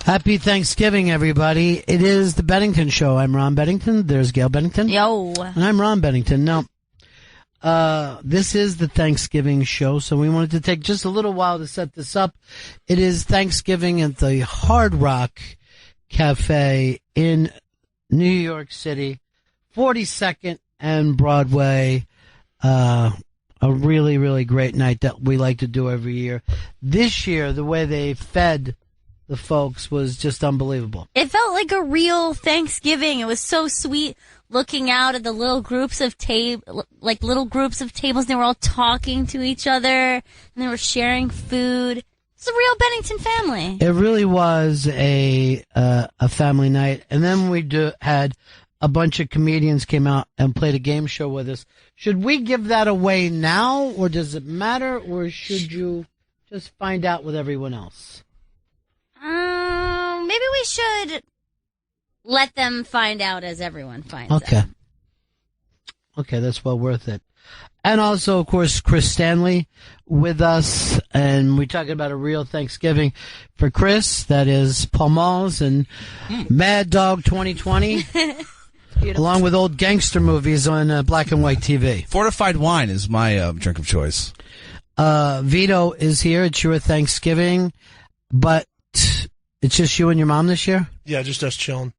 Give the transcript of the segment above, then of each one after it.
Happy Thanksgiving, everybody. It is the Bennington Show. I'm Ron Bennington. There's Gail Bennington. Yo. And I'm Ron Bennington. Now, this is the Thanksgiving show, so we wanted to take just a little while to set this up. It is Thanksgiving at the Hard Rock Cafe in New York City, 42nd and Broadway. A really, really great night that we like to do every year. This year, the way they fed the folks was just unbelievable. It felt like a real Thanksgiving. It was so sweet looking out at the little groups of tables. And they were all talking to each other, and they were sharing food. It's a real Bennington family. It really was a family night. And then we had a bunch of comedians came out and played a game show with us. Should we give that away now, or does it matter, or should you just find out with everyone else? Maybe we should let them find out as everyone finds out. Okay, that's well worth it. And also, of course, Chris Stanley with us, and we're talking about a real Thanksgiving for Chris. That is Paul Malls and Mad Dog 2020, along with old gangster movies on black and white TV. Fortified wine is my drink of choice. Vito is here. It's your Thanksgiving, but it's just you and your mom this year? Yeah, just us chilling.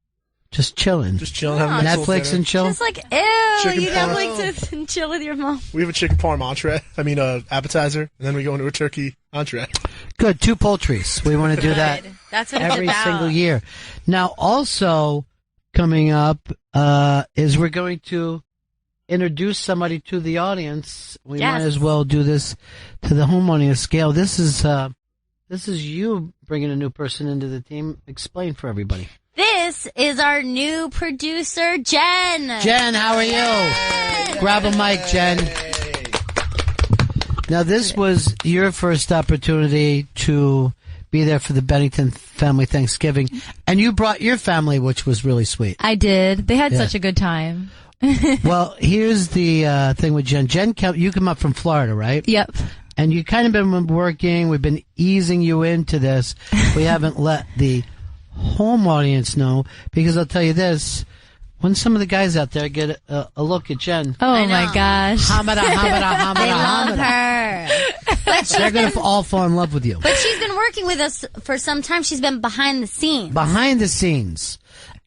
Just chilling. Just chilling. Having Netflix and chill? Just like, ew, Chicken you parm. Netflix and chill with your mom. We have a chicken parm appetizer, and then we go into a turkey entree. Good. 2 poultries. We want to do that That's what every it's about. single year. Now, also coming up is we're going to introduce somebody to the audience. We might as well do this to the home audience scale. This is you bringing a new person into the team. Explain for everybody. This is our new producer, Jen. Jen, how are you? Grab a mic, Jen. Now, this was your first opportunity to be there for the Bennington family Thanksgiving, and you brought your family, which was really sweet. I did. They had such a good time. Well, here's the thing with Jen. Jen, you come up from Florida, right? Yep. And you kind of been working. We've been easing you into this. We haven't let the home audience know, because I'll tell you this. When some of the guys out there get a look at Jen. Oh, my gosh. Hamada, hamada, hamada, They love hamada. her. They're going to all fall in love with you. But she's been working with us for some time. She's been behind the scenes. Behind the scenes.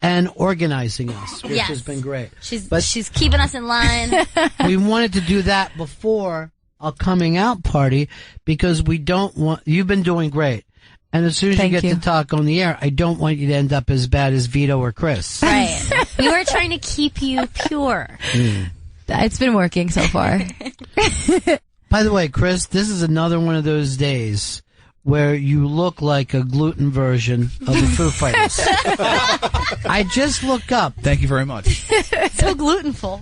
And organizing us, which has been great. She's keeping us in line. We wanted to do that before a coming out party, because we don't want, you've been doing great. And as soon as you get to talk on the air, I don't want you to end up as bad as Vito or Chris. Right. We were trying to keep you pure. It's been working so far. By the way, Chris, this is another one of those days where you look like a gluten version of the Foo Fighters. I just look up. Thank you very much. So glutenful.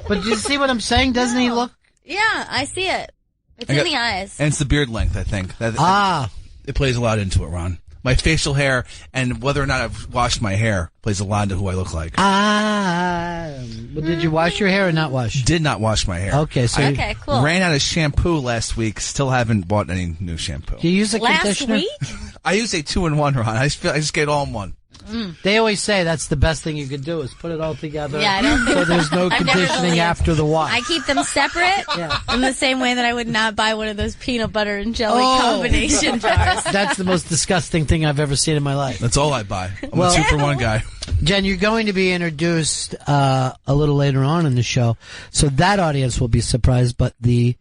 But do you see what I'm saying? Doesn't he look? Yeah, I see it. It's in the eyes. And it's the beard length, I think. It plays a lot into it, Ron. My facial hair and whether or not I've washed my hair plays a lot into who I look like. But did you wash your hair or not wash? Did not wash my hair. Okay, so okay, cool. Ran out of shampoo last week. Still haven't bought any new shampoo. Do you use a Last conditioner? week? I use a 2-in-1, Ron. I just get it all in one. They always say that's the best thing you could do is put it all together. Yeah, I don't so there's no conditioning after the wash. I keep them separate in the same way that I would not buy one of those peanut butter and jelly combination jars. That's the most disgusting thing I've ever seen in my life. That's all I buy. I'm a 2-for-1 guy. Jen, you're going to be introduced a little later on in the show, so that audience will be surprised, but the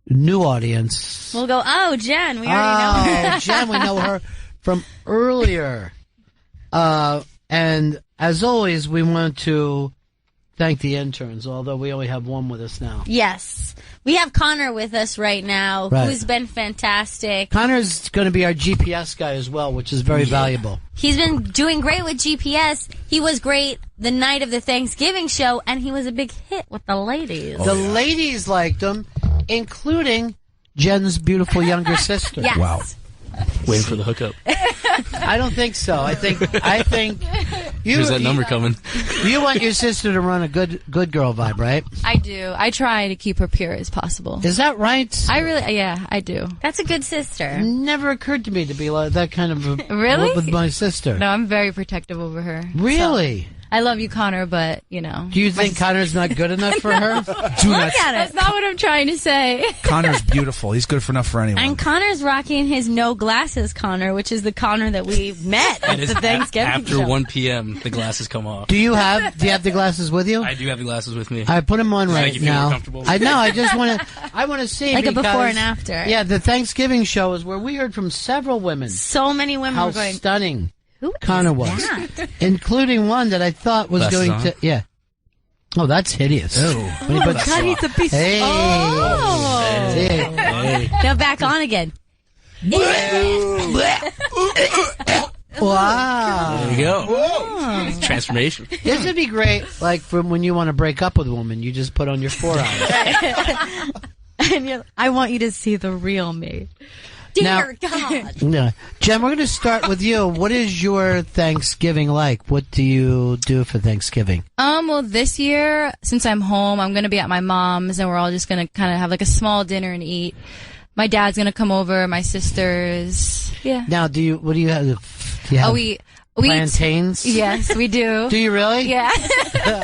new audience... We'll go, oh, Jen, we already know her. Jen, we know her from earlier. And as always, we want to thank the interns, although we only have one with us now. Yes. We have Connor with us right now, who's been fantastic. Connor's going to be our GPS guy as well, which is very valuable. He's been doing great with GPS. He was great the night of the Thanksgiving show, and he was a big hit with the ladies. The ladies liked him, including Jen's beautiful younger sister. Yes. Wow. Waiting for the hookup. I don't think so. I think Here's that number coming. You want your sister to run a good girl vibe, right? I do. I try to keep her pure as possible. Is that right? I do. That's a good sister. Never occurred to me to be like that kind of Really? with my sister. No, I'm very protective over her. Really? I love you, Connor, but, you know. Do you think Connor's not good enough for her? Do not. That's not what I'm trying to say. Connor's beautiful. He's good for enough for anyone. And Connor's rocking his no glasses Connor, which is the Connor that we met at It is the Thanksgiving after show. 1 p.m. The glasses come off. Do you have the glasses with you? I do have the glasses with me. I put them on right Make you feel more now. comfortable? I know. I just want to. I want to see Like a because, before and after. Yeah, the Thanksgiving show is where we heard from several women So many women how were going, stunning who Connor is was, that? including one that I thought was Glasses going on? to. Yeah. Oh, that's hideous. Oh. When he puts- God, he's a piece Hey. Oh. Hey. Now back on again. Wow. There you go. Transformation. This would be great, like from when you want to break up with a woman, you just put on your forearm. And you're, I want you to see the real me. Now- Dear God. Yeah. Jen, we're going to start with you. What is your Thanksgiving like? What do you do for Thanksgiving? Well, this year, since I'm home, I'm going to be at my mom's, and we're all just going to kind of have like a small dinner and eat. My dad's going to come over, my sisters. Yeah. Now, what do you have? Do you have We plantains? Yes, we do. Do you really? Yeah.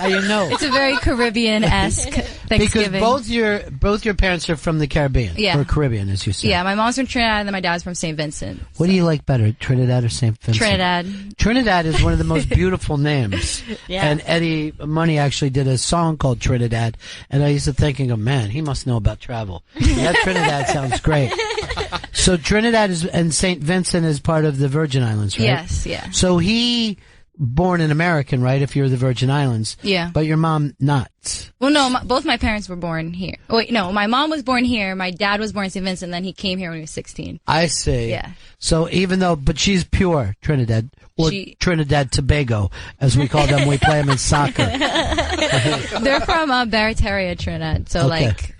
You know. It's a very Caribbean-esque Thanksgiving. Because both your parents are from the Caribbean. Yeah. Or Caribbean, as you said. Yeah, my mom's from Trinidad, and then my dad's from St. Vincent. What do you like better, Trinidad or St. Vincent? Trinidad. Trinidad is one of the most beautiful names. Yeah. And Eddie Money actually did a song called Trinidad, and I used to thinking, oh man, he must know about travel. That Trinidad sounds great. So Trinidad and St. Vincent is part of the Virgin Islands, right? Yes, yeah. So he born an American, right? If you're the Virgin Islands. Yeah. But your mom not. Well, no, both my parents were born here. Oh, wait, no, my mom was born here. My dad was born in St. Vincent, and then he came here when he was 16. I see. Yeah. So but she's pure Trinidad. Or Trinidad Tobago, as we call them. We play them in soccer. They're from Barataria, Trinidad. So, Okay. like,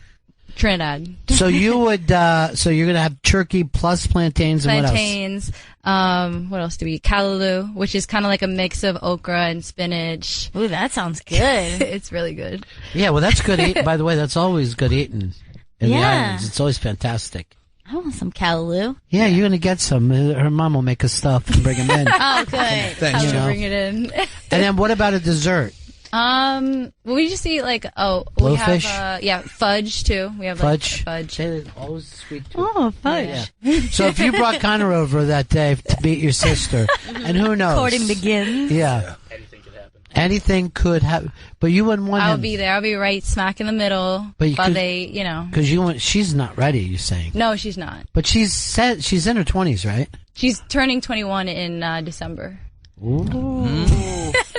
Trinidad. So you would, so you're gonna have turkey plus plantains and Plantains. What else do we eat? Callaloo, which is kind of like a mix of okra and spinach. Ooh, that sounds good. It's really good. what else? Yeah, well, that's good eating. By the way, that's always good eating in the Yeah. islands. It's always fantastic. I want some callaloo. Yeah, you're gonna get some. Her mom will make us stuff and bring them in. Oh, good. Thanks. You know. Bring it in. And then what about a dessert? Well, we just eat like, we Blowfish? have, fudge too. We have like Fudge? fudge. They're always sweet too. Oh, fudge. Yeah. So if you brought Connor over that day to beat your sister, and who knows? Courting begins. Yeah. Anything could happen. Anything could happen, but you wouldn't want I'll him. be there. I'll be right smack in the middle. But you while could- they, you know. Because she's not ready, you're saying. No, she's not. But she's in her 20s, right? She's turning 21 in December. Ooh.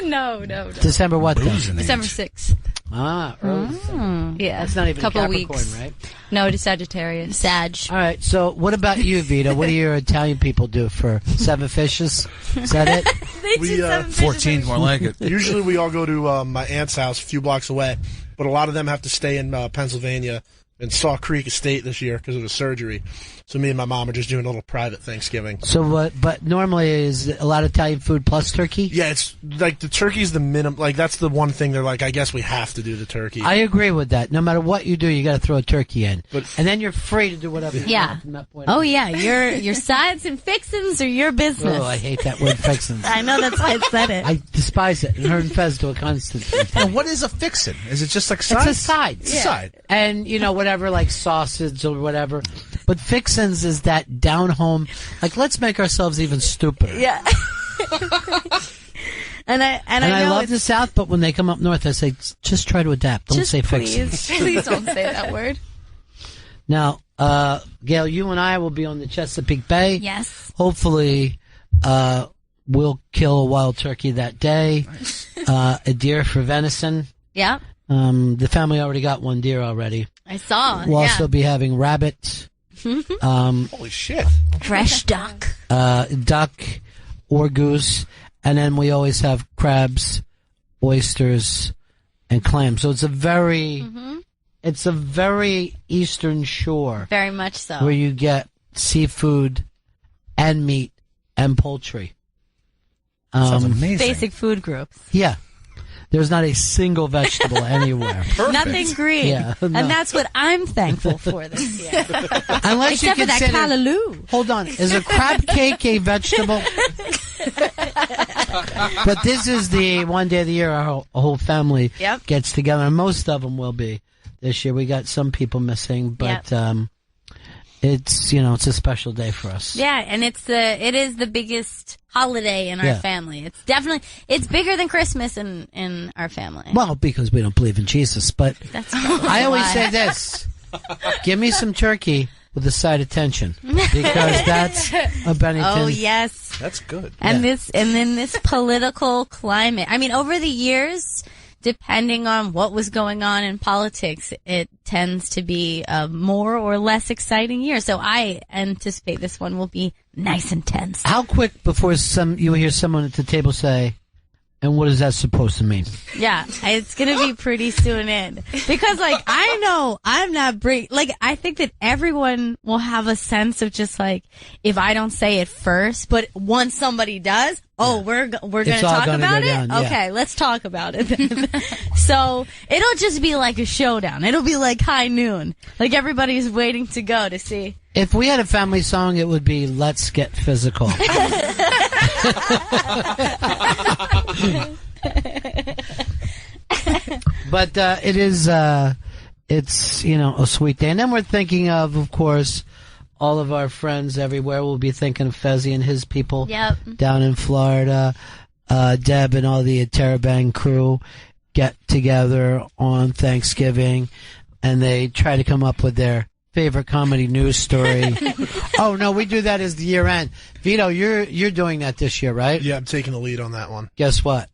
No. December what then? December 6th. Ah, early. Yeah. That's not even couple Capricorn, weeks. right? No, it's Sagittarius. Sag. All right, so what about you, Vita? What do your Italian people do for 7 fishes? Is that it? We 14, more like it. usually we all go to my aunt's house a few blocks away, but a lot of them have to stay in Pennsylvania and Saw Creek Estate this year because of a surgery. So me and my mom are just doing a little private Thanksgiving. So what? But normally is a lot of Italian food plus turkey. Yeah, it's like the turkey's the minimum. Like that's the one thing they're like, I guess we have to do the turkey. I agree with that. No matter what you do, you got to throw a turkey in, But- and then you're free to do whatever you Yeah. want from that point Oh, on. yeah. Your sides and fixins are your business. Oh, I hate that word fixins. I know that's why I said it. I despise it. And Ron and Fez do a constant. Now, what is a fixin'? Is it just like It's sides? a side. It's a side. And, whatever, like sausage or whatever. But fixins is that down home, like, let's make ourselves even stupider. Yeah. and I I know love it's the South, but when they come up north, I say, just try to adapt. Don't just say please. fixins. Please don't say that word. Now, Gail, you and I will be on the Chesapeake Bay. Yes. Hopefully, we'll kill a wild turkey that day. A deer for venison. Yeah. The family already got one deer already. I saw. We'll yeah. also be having rabbit, Holy shit. Fresh duck. duck, or goose, and then we always have crabs, oysters, and clams. So it's a very Eastern Shore Very much so. where you get seafood and meat and poultry. Sounds amazing. Basic food groups. Yeah. There's not a single vegetable anywhere. Nothing green. Yeah, no. And that's what I'm thankful for this year. Unless Except you for that consider, callaloo. hold on, is a crab cake a vegetable? But this is the one day of the year our whole family gets together, and most of them will be this year. We got some people missing, but it's it's a special day for us. Yeah, and it is the biggest holiday in our family. It's bigger than Christmas in our family. Well, because we don't believe in Jesus, but That's I always say this: give me some turkey with a side of tension, because that's a Bennington. Oh yes, That's good. and then this political climate. I mean, over the years, depending on what was going on in politics, it tends to be a more or less exciting year. So I anticipate this one will be nice and tense. How quick before you hear someone at the table say, "And what is that supposed to mean?" Yeah, it's gonna be pretty soon in. Because, I know I'm not I think that everyone will have a sense of just, if I don't say it first, but once somebody does, we're gonna talk about it? Down, yeah. Okay, let's talk about it then. So, it'll just be like a showdown. It'll be like high noon. Everybody's waiting to go to see. If we had a family song, it would be "Let's Get Physical." But it is, it's a sweet day, and then we're thinking of course, all of our friends everywhere. We'll be thinking of Fezzy and his people down in Florida. Deb and all the Terabang crew get together on Thanksgiving, and they try to come up with their favorite comedy news story. Oh no, we do that as the year end. Vito, you're doing that this year, right? Yeah, I'm taking the lead on that one. Guess what?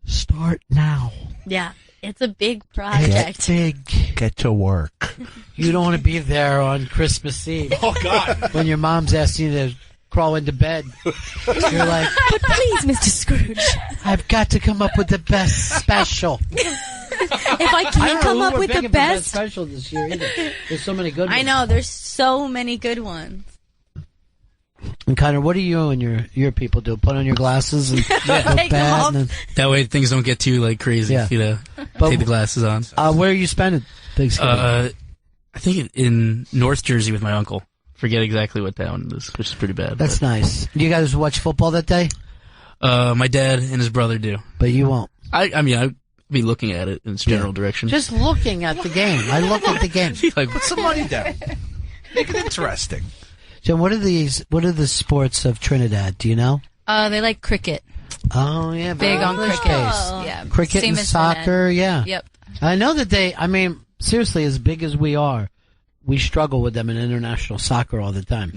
Start now. Yeah, it's a big project. Big. Get to work. You don't want to be there on Christmas Eve. Oh God! When your mom's asking you to crawl into bed. You're like, But please, Mr. Scrooge, I've got to come up with the best special. if I can't come up with the best special this year either. There's so many good ones. I know, there's so many good ones. And Connor, what do you and your people do? Put on your glasses and look Take bad? off. And That way things don't get too crazy. Yeah. But- Take the glasses on. where are you spending Thanksgiving? I think in North Jersey with my uncle. Forget exactly what town it is, which is pretty bad. That's nice. Do you guys watch football that day? My dad and his brother do. But you won't. I mean, I'd be looking at it in its general direction. Just looking at the game. I look at the game. Put some money down. Make it interesting. So what are the sports of Trinidad? Do you know? They like cricket. Oh yeah, Big on English cricket. based. Yeah. Cricket Same and as soccer, yeah. Yep. I know that seriously, as big as we are, we struggle with them in international soccer all the time.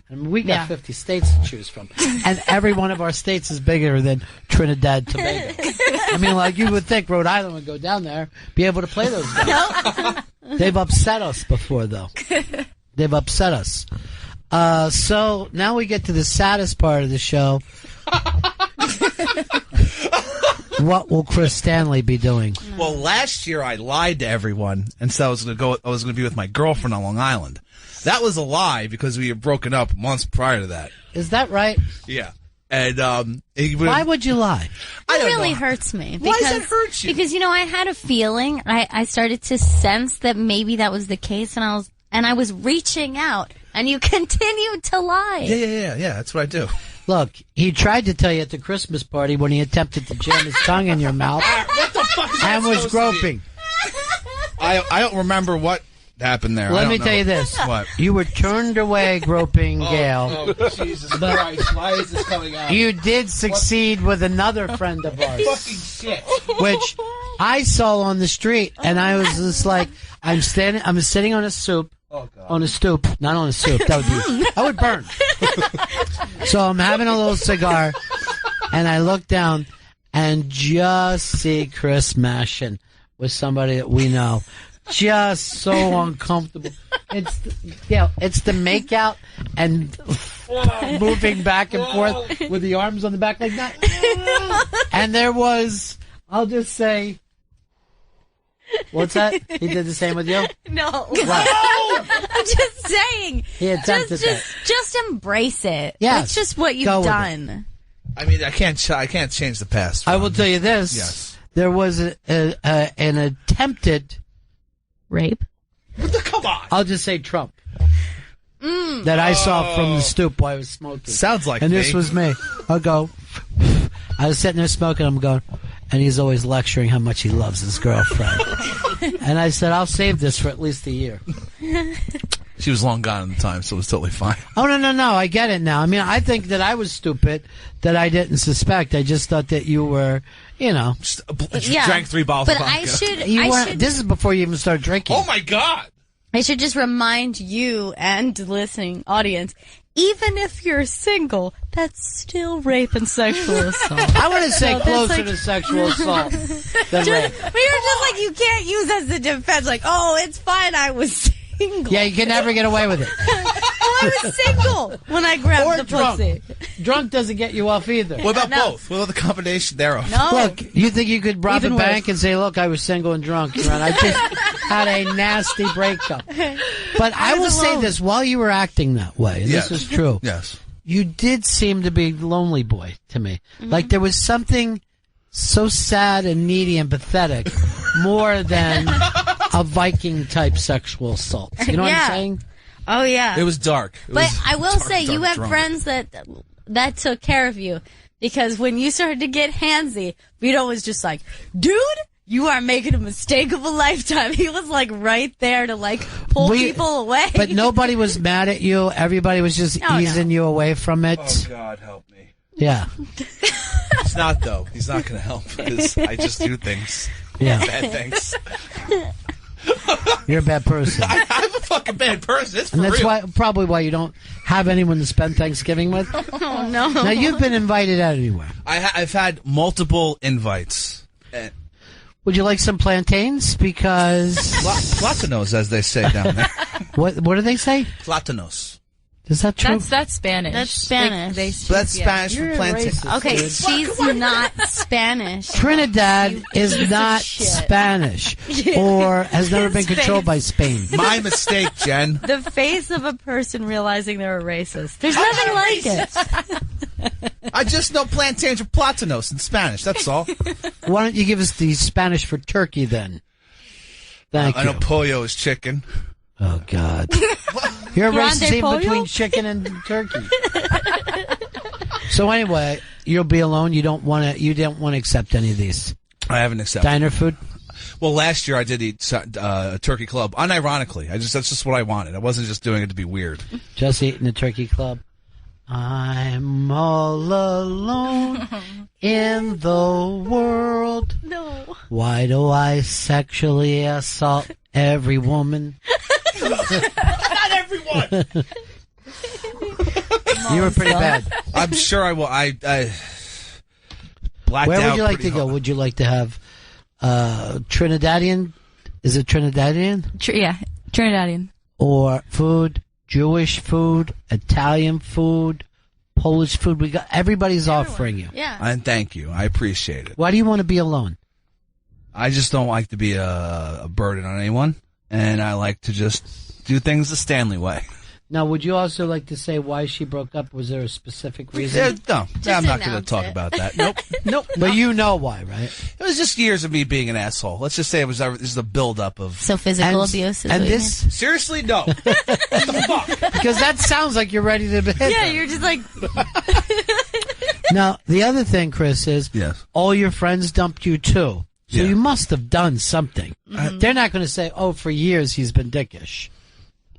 And we got 50 states to choose from. And every one of our states is bigger than Trinidad Tobago. I mean, you would think Rhode Island would go down there, be able to play those guys. They've upset us before, though. They've upset us. So now we get to the saddest part of the show. What will Chris Stanley be doing? Well, last year I lied to everyone and said I was going to be with my girlfriend on Long Island. That was a lie because we had broken up months prior to that. Is that right? Yeah. And why would you lie? It really hurts me. Why does it hurt you? Because I had a feeling. I started to sense that maybe that was the case, and I was reaching out, and you continued to lie. Yeah. That's what I do. Look, he tried to tell you at the Christmas party when he attempted to jam his tongue in your mouth What the fuck is that and was supposed to be? groping. I don't remember what happened there. Let me tell you this. What? You were turned away groping Gail. Oh, Jesus Christ. Why is this coming out? You did succeed with another friend of ours, Fucking shit. which I saw on the street, and I was just like, I'm sitting on a stoop, not on a stoop. That would burn. So I'm having a little cigar, and I look down and just see Chris mashing with somebody that we know. Just so uncomfortable. It's the makeout and moving back and forth with the arms on the back like that. And there was, I'll just say, what's that? He did the same with you? No. What? I'm just saying. He attempted that. Just embrace it. Yes. It's just what Go you've with done. I mean, I can't change the past. I will tell you this. Yes. There was an attempted Rape. Come on. I'll just say Trump. That I saw from the stoop while I was smoking. Sounds like and me. this was me. I'll go. I was sitting there smoking. I'm going, and he's always lecturing how much he loves his girlfriend. And I said, I'll save this for at least a year. She was long gone at the time, so it was totally fine. Oh, no. I get it now. I mean, I think that I was stupid that I didn't suspect. I just thought that you were, Just drank 3 bottles But of vodka. I should. This is before you even started drinking. Oh my God! I should just remind you and the listening audience, even if you're single, that's still rape and sexual assault. I want to say So that's closer like- to sexual assault than rape. But you're just like, you can't use as a defense, like, oh, it's fine, I was single. Yeah, you can never get away with it. I was single when I grabbed Or the drunk. pussy. Drunk doesn't get you off either. What about No. both? What about the combination thereof? No. Look, you think you could rob Even a worse. bank and say, look, I was single and drunk, Ron. I just had a nasty breakup. But I will was say alone. this, while you were acting that way, and Yes. this is true, Yes. you did seem to be lonely boy to me. Like there was something so sad and needy and pathetic more than a Viking type sexual assault. You know what I'm Yeah. saying? Oh, yeah. It was dark. It But was I will dark, say, you dark have drunk. friends that took care of you. Because when you started to get handsy, Vito was just like, dude, you are making a mistake of a lifetime. He was like right there to like pull people away. But nobody was mad at you. Everybody was just No. easing you away from it. Oh God, help me. Yeah. He's not though. He's not going to help because I just do things. Yeah. Bad things. You're a bad person. I'm a fucking bad person. It's for And that's real. probably why you don't have anyone to spend Thanksgiving with. oh, no. Now, you've been invited out anywhere. I've had multiple invites. Would you like some plantains? Because Platanos, as they say down there. what do they say? Platanos. Is that true? That's Spanish. That's Spanish. That's Spanish You're for a plantain. racist, Okay, dude. she's not Spanish. Trinidad is not shit. Spanish or has never been His controlled by Spain. My mistake, Jen. The face of a person realizing they're a racist. There's nothing like it. I just know plantains are platanos in Spanish. That's all. Why don't you give us the Spanish for turkey then? Thank I you. know pollo is chicken. Oh, God. You're a Grande racist even pollo? between chicken and turkey. So anyway, you'll be alone. You don't want to accept any of these. I haven't accepted. Diner food? Well, last year I did eat a turkey club. Unironically, that's just what I wanted. I wasn't just doing it to be weird. Just eating a turkey club. I'm all alone in the world. No. Why do I sexually assault every woman? Not everyone. You were pretty bad. I'm sure I will. I blacked Where out would you like pretty to go? hard. Would you like to have Trinidadian? Is it Trinidadian? Yeah, Trinidadian. Or food? Jewish food? Italian food? Polish food? We got everybody's offering you. Yeah. And thank you. I appreciate it. Why do you want to be alone? I just don't like to be a burden on anyone, and I like to just do things the Stanley way. Now, would you also like to say why she broke up? Was there a specific reason? No, I'm not going to announce talk it. about that. Nope. Nope. But you know why, right? It was just years of me being an asshole. Let's just say it was this is a buildup of. So physical abuse is and what you this Seriously, no. What the fuck? because that sounds like you're ready to hit mean? Yeah, them. you're just like, Now, the other thing, Chris, is Yes. all your friends dumped you too. So Yeah. you must have done something. They're not going to say, "Oh, for years he's been dickish."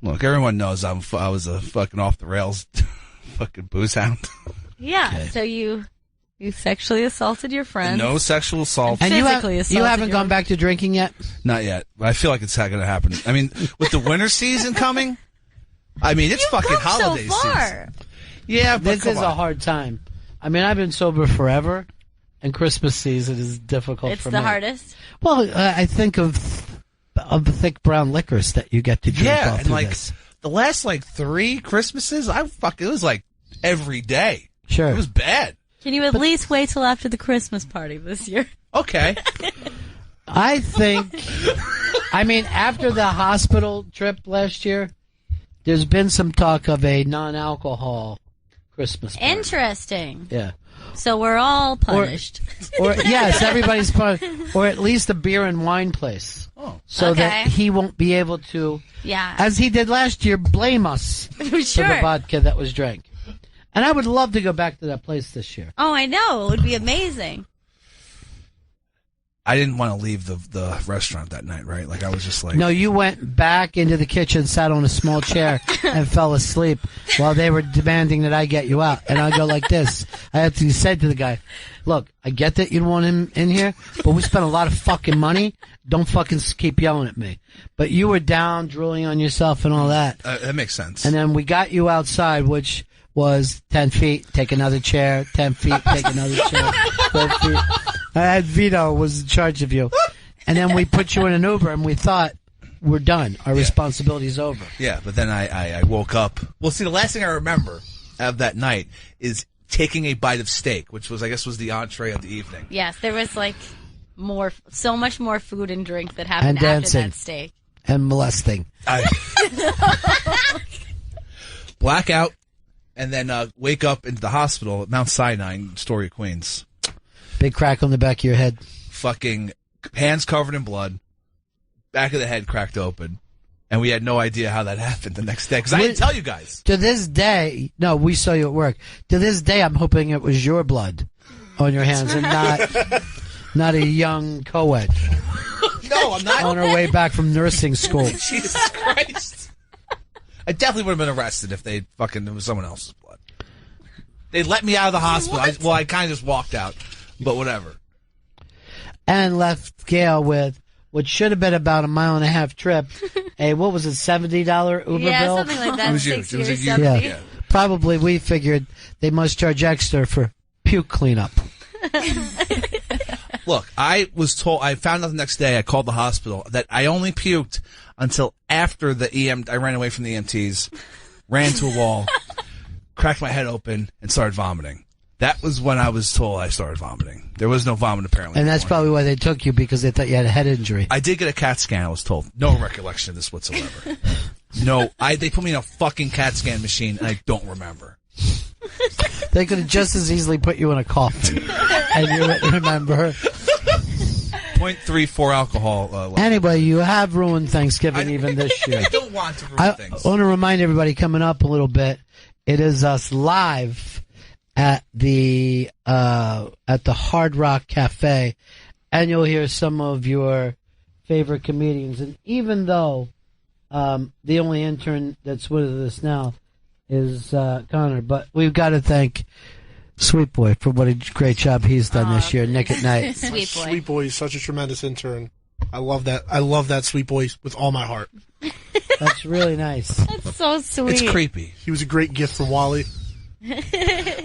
Look, everyone knows I was a fucking off the rails, fucking booze hound. yeah. Okay. So you sexually assaulted your friend. No sexual assault. And Physically you assaulted haven't your- Oh, gone back to drinking yet. Not yet. But I feel like it's not going to happen. I mean, with the winter season coming, I mean, it's fucking Come holiday so far. season. Yeah, but This come is on. a hard time. I mean, I've been sober forever, and Christmas season is difficult It's for the me. hardest. Well, I think of the thick brown liquors that you get to drink Yeah, all and through like this. the last like 3 Christmases, it was like every day. Sure. It was bad. Can you at least wait till after the Christmas party this year? Okay. I think, I mean, after the hospital trip last year, there's been some talk of a non-alcohol Christmas party. Interesting. Yeah. So we're all punished. Or yes, everybody's punished. Or at least a beer and wine place. Oh. So Okay. that he won't be able to, Yeah. as he did last year, blame us for the Sure. vodka that was drank. And I would love to go back to that place this year. Oh, I know. It would be amazing. I didn't want to leave the restaurant that night, right? Like I was just like, No, you went back into the kitchen, sat on a small chair, and fell asleep while they were demanding that I get you out. And I go like this. I had to say to the guy, look, I get that you don't want him in here, but we spent a lot of fucking money. Don't fucking keep yelling at me. But you were down, drooling on yourself and all that. that makes sense. And then we got you outside, which was 10 feet, take another chair, 10 feet, take another chair, 12 feet. I had Vito was in charge of you. And then we put you in an Uber and we thought, we're done. Our responsibility's over. Yeah, but then I woke up. Well, see, the last thing I remember of that night is taking a bite of steak, which was, I guess, was the entree of the evening. Yes, there was like so much more food and drink that happened And after dancing. that steak. And molesting. Blackout, and then wake up into the hospital at Mount Sinai in Astoria, Queens. Big crack on the back of your head. Fucking hands covered in blood, back of the head cracked open, and we had no idea how that happened the next day because I didn't tell you guys. To this day, no, we saw you at work. To this day, I'm hoping it was your blood on your hands and not a young co-ed No, I'm not. on her way back from nursing school. Jesus Christ! I definitely would have been arrested if it was someone else's blood. They let me out of the hospital. I kind of just walked out, but whatever. And left Gail with what should have been about a 1.5 mile trip. What was it, $70 Uber Yeah, bill? something like that. It was huge. 60 It was or a huge- 70. Yeah. Probably we figured they must charge extra for puke cleanup. Look, I found out the next day, I called the hospital, that I only puked until after I ran away from the EMTs, ran to a wall, cracked my head open, and started vomiting. That was when I was told I started vomiting. There was no vomit apparently. And that's probably why they took you, because they thought you had a head injury. I did get a CAT scan, I was told. No recollection of this whatsoever. No, they put me in a fucking CAT scan machine, and I don't remember. They could have just as easily put you in a coffin. And you wouldn't remember. 0.34 alcohol level. Anyway, you have ruined Thanksgiving even this year. I don't want to ruin I things. want to remind everybody coming up a little bit, it is us live at the Hard Rock Cafe, and you'll hear some of your favorite comedians. And even though the only intern that's with us now is Connor, but we've got to thank Sweet Boy for what a great job he's done this year. Nick at Night. Sweet boy. Sweet Boy is such a tremendous intern. I love that. I love that Sweet Boy with all my heart. That's really nice. That's so sweet. It's creepy. He was a great gift from Wally.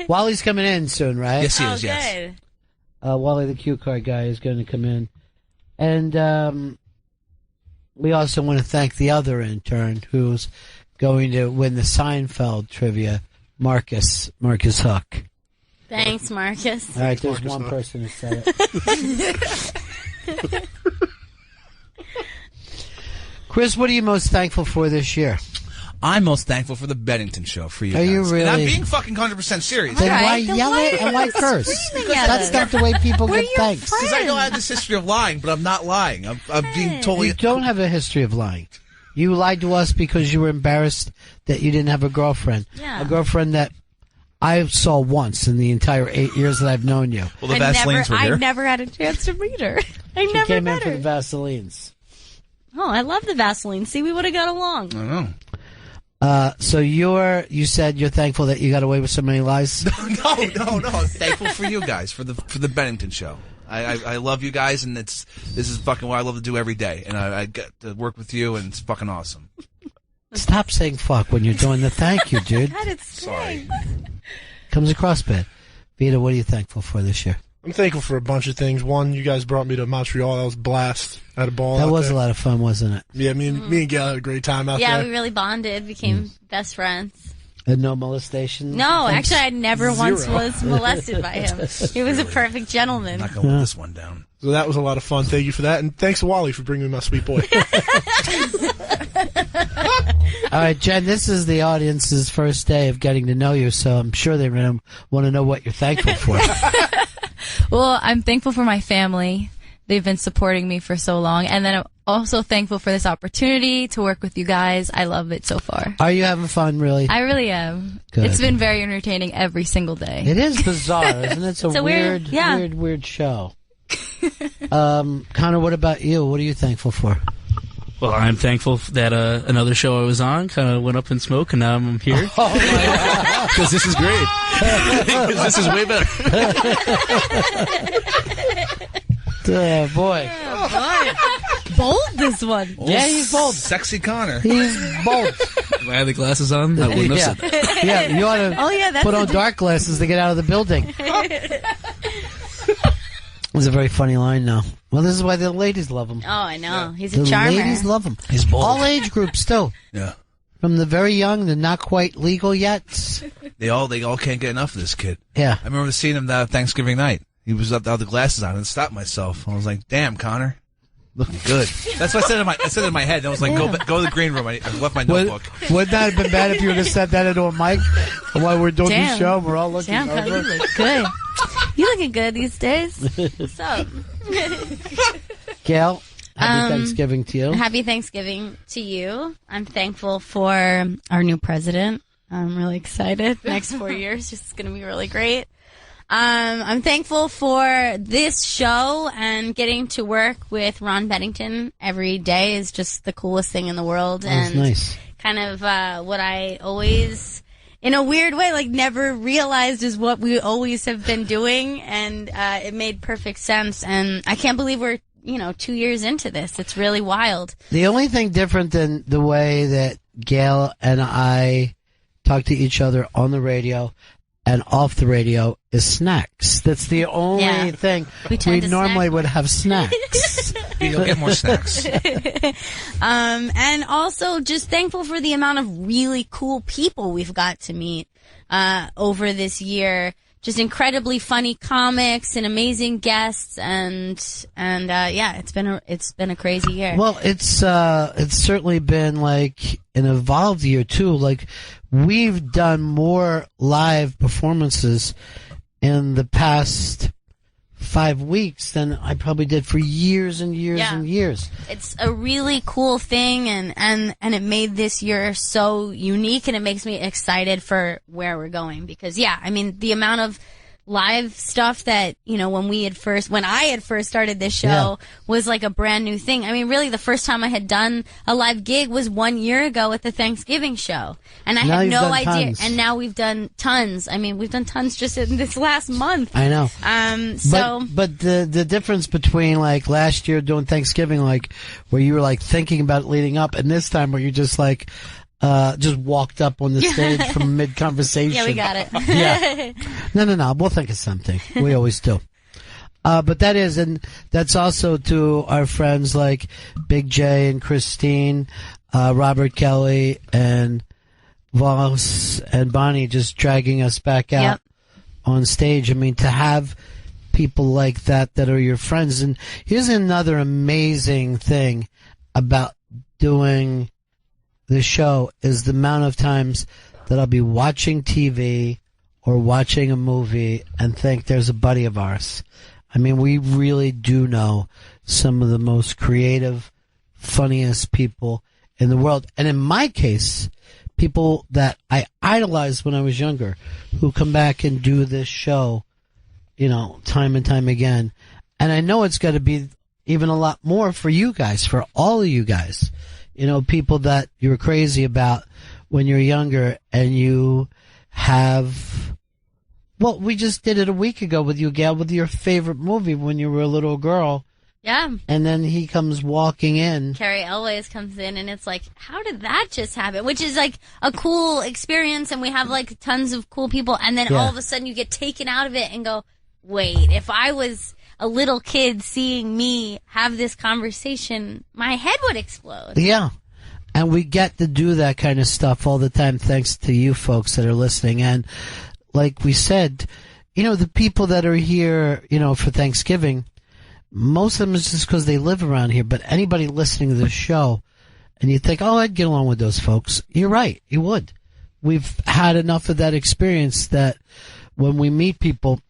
Wally's coming in soon, right? Yes, he Oh, is, yes. good. Wally the cue card guy is going to come in. And we also want to thank the other intern who's going to win the Seinfeld trivia, Marcus Hook. Thanks, Marcus. All right, there's Marcus one Hook. person who said it. Chris, what are you most thankful for this year? I'm most thankful for the Bennington show for you Are guys. you And I'm really? being fucking 100% serious. Then All why right, then yell why it are and why you curse? screaming at That's us? not the way people We're get your thanks. Because I know I have this history of lying, but I'm not lying. I'm being totally... You don't have a history of lying. You lied to us because you were embarrassed that you didn't have a girlfriend. Yeah. A girlfriend that I saw once in the entire 8 years that I've known you. Well, the Vaselines were here. I never had a chance to meet her. I She never came in met for her. the Vaselines. Oh, I love the Vaseline. See, we would have got along. I don't know. So you said you're thankful that you got away with so many lies? No. I'm thankful for you guys, for the Bennington show. I love you guys, and this is fucking what I love to do every day. And I get to work with you, and it's fucking awesome. Stop saying fuck when you're doing the thank you, dude. God, it's Sorry. Comes across bad. Vita, what are you thankful for this year? I'm thankful for a bunch of things. One, you guys brought me to Montreal. That was a blast. I had a ball. That out was there. a lot of fun, wasn't it? Yeah, me and Gail had a great time out Yeah, there. we really bonded, became best friends. And no molestation? No, Thanks. actually, I never once Zero. was molested by him. He was a perfect gentleman. I'm not going to let this one down. So that was a lot of fun. Thank you for that. And thanks to Wally for bringing me my Sweet Boy. All right, Jen, this is the audience's first day of getting to know you, so I'm sure they want to know what you're thankful for. Well, I'm thankful for my family. They've been supporting me for so long. And then I'm also thankful for this opportunity to work with you guys. I love it so far. Are you having fun, really? I really am. Good. It's been very entertaining every single day. It is bizarre, isn't it? It's a weird, yeah. weird show. Connor, what about you? What are you thankful for? Well, I'm thankful that another show I was on kind of went up in smoke, and now I'm here. Oh, my God. Because this is great. This is way better. Boy. Bold, this one. Yeah, he's bold. Sexy Connor. He's bold. If I had the glasses on, I wouldn't have said that. Yeah, you ought to Oh, yeah, that's put on dark glasses to get out of the building. It was a very funny line, now. Well, this is why the ladies love him. Oh, I know. He's The a charmer. ladies love him. He's bold. All age groups, too. Yeah. From the very young to not quite legal yet. They all can't get enough of this kid. Yeah. I remember seeing him that Thanksgiving night. He was without the glasses on and stopped myself. I was like, damn, Connor. Looking good. That's what I said in my head. I was like, go to the green room. I left my notebook. Wouldn't that have been bad if you would have said that into a mic while we're doing the Damn. show? We're all looking Damn, over. you look good. You looking good these days. What's up? Gail, happy Thanksgiving to you. Happy Thanksgiving to you. I'm thankful for our new president. I'm really excited. Next 4 years, it's going to be really great. I'm thankful for this show, and getting to work with Ron Bennington every day is just the coolest thing in the world. That's And nice. kind of what I always, in a weird way, like never realized is what we always have been doing, and it made perfect sense. And I can't believe we're 2 years into this. It's really wild. The only thing different than the way that Gail and I talk to each other on the radio and off the radio is snacks. That's the only thing. We tend to normally snack. would have snacks. You'll get more snacks. And also just thankful for the amount of really cool people we've got to meet over this year. Just incredibly funny comics and amazing guests, and it's been a crazy year. Well, it's certainly been like an evolved year too. Like, we've done more live performances in the past 5 weeks than I probably did for years and years and years. It's a really cool thing, and it made this year so unique, and it makes me excited for where we're going, because the amount of live stuff that, when I had first started this show was like a brand new thing. I mean, really the first time I had done a live gig was 1 year ago at the Thanksgiving show. And I had no idea. Tons. And now we've done tons. I mean, we've done tons just in this last month. I know. So But the difference between like last year doing Thanksgiving, like where you were like thinking about it leading up, and this time where you just like just walked up on the stage from mid-conversation. yeah, we got it. Yeah. No. We'll think of something. We always do. But that's also to our friends like Big J and Christine, Robert Kelly and Voss and Bonnie just dragging us back out on stage. I mean, to have people like that are your friends. And here's another amazing thing about doing the show is the amount of times that I'll be watching TV or watching a movie and think there's a buddy of ours. I mean, we really do know some of the most creative, funniest people in the world. And in my case, people that I idolized when I was younger who come back and do this show, time and time again. And I know it's got to be even a lot more for you guys, for all of you guys. People that you were crazy about when you're younger, and you have, well, we just did it a week ago with you, Gail, with your favorite movie when you were a little girl. Yeah. And then he comes walking in. Carrie Elways comes in, and it's like, how did that just happen? Which is like a cool experience, and we have like tons of cool people, and then all of a sudden you get taken out of it and go, wait, if I was a little kid seeing me have this conversation, my head would explode. Yeah. And we get to do that kind of stuff all the time thanks to you folks that are listening. And like we said, the people that are here, for Thanksgiving, most of them is just because they live around here. But anybody listening to this show, and you think, oh, I'd get along with those folks. You're right. You would. We've had enough of that experience that when we meet people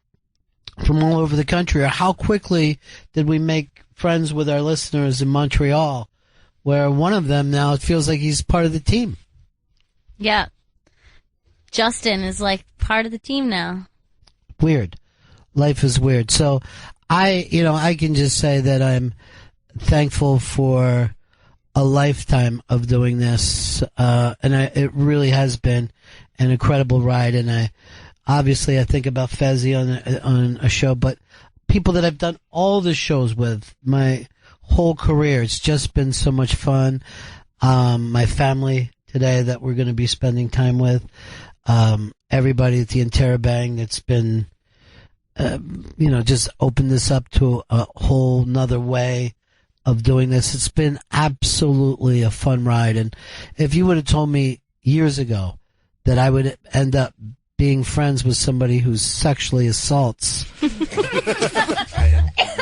from all over the country, or how quickly did we make friends with our listeners in Montreal, where one of them now, it feels like he's part of the team. Yeah. Justin is like part of the team now. Weird. Life is weird. So I can just say that I'm thankful for a lifetime of doing this. It really has been an incredible ride. And I think about Fezzy on a show, but people that I've done all the shows with my whole career, it's just been so much fun. My family today that we're going to be spending time with, everybody at the Interrobang that's been, just opened this up to a whole nother way of doing this. It's been absolutely a fun ride. And if you would have told me years ago that I would end up being friends with somebody who sexually assaults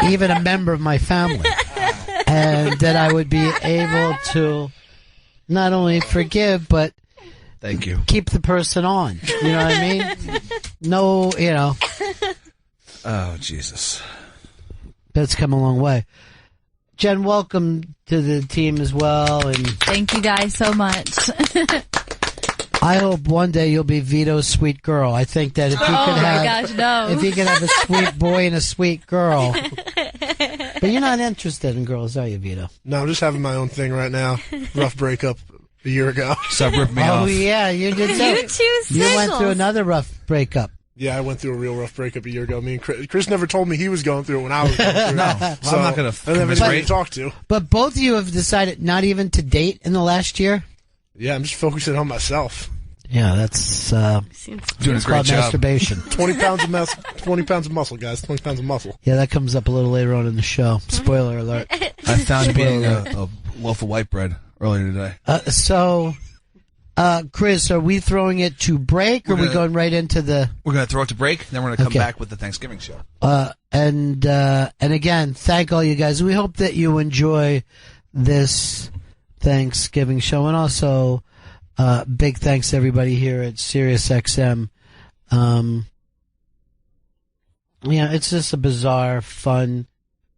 even a member of my family, and that I would be able to not only forgive, but thank you, keep the person on. You know what I mean? No, Oh, Jesus. That's come a long way. Jen, welcome to the team as well. And Thank you guys so much. I hope one day you'll be Vito's sweet girl. I think that if you could have a sweet boy and a sweet girl. But you're not interested in girls, are you, Vito? No, I'm just having my own thing right now. Rough breakup a year ago. Stop ripping me off. Oh, yeah, you did too. You choose You went through singles. another rough breakup. Yeah, I went through a real rough breakup a year ago. Me and Chris never told me he was going through it when I was going through it. No, So I'm not going I didn't have anybody to talk to. But both of you have decided not even to date in the last year? Yeah, I'm just focusing on myself. Yeah, that's doing a great called job. masturbation. 20 pounds of muscle, guys. 20 pounds of muscle. Yeah, that comes up a little later on in the show. Spoiler alert. I found being a loaf of white bread earlier today. Chris, are we throwing it to break, or are we going right into the... We're going to throw it to break, then we're going to come back with the Thanksgiving show. And again, thank all you guys. We hope that you enjoy this Thanksgiving show, and also big thanks to everybody here at SiriusXM. It's just a bizarre, fun,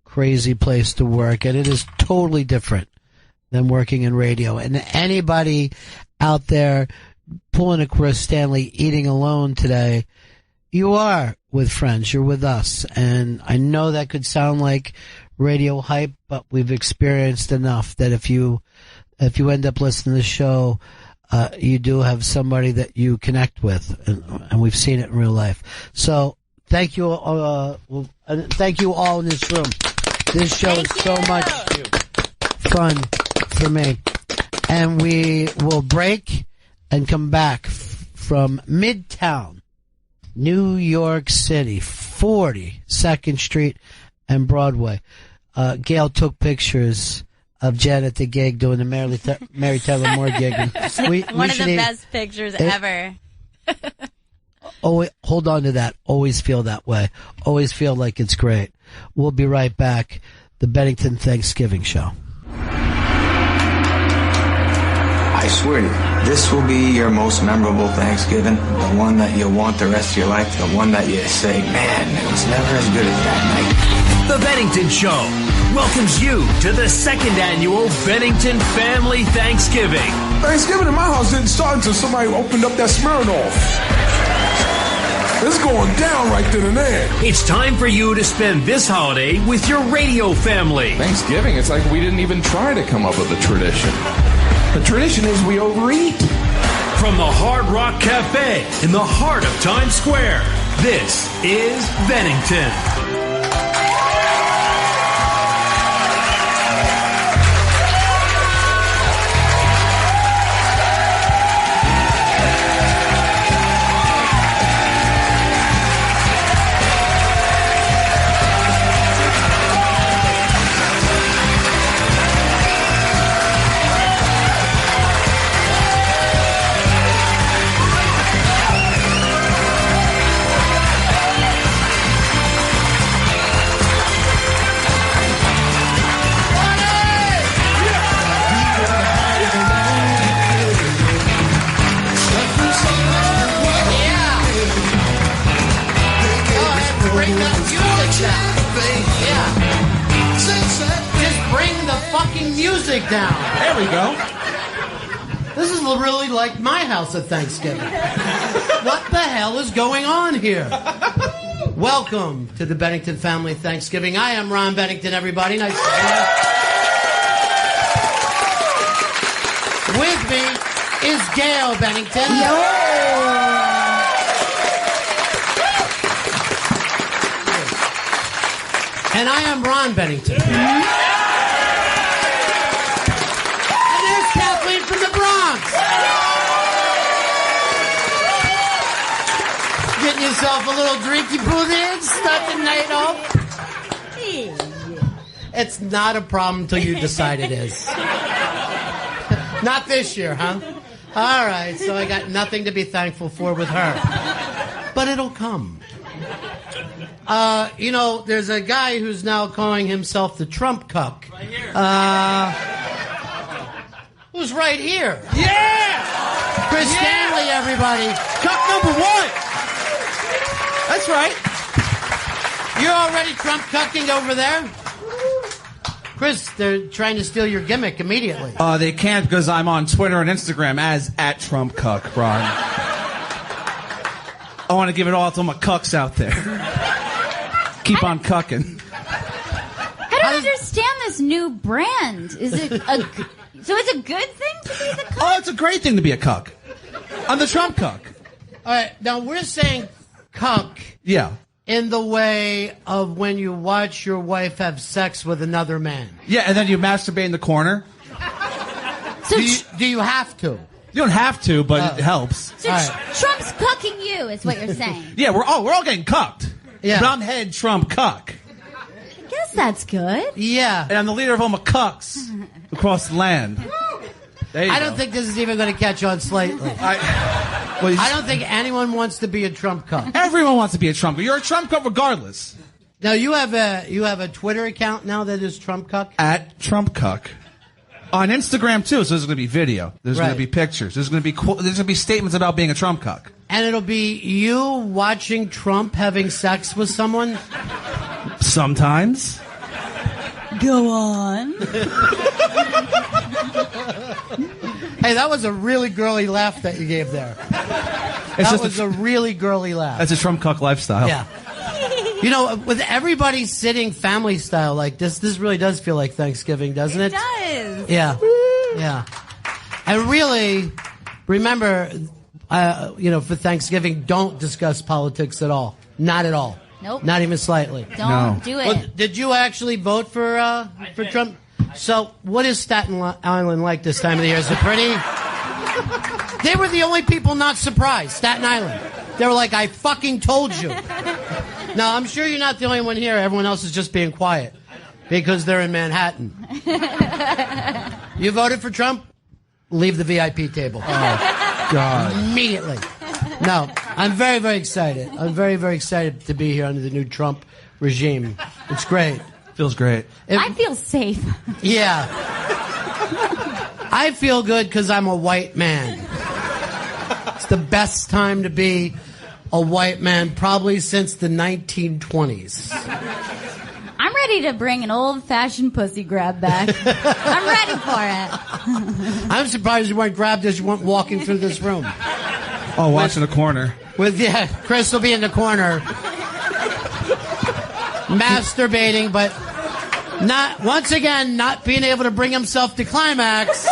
crazy place to work, and it is totally different than working in radio. And anybody out there pulling a Chris Stanley, eating alone today, you are with friends. You're with us. And I know that could sound like radio hype, but we've experienced enough that if you end up listening to the show, you do have somebody that you connect with, and we've seen it in real life. So thank you all in this room. This show is so much fun for me. And we will break and come back from Midtown, New York City, 42nd Street and Broadway. Gail took pictures of Jen at the gig doing the Mary Tyler Moore gig. One of the best pictures ever. Oh, hold on to that. Always feel that way. Always feel like it's great. We'll be right back. The Bennington Thanksgiving Show. I swear to you, this will be your most memorable Thanksgiving, the one that you'll want the rest of your life, the one that you say, man, it was never as good as that night. The Bennington Show welcomes you to the second annual Bennington Family Thanksgiving. Thanksgiving in my house didn't start until somebody opened up that Smirnoff. It's going down right then and there. It's time for you to spend this holiday with your radio family. Thanksgiving, it's like we didn't even try to come up with a tradition. The tradition is we overeat. From the Hard Rock Cafe in the heart of Times Square, this is Bennington. bring that music down. Yeah. Just bring the fucking music down. There we go. This is really like my house at Thanksgiving. What the hell is going on here? Welcome to the Bennington Family Thanksgiving. I am Ron Bennington, everybody. Nice to meet you. With me is Gail Bennington. And I am Ron Bennington. And there's Kathleen from the Bronx. Getting yourself a little drinky poo there, start the night off. It's not a problem until you decide it is. Not this year, huh? All right, so I got nothing to be thankful for with her. But it'll come. You know, there's a guy who's now calling himself the Trump cuck. Right here. Who's right here? Yeah! Chris Stanley, everybody. Cuck number 1. That's right. You're already Trump cucking over there? Chris, they're trying to steal your gimmick immediately. They can't because I'm on Twitter and Instagram as @TrumpCuck, Ron. I want to give it all to all my cucks out there. Keep on cucking. I don't understand this new brand. Is it so it's a good thing to be the cuck? Oh, it's a great thing to be a cuck. I'm the Trump cuck. All right, now we're saying cuck Yeah. in the way of when you watch your wife have sex with another man. Yeah, and then you masturbate in the corner. So Do you have to? You don't have to, but it helps. So Trump's cucking you, is what you're saying. Yeah, we're all getting cucked. Yeah. But I'm head Trump cuck. I guess that's good. Yeah. And I'm the leader of all my cucks across the land. There you I go. don't think this is even going to catch on slightly. I don't think anyone wants to be a Trump cuck. Everyone wants to be a Trump cuck. You're a Trump cuck regardless. Now you have a Twitter account now that is Trump cuck. @TrumpCuck. On Instagram too, so there's going to be video. There's going Right. to be pictures. There's going to be statements about being a Trump cuck. And it'll be you watching Trump having sex with someone. Sometimes. Go on. Hey, that was a really girly laugh that you gave there. That was a really girly laugh. That's a Trump cuck lifestyle. Yeah. You know, with everybody sitting family style like this really does feel like Thanksgiving, doesn't it? It does. Yeah. Yeah. And really, remember, for Thanksgiving, don't discuss politics at all. Not at all. Nope. Not even slightly. Don't do it. Well, did you actually vote for Trump? So, what is Staten Island like this time of the year? Is it pretty? They were the only people not surprised. Staten Island. They were like, I fucking told you. Now, I'm sure you're not the only one here. Everyone else is just being quiet because they're in Manhattan. You voted for Trump? Leave the VIP table. Oh, God. Immediately. No, I'm very, very excited. I'm very, very excited to be here under the new Trump regime. It's great. Feels great. I feel safe. Yeah. I feel good because I'm a white man. It's the best time to be a white man probably since the 1920s. I'm ready to bring an old-fashioned pussy grab back. I'm ready for it. I'm surprised you weren't grabbed as you went walking through this room. Oh, watching the corner. Chris will be in the corner masturbating, but not being able to bring himself to climax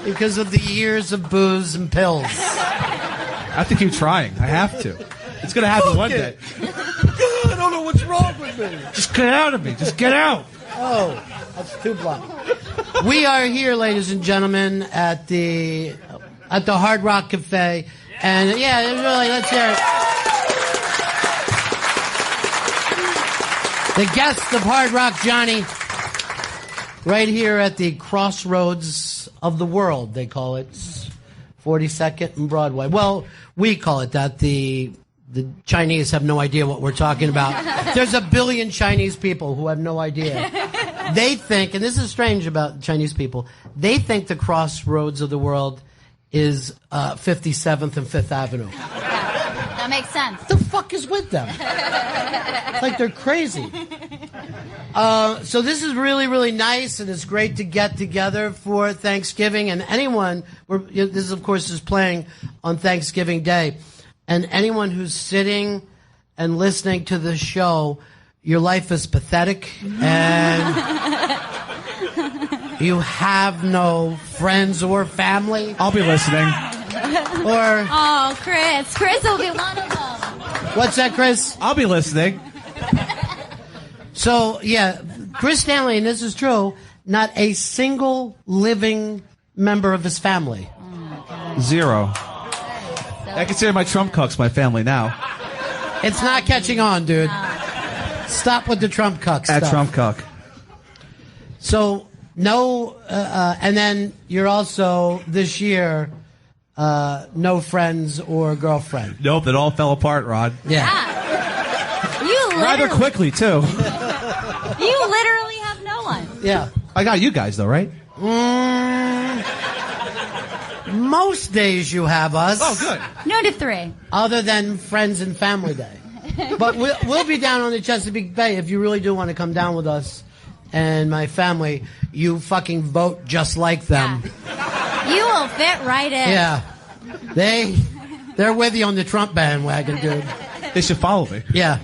because of the years of booze and pills. I have to keep trying. I have to. It's going to happen one day. I don't know what's wrong with me. Just get out of me. Just get out. Oh, that's too blunt. We are here, ladies and gentlemen, at the Hard Rock Cafe. And, yeah, really, let's hear it. The guest of Hard Rock Johnny, right here at the crossroads of the world, they call it. 42nd and Broadway. Well, we call it that. The Chinese have no idea what we're talking about. There's a billion Chinese people who have no idea. They think, and this is strange about Chinese people, they think the crossroads of the world is 57th and 5th Avenue. That makes sense. What the fuck is with them? It's like they're crazy. So this is really, really nice, and it's great to get together for Thanksgiving. And anyone, this of course is playing on Thanksgiving Day, and anyone who's sitting and listening to the show, your life is pathetic, and you have no friends or family. I'll be listening. Or oh, Chris will be one of them. What's that, Chris? I'll be listening. So, yeah, Chris Stanley, and this is true, not a single living member of his family. Zero. I consider my Trump cucks my family now. It's not catching on, dude. Stop with the Trump cuck stuff. At Trump cuck. So, no, and then you're also, this year, no friends or girlfriend. Nope, it all fell apart, Rod. Yeah. You Rather quickly, too. You literally have no one. Yeah. I got you guys, though, right? Most days you have us. Oh, good. No to 3. Other than Friends and Family Day. But we'll be down on the Chesapeake Bay if you really do want to come down with us and my family. You fucking vote just like them. Yeah. You will fit right in. Yeah. They're with you on the Trump bandwagon, dude. They should follow me. Yeah.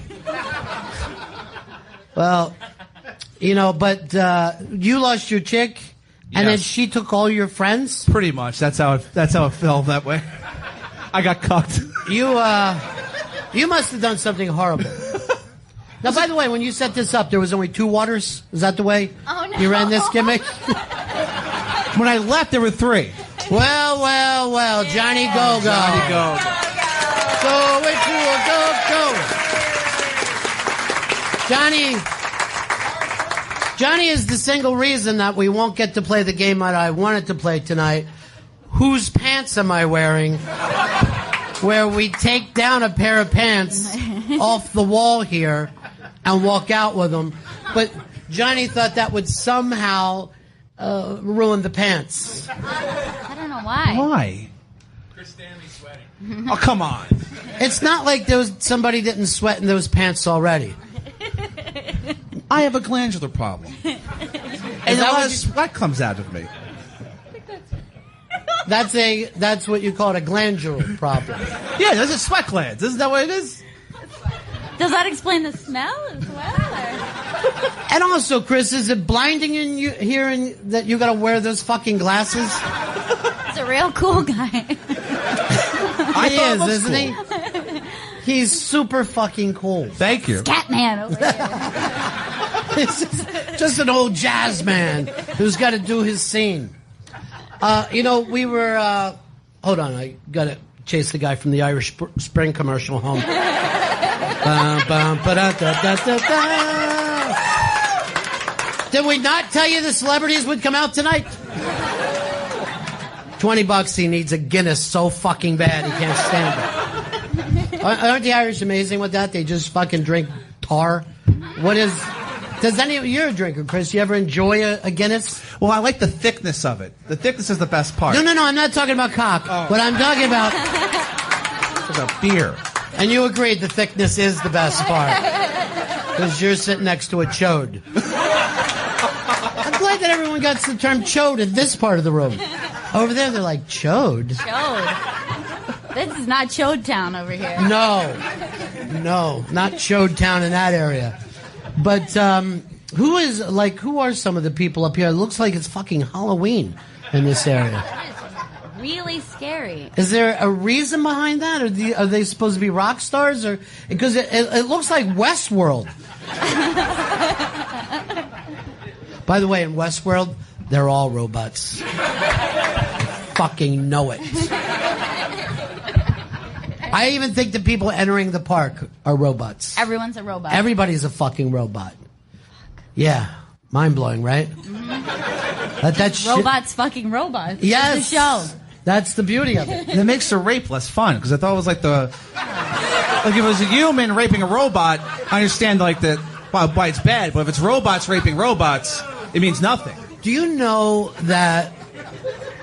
Well, but you lost your chick, and then she took all your friends? Pretty much. That's how it fell that way. I got cucked. You must have done something horrible. Now, by the way, when you set this up, there was only 2 waters? Is that the way you ran this gimmick? When I left, there were 3. Well, Johnny Go-Go. Johnny Go-Go. Go into a go-go. Johnny is the single reason that we won't get to play the game that I wanted to play tonight. Whose pants am I wearing? Where we take down a pair of pants off the wall here and walk out with them. But Johnny thought that would somehow ruin the pants. I don't know why. Why? Chris Stanley sweating. Oh, come on. It's not like somebody didn't sweat in those pants already. I have a glandular problem. And a lot of sweat comes out of me. That's what you call a glandular problem. Yeah, those are sweat glands. Isn't that what it is? Does that explain the smell as well? And also, Chris, is it blinding in you hearing that you got to wear those fucking glasses? He's a real cool guy. He is, isn't he? He's super fucking cool. Thank you. Catman over here. It's just an old jazz man who's got to do his scene. We were... hold on, I got to chase the guy from the Irish Spring commercial home. Did we not tell you the celebrities would come out tonight? $20, he needs a Guinness so fucking bad he can't stand it. Aren't the Irish amazing with that? They just fucking drink tar. You're a drinker, Chris. You ever enjoy a Guinness? Well, I like the thickness of it. The thickness is the best part. No, I'm not talking about cock. Oh. What I'm talking about... It's about beer. And you agreed the thickness is the best part. Because you're sitting next to a chode. I'm glad that everyone got the term chode in this part of the room. Over there, they're like, chode? Chode. This is not Chode Town over here. No, not Chode Town in that area. But who are some of the people up here? It looks like it's fucking Halloween in this area. Really scary. Is there a reason behind that? Are they supposed to be rock stars? Or because it looks like Westworld. By the way, in Westworld, they're all robots. Fucking know it. I even think the people entering the park are robots. Everyone's a robot. Everybody's a fucking robot. Yeah. Mind-blowing, right? Mm-hmm. Robots fucking robots. Yes. It's the show. That's the beauty of it. And it makes the rape less fun, because I thought it was like if it was a human raping a robot, I understand why it's bad, but if it's robots raping robots, it means nothing. Do you know that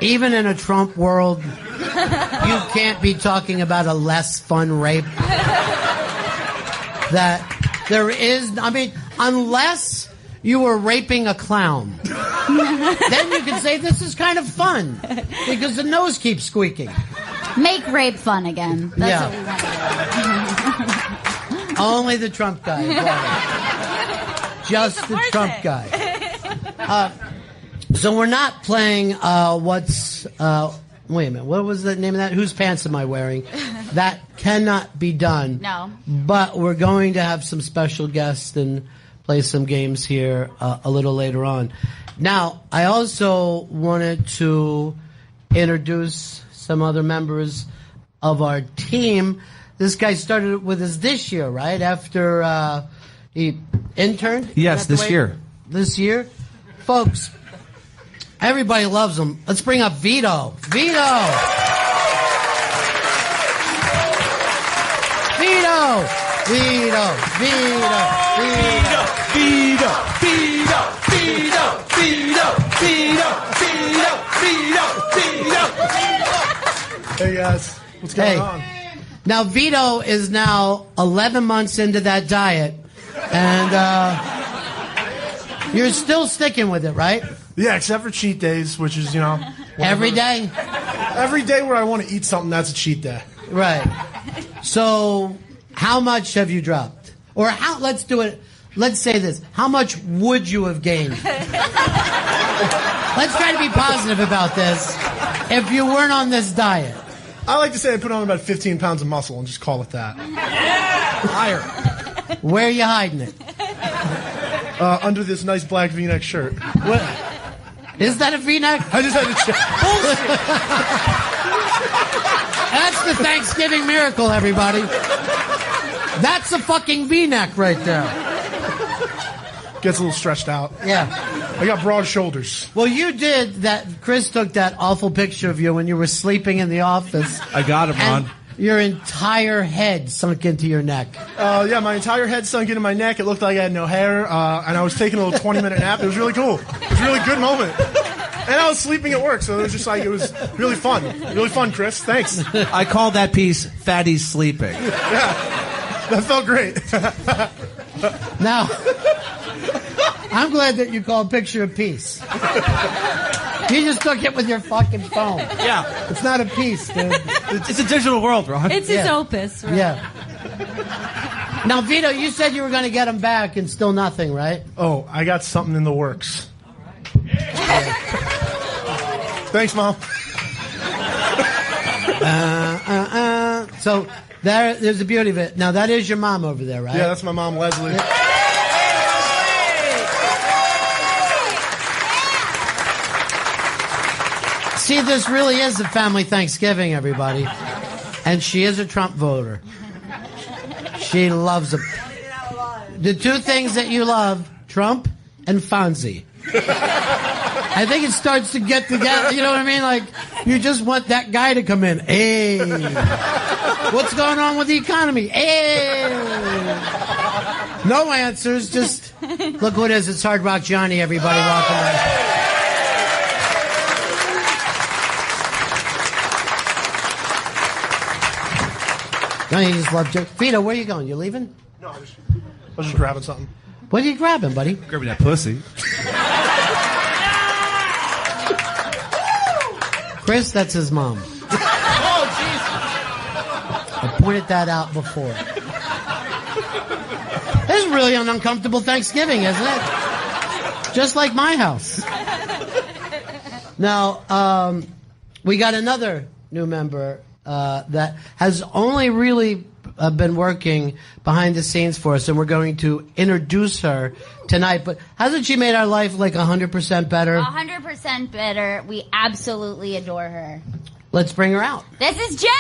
even in a Trump world, you can't be talking about a less fun rape. That there is, I mean, unless you were raping a clown. Then you can say this is kind of fun because the nose keeps squeaking. Make rape fun again. That's Yeah. what we want to do. Only the Trump guy. Just the Trump guy. So we're not playing what's... wait a minute. What was the name of that? Whose pants am I wearing? That cannot be done. No. But we're going to have some special guests and play some games here a little later on. Now, I also wanted to introduce some other members of our team. This guy started with us this year, right? After he interned? Yes, this year. This year? Folks, everybody loves him. Let's bring up Vito. Vito! Vito! Vito! Vito! Vito! Vito, Vito, Vito, Vito, Vito, Vito, Vito, Vito. Hey guys, what's going on? Now Vito is now 11 months into that diet, and you're still sticking with it, right? Yeah, except for cheat days, which is, Every day? Every day where I want to eat something, that's a cheat day. Right. So, how much have you dropped? Or let's do it, let's say this. How much would you have gained? Let's try to be positive about this if you weren't on this diet. I like to say I put on about 15 pounds of muscle and just call it that. Higher. Where are you hiding it? Under this nice black V-neck shirt. What? Is that a V-neck? I just had to check. That's the Thanksgiving miracle, everybody. That's a fucking V-neck right there. Gets a little stretched out. Yeah. I got broad shoulders. Well, you did that. Chris took that awful picture of you when you were sleeping in the office. I got him, Ron. Your entire head sunk into your neck. Yeah, my entire head sunk into my neck. It looked like I had no hair, and I was taking a little 20-minute nap. It was really cool. It was a really good moment. And I was sleeping at work, so it was just like, it was really fun. Really fun, Chris. Thanks. I called that piece Fatty's Sleeping. Yeah, that felt great. Now, I'm glad that you called Picture of Peace. You just took it with your fucking phone. Yeah. It's not a piece, dude. It's a digital world, Ron. It's his opus. Right? Yeah. Now, Vito, you said you were going to get him back and still nothing, right? Oh, I got something in the works. Thanks, Mom. So there's the beauty of it. Now, that is your mom over there, right? Yeah, that's my mom, Leslie. Yeah. See, this really is a family Thanksgiving, everybody. And she is a Trump voter. She loves him. The two things that you love, Trump and Fonzie. I think it starts to get together, you know what I mean? Like, you just want that guy to come in. Hey, what's going on with the economy? Hey. No answers, just look who it is. It's Hard Rock Johnny, everybody. Welcome back. No, you just love Joe. Vito, where are you going? You leaving? No, I was just grabbing something. What are you grabbing, buddy? Grabbing that pussy. Chris, that's his mom. Oh, jeez. I pointed that out before. This is really an uncomfortable Thanksgiving, isn't it? Just like my house. Now, we got another new member that has only really been working behind the scenes for us, and we're going to introduce her tonight. But hasn't she made our life like 100% better? 100% better. We absolutely adore her. Let's bring her out. This is Jen!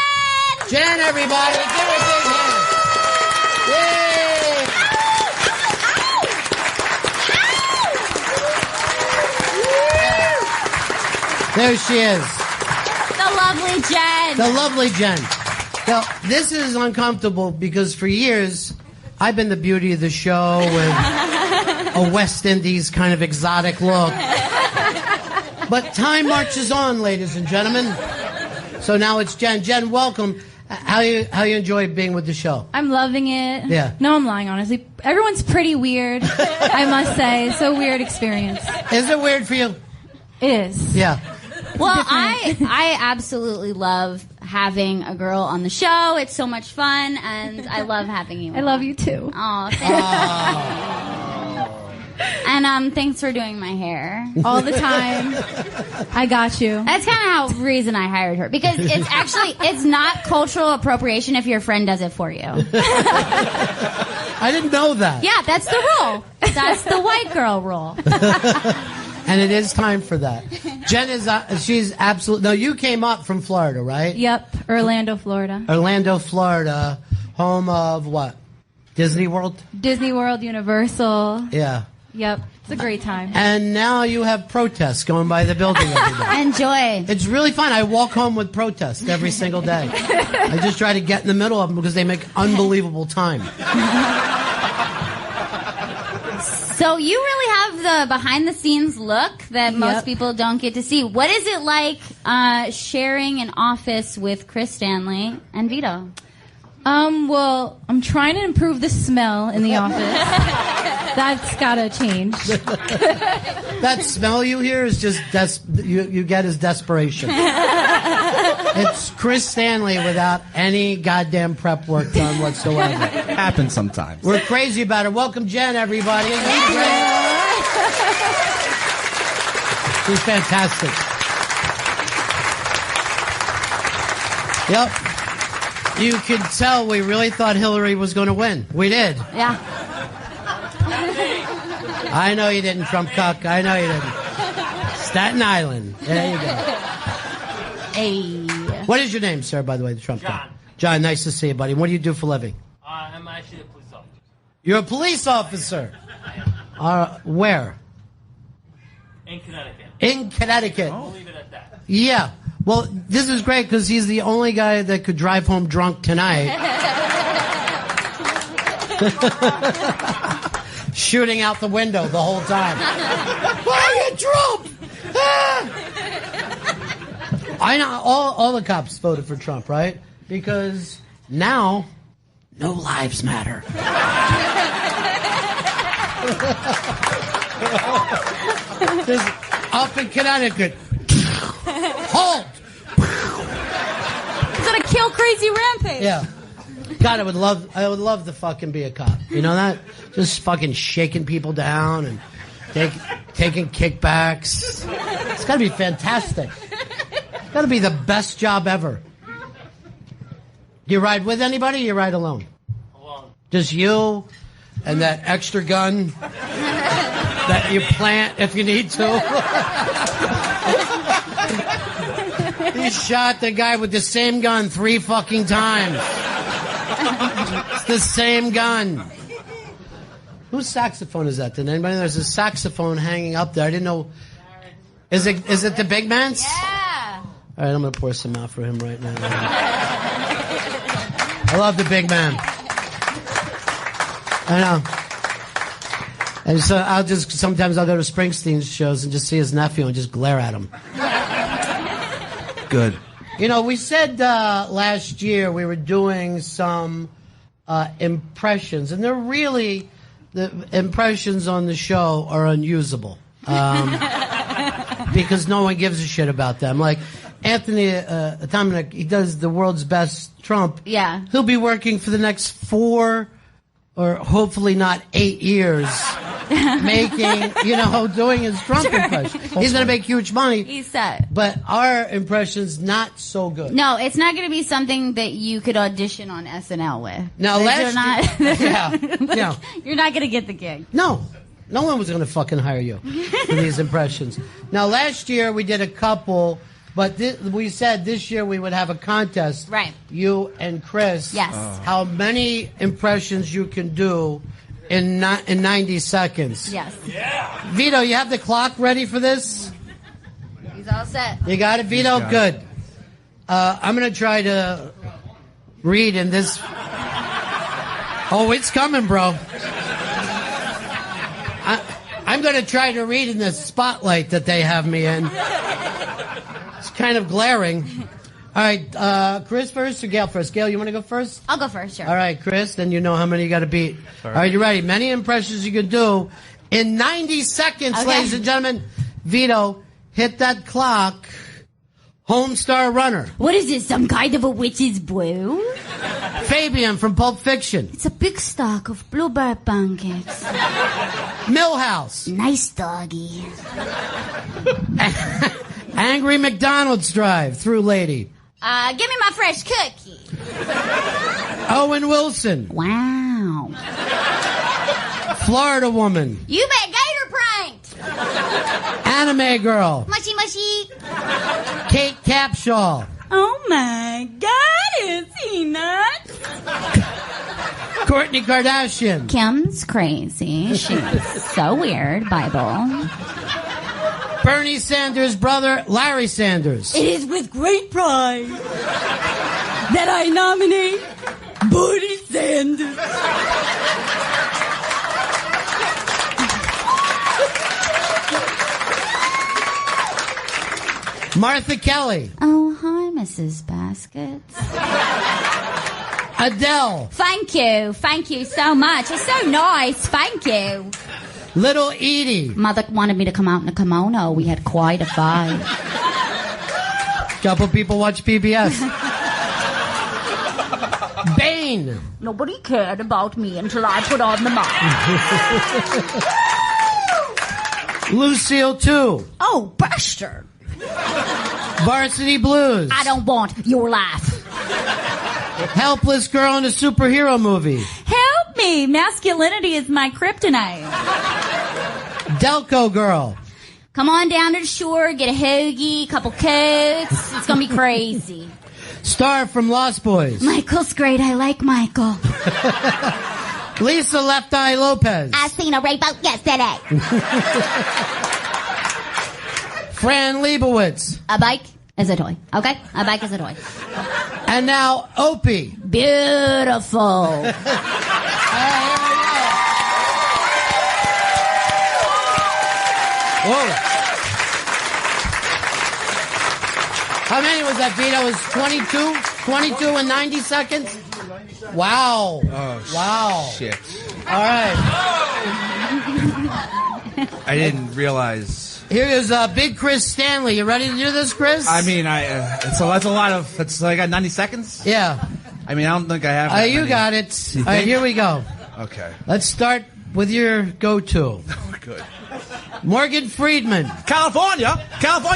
Jen, everybody! Give her a big hand! Yay! There she is. The lovely Jen. The lovely Jen. Now, this is uncomfortable because for years, I've been the beauty of the show with a West Indies kind of exotic look. But time marches on, ladies and gentlemen. So now it's Jen. Jen, welcome. How you enjoy being with the show? I'm loving it. Yeah. No, I'm lying, honestly. Everyone's pretty weird, I must say. It's a weird experience. Is it weird for you? It is. Yeah. Well, I absolutely love having a girl on the show. It's so much fun, and I love having you. I love you too. Oh, thanks. And thanks for doing my hair all the time. I got you. That's kind of reason I hired her, because it's not cultural appropriation if your friend does it for you. I didn't know that. Yeah, that's the rule. That's the white girl rule. And it is time for that. Jen is, she's absolutely, no, you came up from Florida, right? Yep, Orlando, Florida. Orlando, Florida, home of what? Disney World? Disney World, Universal. Yeah. Yep, it's a great time. And now you have protests going by the building every day. Enjoy. It's really fun. I walk home with protests every single day. I just try to get in the middle of them because they make unbelievable time. So you really have the behind-the-scenes look that most people don't get to see. What is it like sharing an office with Chris Stanley and Vito? Well, I'm trying to improve the smell in the office. That's gotta change. That smell you hear is just you get is desperation. It's Chris Stanley without any goddamn prep work done whatsoever. Happens sometimes. We're crazy about it. Welcome, Jen, everybody. She's fantastic. Yep. You could tell we really thought Hillary was going to win. We did. Yeah. I know you didn't, Trump cuck. I know you didn't. Staten Island. There you go. Hey. What is your name, sir, by the way, the Trump cuck? John, nice to see you, buddy. What do you do for a living? I'm actually a police officer. You're a police officer. Where? In Connecticut. In Connecticut. I'll leave it at that. Yeah. Well, this is great because he's the only guy that could drive home drunk tonight. Shooting out the window the whole time. Why you Trump? I know all the cops voted for Trump, right? Because now no lives matter. Just up in Connecticut. Halt! It's on a kill crazy rampage. Yeah. God, I would love to fucking be a cop. You know that? Just fucking shaking people down and taking kickbacks. It's gotta be fantastic. It's gotta be the best job ever. Do you ride with anybody or you ride alone? Alone. Just you and that extra gun that you plant if you need to. He shot the guy with the same gun 3 fucking times. It's the same gun. Whose saxophone is that? Did anybody know? There's a saxophone hanging up there. I didn't know. Is it the big man's? Yeah. All right, I'm going to pour some out for him right now. I love the big man. I know. And so sometimes I'll go to Springsteen's shows and just see his nephew and just glare at him. Good. You know, we said last year we were doing some impressions, and they're really, the impressions on the show are unusable. Because no one gives a shit about them. Like, Anthony Dominic, he does the world's best Trump. Yeah. He'll be working for the next 4 or hopefully not 8 years making, doing his Trump impression. He's going to make huge money. He's set. But our impression's not so good. No, it's not going to be something that you could audition on SNL with. Now, last year, yeah. You're not going to get the gig. No one was going to fucking hire you for these impressions. Now, last year we did a couple, but we said this year we would have a contest. Right. You and Chris. Yes. How many impressions you can do in 90 seconds. Yes. Yeah. Vito, you have the clock ready for this? He's all set. You got it, Vito? Good. I'm going to try to read in this. Oh, it's coming, bro. I'm going to try to read in this spotlight that they have me in. It's kind of glaring. All right, Chris first or Gail first? Gail, you want to go first? I'll go first, sure. All right, Chris, then you know how many you got to beat. All right, you ready? Many impressions you can do in 90 seconds, ladies and gentlemen. Vito, hit that clock. Homestar Runner. What is this, some kind of a witch's brew? Fabian from Pulp Fiction. It's a big stock of blueberry pancakes. Millhouse. Nice doggy. Angry McDonald's drive-through lady. Give me my fresh cookie. Owen Wilson. Wow. Florida woman. You bet gator pranked. Anime girl. Mushy, mushy. Kate Capshaw. Oh my God, is he nuts? Kourtney Kardashian. Kim's crazy. She's so weird. Bible. Bernie Sanders' brother, Larry Sanders. It is with great pride that I nominate Bernie Sanders. Martha Kelly. Oh, hi, Mrs. Baskets. Adele. Thank you so much. It's so nice. Thank you. Little Edie. Mother wanted me to come out in a kimono. We had quite a fight. Couple people watch PBS. Bane. Nobody cared about me until I put on the mask. Lucille 2. Oh, bastard. Varsity Blues. I don't want your life. Helpless girl in a superhero movie. Help me. Masculinity is my kryptonite. Delco girl. Come on down to the shore, get a hoagie, couple cokes. It's going to be crazy. Star from Lost Boys. Michael's great. I like Michael. Lisa Left Eye Lopez. I seen a rainbow yesterday. Fran Lebowitz. A bike is a toy. Okay? A bike is a toy. And now, Opie. Beautiful. Whoa. How many was that, Vito? It was 22? 22 in 90 seconds? Wow. Oh, wow. Shit. All right. I didn't realize. Here is Big Chris Stanley. You ready to do this, Chris? I mean, that's a lot of. I got 90 seconds. Yeah. I mean, I don't think I have. That You many. got it. All right, here we go. Okay. Let's start with your go-to. Good. Morgan Freeman. California,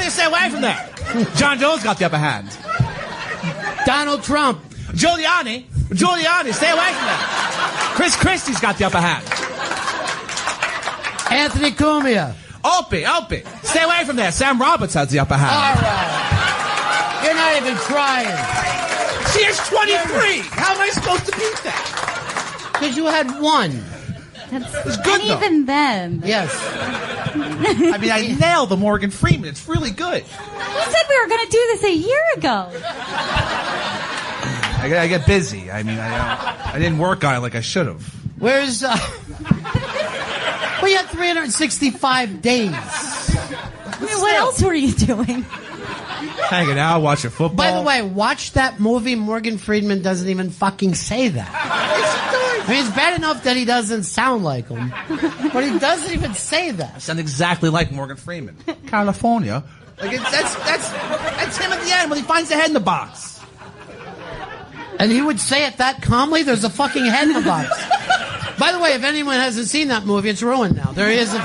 stay away from that. John Jones got the upper hand. Donald Trump. Giuliani, stay away from that. Chris Christie's got the upper hand. Anthony Cumia. Opie, stay away from there. Sam Roberts has the upper hand. All right. You're not even trying. She is 23. How am I supposed to beat that? Because you had one. It's good, though. Even them. Yes. I mean, I nailed the Morgan Freeman. It's really good. You said we were going to do this a year ago. I get busy. I mean, I didn't work on it like I should have. Where's... Well, you had 365 days. What else were you doing? Hanging out, watching football. By the way, watch that movie. Morgan Freeman doesn't even fucking say that. I mean, it's bad enough that he doesn't sound like him, but he doesn't even say I that. sound exactly like Morgan Freeman. California. Like that's him at the end when he finds the head in the box. And he would say it that calmly. There's a fucking head in the box. By the way, if anyone hasn't seen that movie, it's ruined now. There is a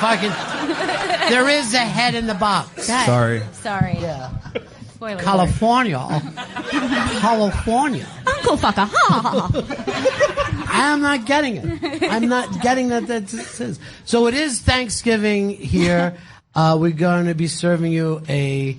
head in the box. Sorry. Yeah. Spoiler California. California. Uncle fucker. I'm not getting it. I'm not getting that. So it is Thanksgiving here. We're going to be serving you a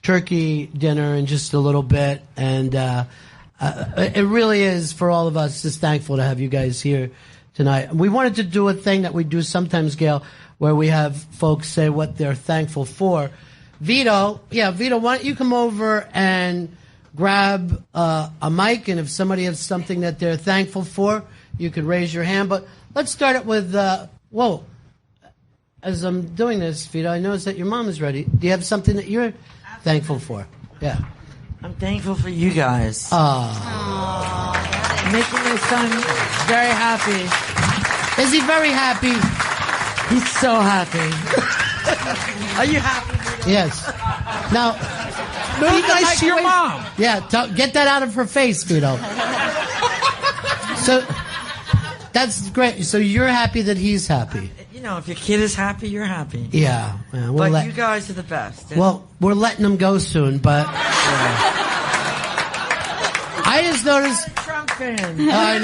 turkey dinner in just a little bit. And it really is, for all of us, just thankful to have you guys here tonight. We wanted to do a thing that we do sometimes, Gail, where we have folks say what they're thankful for. Vito, why don't you come over and grab a mic, and if somebody has something that they're thankful for, you could raise your hand. But let's start it with, as I'm doing this, Vito, I notice that your mom is ready. Do you have something that you're thankful for? Yeah. I'm thankful for you guys. Making my son very happy. Is he very happy? He's so happy. Are you happy? Yes. Now, be nice to your mom. Yeah, get that out of her face, Vito. So, that's great. So you're happy that he's happy. You know, if your kid is happy, you're happy. Yeah. But you guys are the best. Well, we're letting him go soon, but... I just noticed... Trump fan. I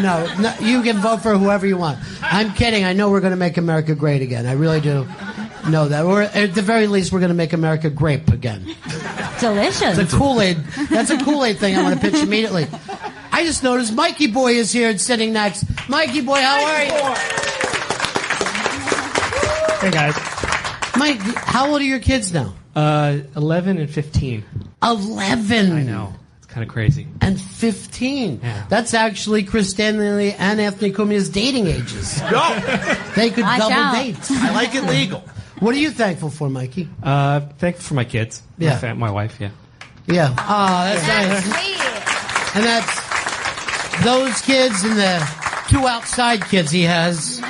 know. No, you can vote for whoever you want. I'm kidding. I know we're going to make America great again. I really do know that. Or at the very least, we're going to make America grape again. Delicious. It's a Kool-Aid. That's a Kool-Aid thing I want to pitch immediately. I just noticed Mikey Boy is here and sitting next. Mikey Boy, how are you? Hey, guys. Mike, how old are your kids now? 11 and 15. 11? I know. It's kind of crazy. And 15. Yeah. That's actually Chris Stanley and Anthony Cumia's dating ages. No. They could Watch double out. date. I like it legal. What are you thankful for, Mikey? Thankful for my kids. Yeah. My wife, yeah. Yeah. Oh, that's nice. Sweet. And that's those kids and the 2 outside kids he has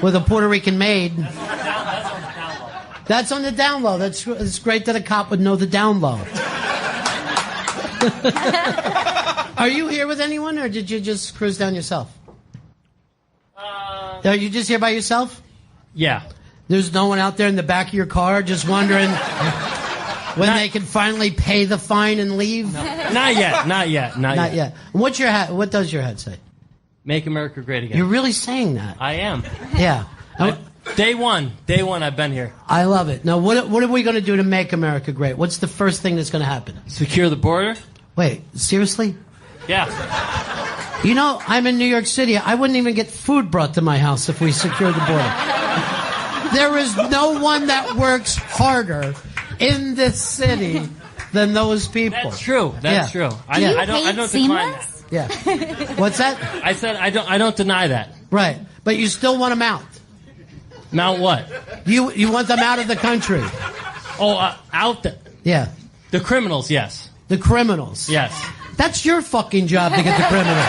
with a Puerto Rican maid. That's on the down low. It's great that a cop would know the down low. Are you here with anyone, or did you just cruise down yourself? Are you just here by yourself? Yeah. There's no one out there in the back of your car just wondering when they can finally pay the fine and leave? Not yet. Not yet. What's your hat? What does your hat say? Make America great again. You're really saying that? I am. Yeah. Day one, I've been here. I love it. Now, what are we going to do to make America great? What's the first thing that's going to happen? Secure the border? Wait, seriously? Yeah. You know, I'm in New York City. I wouldn't even get food brought to my house if we secured the border. There is no one that works harder in this city than those people. That's true. That's true. I don't decline that. Yeah. What's that? I said I don't deny that. Right. But you still want them out. Mount what? You want them out of the country. Oh, out the... Yeah. The criminals, yes. The criminals. Yes. That's your fucking job to get the criminals.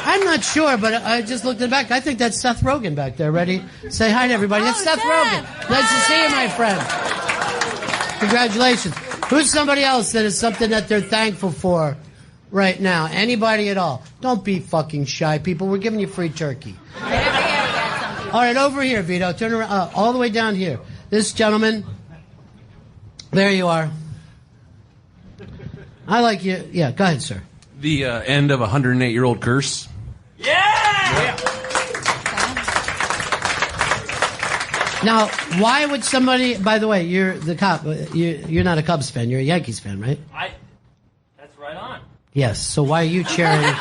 I'm not sure, but I just looked in the back. I think that's Seth Rogen back there. Ready? Say hi to everybody. It's Seth Rogen. Nice to see you, my friend. Congratulations. Who's somebody else that is something that they're thankful for right now? Anybody at all? Don't be fucking shy, people. We're giving you free turkey. All right, over here, Vito. Turn around. All the way down here. This gentleman. There you are. I like you. Yeah, go ahead, sir. The end of a 108-year-old curse. Yeah! Now, why would somebody... By the way, you're the cop. You're not a Cubs fan. You're a Yankees fan, right? That's right on. Yes. So why are you cheering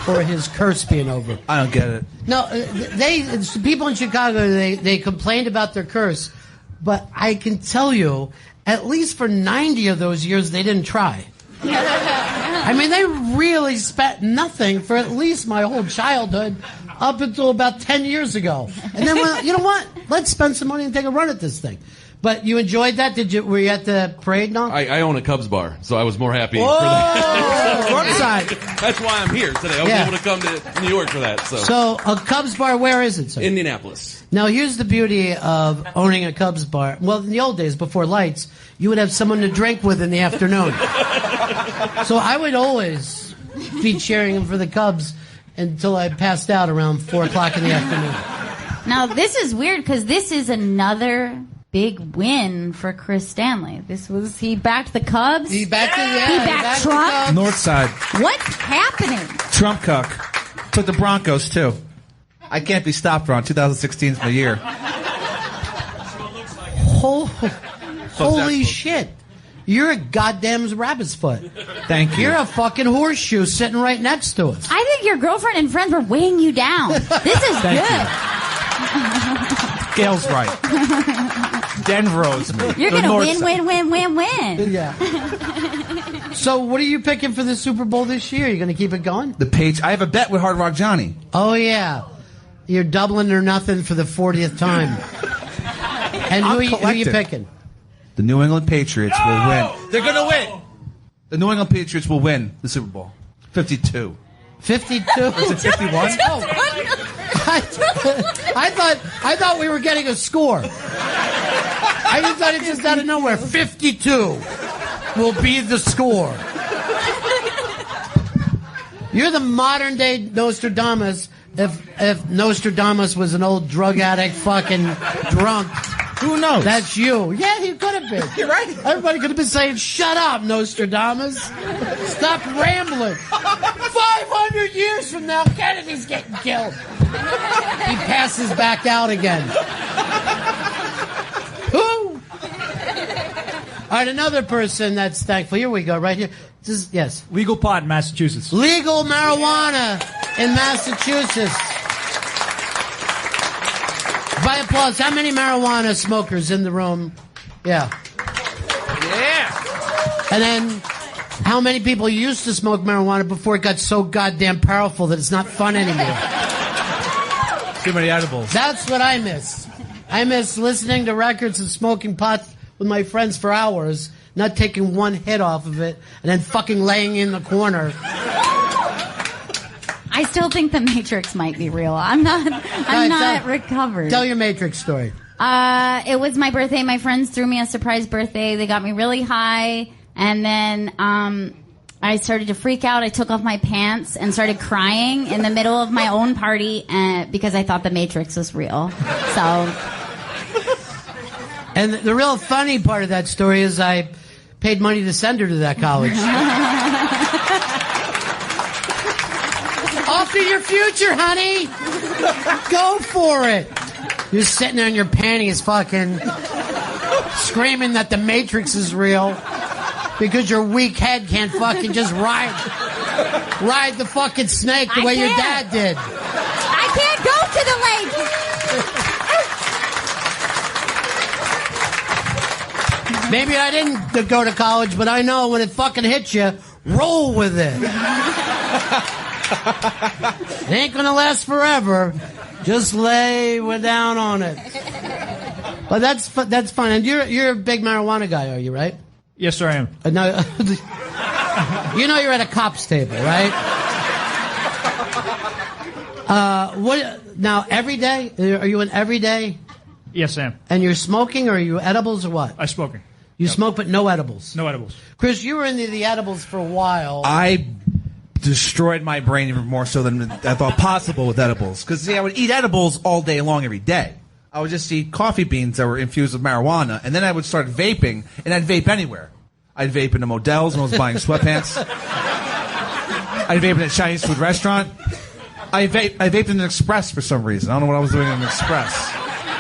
for his curse being over? I don't get it. No, people in Chicago, they complained about their curse, but I can tell you, at least for 90 of those years, they didn't try. I mean, they really spent nothing for at least my whole childhood up until about 10 years ago. And then, you know what? Let's spend some money and take a run at this thing. But you enjoyed that? Were you at the parade now? I own a Cubs bar, so I was more happy Whoa! for that. Front side. That's why I'm here today. I was able to come to New York for that. So a Cubs bar, where is it, sir? Indianapolis. Now, here's the beauty of owning a Cubs bar. Well, in the old days, before lights, you would have someone to drink with in the afternoon. So I would always be cheering for the Cubs until I passed out around 4 o'clock in the afternoon. Now, this is weird because this is another big win for Chris Stanley. He backed the Cubs. He backed Trump. North side. What's happening? Trump cuck. Took the Broncos, too. I can't be stopped, Ron. 2016 is my year. Holy shit. You're a goddamn rabbit's foot. Thank you. You're a fucking horseshoe sitting right next to us. I think your girlfriend and friends were weighing you down. This is good. Gail's right. Denver owes me. You're The gonna North win, Side. win. Yeah. So, what are you picking for the Super Bowl this year? You going to keep it going? The page. I have a bet with Hard Rock Johnny. Oh yeah, you're doubling or nothing for the 40th time. And who are you picking? The New England Patriots will win. They're going to win. The New England Patriots will win the Super Bowl. 52. 52? Is it 51? I thought we were getting a score. I just thought it just out of nowhere. 52 will be the score. You're the modern day Nostradamus. If Nostradamus was an old drug addict, fucking drunk. Who knows? That's you. Yeah, he could have been. You're right. Everybody could have been saying, "Shut up, Nostradamus. Stop rambling." 500 years from now, Kennedy's getting killed. He passes back out again. Who? All right, another person that's thankful. Here we go, right here. Yes. Legal pot in Massachusetts. Legal marijuana in Massachusetts. By applause, how many marijuana smokers in the room? Yeah. Yeah. And then, how many people used to smoke marijuana before it got so goddamn powerful that it's not fun anymore? Too many edibles. That's what I miss. I miss listening to records and smoking pot with my friends for hours, not taking one hit off of it, and then fucking laying in the corner. I still think the Matrix might be real. I'm not recovered. Tell your Matrix story. It was my birthday. My friends threw me a surprise birthday. They got me really high, and then I started to freak out. I took off my pants and started crying in the middle of my own party because I thought the Matrix was real. So. And the real funny part of that story is I paid money to send her to that college. Off to your future, honey. Go for it. You're sitting there in your panties fucking screaming that the Matrix is real because your weak head can't fucking just ride the fucking snake the way your dad did. I can't go to the lake. Maybe I didn't go to college, but I know when it fucking hits you, roll with it. It ain't gonna last forever. Just lay down on it. But that's fun. And you're a big marijuana guy, are you, right? Yes, sir, I am. Now, you know you're at a cop's table, right? What? Now, every day? Are you an everyday? Yes, I am. And you're smoking, or are you edibles, or what? I'm smoking. You smoke, but no edibles? No edibles. Chris, you were into the edibles for a while. I destroyed my brain even more so than I thought possible with edibles. Because, see, I would eat edibles all day long every day. I would just eat coffee beans that were infused with marijuana, and then I would start vaping, and I'd vape anywhere. I'd vape in the Modell's when I was buying sweatpants. I'd vape in a Chinese food restaurant. I vaped in an Express for some reason. I don't know what I was doing in an Express.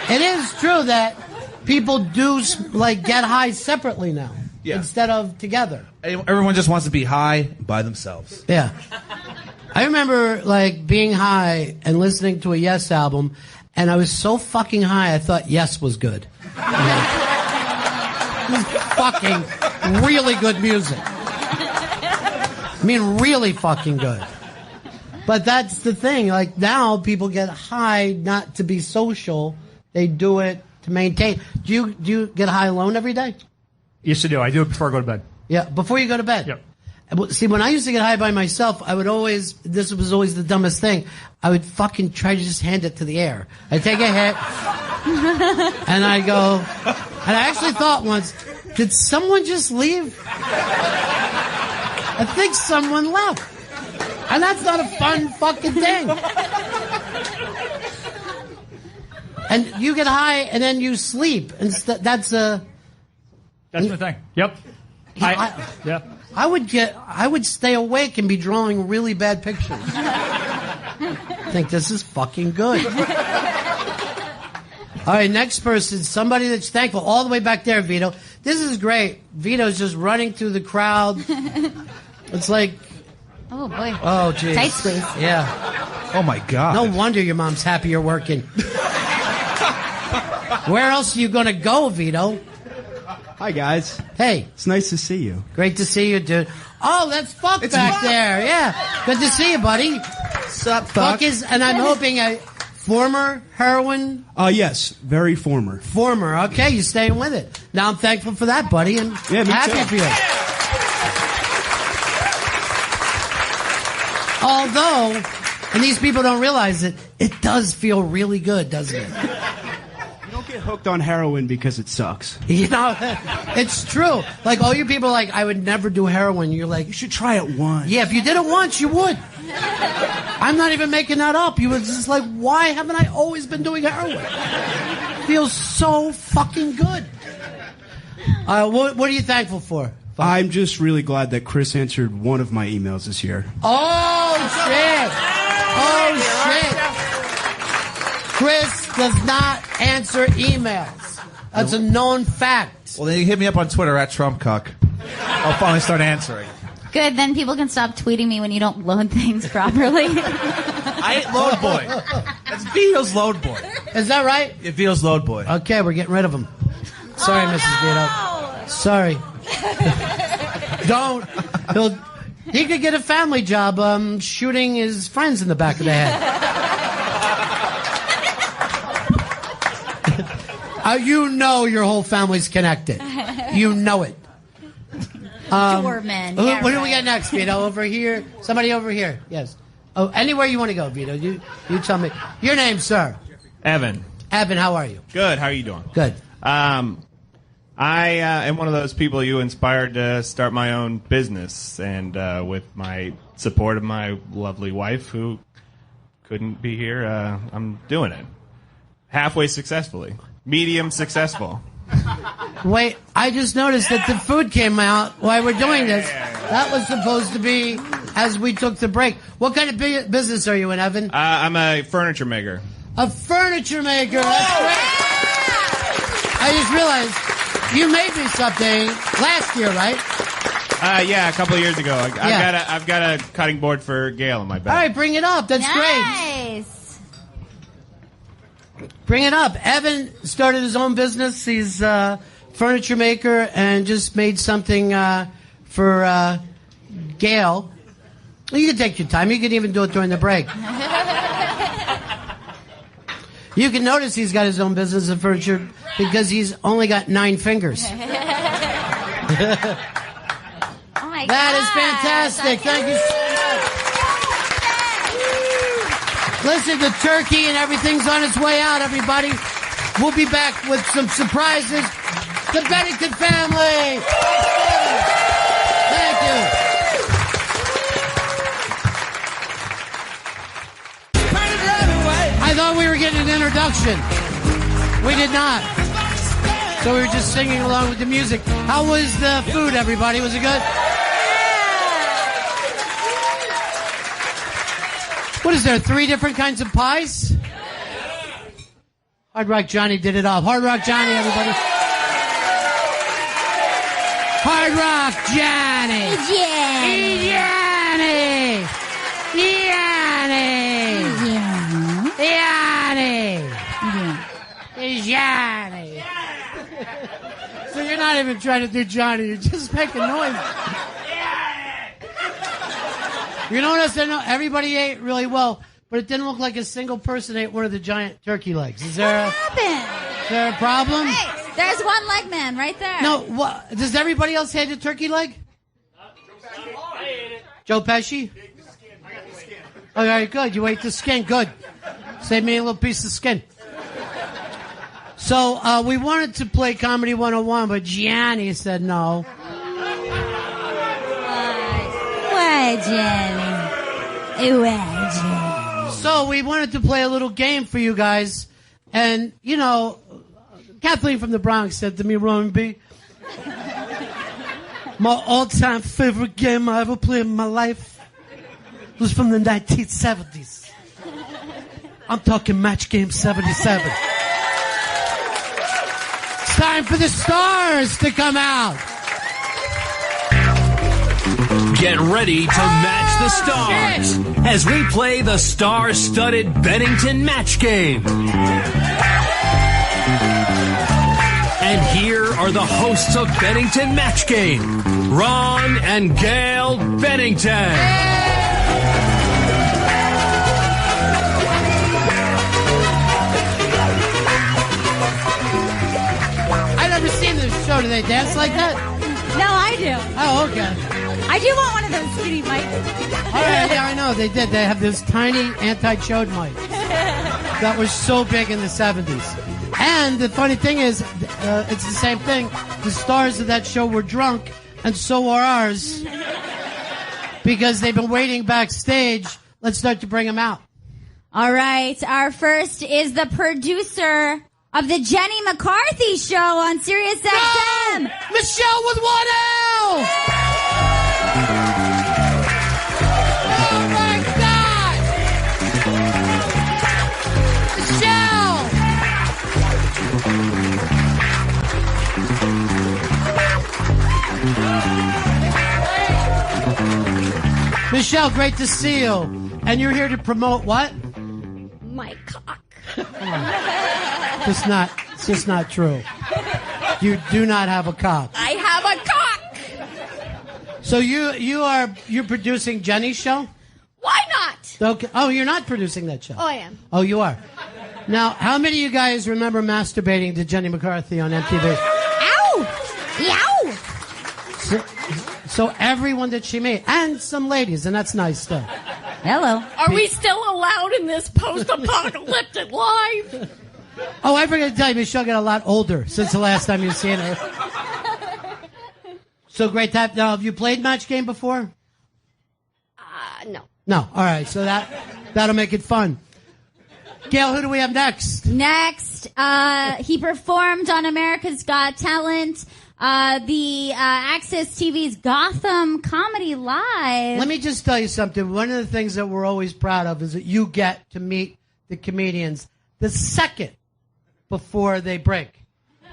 It is true that people do get high separately now instead of together. Everyone just wants to be high by themselves. Yeah. I remember being high and listening to a Yes album, and I was so fucking high I thought Yes was good. Fucking really good music. I mean, really fucking good. But that's the thing. Now people get high not to be social. They do it to maintain. Do you get high alone every day? Yes, I do. I do it before I go to bed. Yeah, before you go to bed? Yep. See, when I used to get high by myself, I would always, this was always the dumbest thing, I would fucking try to just hand it to the air. I'd take a hit, and I'd go, and I actually thought once, did someone just leave? I think someone left. And that's not a fun fucking thing. And you get high, and then you sleep, and that's my thing. Yep. I would stay awake and be drawing really bad pictures. I think this is fucking good. All right, next person, somebody that's thankful. All the way back there, Vito. This is great. Vito's just running through the crowd. It's like... Oh, boy. Oh, jeez. Tight squeeze. Yeah. Oh, my God. No wonder your mom's happy you're working. Where else are you going to go, Vito? Hi, guys. Hey. It's nice to see you. Great to see you, dude. Oh, that's Fuck back there. Yeah. Good to see you, buddy. What's up, Fuck is, and I'm hoping a former heroin. Yes. Very former. Former. Okay, you're staying with it. Now I'm thankful for that, buddy, and Yeah, me happy too. for you. Although, and these people don't realize it, it does feel really good, doesn't it? You don't get hooked on heroin because it sucks. You know, it's true. Like, all you people are like, I would never do heroin. You're like, You should try it once. yeah, if you did it once, you would. I'm not even making that up. You were just like, why haven't I always been doing heroin? Feels so fucking good. What are you thankful for? I'm just really glad that Chris answered one of my emails this year. Oh, shit. Oh, shit. Chris does not answer emails. That's a known fact. Well, then you hit me up on Twitter at TrumpCuck. I'll finally start answering. Good, then people can stop tweeting me when you don't load things properly. I ain't Load Boy. That's Vito's Load Boy. Is that right? Yeah, Vito's Load Boy. Okay, we're getting rid of him. Sorry, Mrs. Vito. Sorry. Don't. He could get a family job shooting his friends in the back of the head. You know your whole family's connected. You know it. Doorman. Yeah, What do we got next, Vito? Over here? Somebody over here. Yes. Oh, anywhere you want to go, Vito. You tell me. Your name, sir? Evan. Evan, how are you? Good. How are you doing? Good. I am one of those people you inspired to start my own business, and with my support of my lovely wife, who couldn't be here, I'm doing it. Halfway successfully. Medium successful. Wait, I just noticed that the food came out while we're doing this. That was supposed to be as we took the break. What kind of business are you in, Evan? I'm a furniture maker. A furniture maker. That's great. I just realized you made me something last year, right? Yeah, a couple of years ago. I've got a cutting board for Gail in my bag. All right, bring it up. That's great. Nice. Bring it up. Evan started his own business. He's a furniture maker and just made something for Gail. You can take your time. You can even do it during the break. You can notice he's got his own business of furniture because he's only got 9 fingers. Oh my That is fantastic. Thank you so much. Listen, the turkey and everything's on its way out, everybody. We'll be back with some surprises. The Bennington family. Thank you. I thought we were getting an introduction. We did not. So we were just singing along with the music. How was the food, everybody? Was it good? What is there, 3 different kinds of pies? Hard Rock Johnny did it all. Hard Rock Johnny, everybody. Hard Rock Johnny. Johnny. Johnny. So you're not even trying to do Johnny. You're just making noise. You know what else I know? Everybody ate really well, but it didn't look like a single person ate one of the giant turkey legs. Is there a problem? Hey, there's one leg man right there. No, what? Does everybody else hate a turkey leg? I ate it. Joe Pesci? All right, good. You ate the skin. Good. Save me a little piece of skin. So we wanted to play Comedy 101, but Gianni said no. Why, Jenny? Why, Jenny? So we wanted to play a little game for you guys. And, you know, Kathleen from the Bronx said to me, Ron B, my all-time favorite game I ever played in my life was from the 1970s. I'm talking Match Game 77. It's time for the stars to come out. Get ready to match the stars as we play the star-studded Bennington Match Game. are the hosts of Bennington Match Game, Ron and Gail Bennington. I've never seen this show. Do they dance like that? No, I do. Oh, okay. I do want one of those skinny mics. All right, yeah, I know. They did. They have this tiny anti-chode mic that was so big in the 70s. And the funny thing is, it's the same thing. The stars of that show were drunk, and so are ours. Because they've been waiting backstage. Let's start to bring them out. All right. Our first is the producer of the Jenny McCarthy Show on Sirius XM. Michelle with 1L! Oh my God! Michelle! Michelle, great to see you. And you're here to promote what? My cock. It's just not true. You do not have a cock. I have a cock. So you're producing Jenny's show? Why not? Okay. Oh, you're not producing that show. Oh, I am. Oh, you are. Now, how many of you guys remember masturbating to Jenny McCarthy on MTV? Ow! Yow! So everyone that she made, and some ladies, and that's nice stuff. Hello. Are we still allowed in this post-apocalyptic life? Oh, I forgot to tell you, Michelle got a lot older since the last time you've seen her. So great to have. Now, have you played Match Game before? No. No. All right. So that'll make it fun. Gail, who do we have next? Next, he performed on America's Got Talent, the Access TV's Gotham Comedy Live. Let me just tell you something. One of the things that we're always proud of is that you get to meet the comedians the second before they break.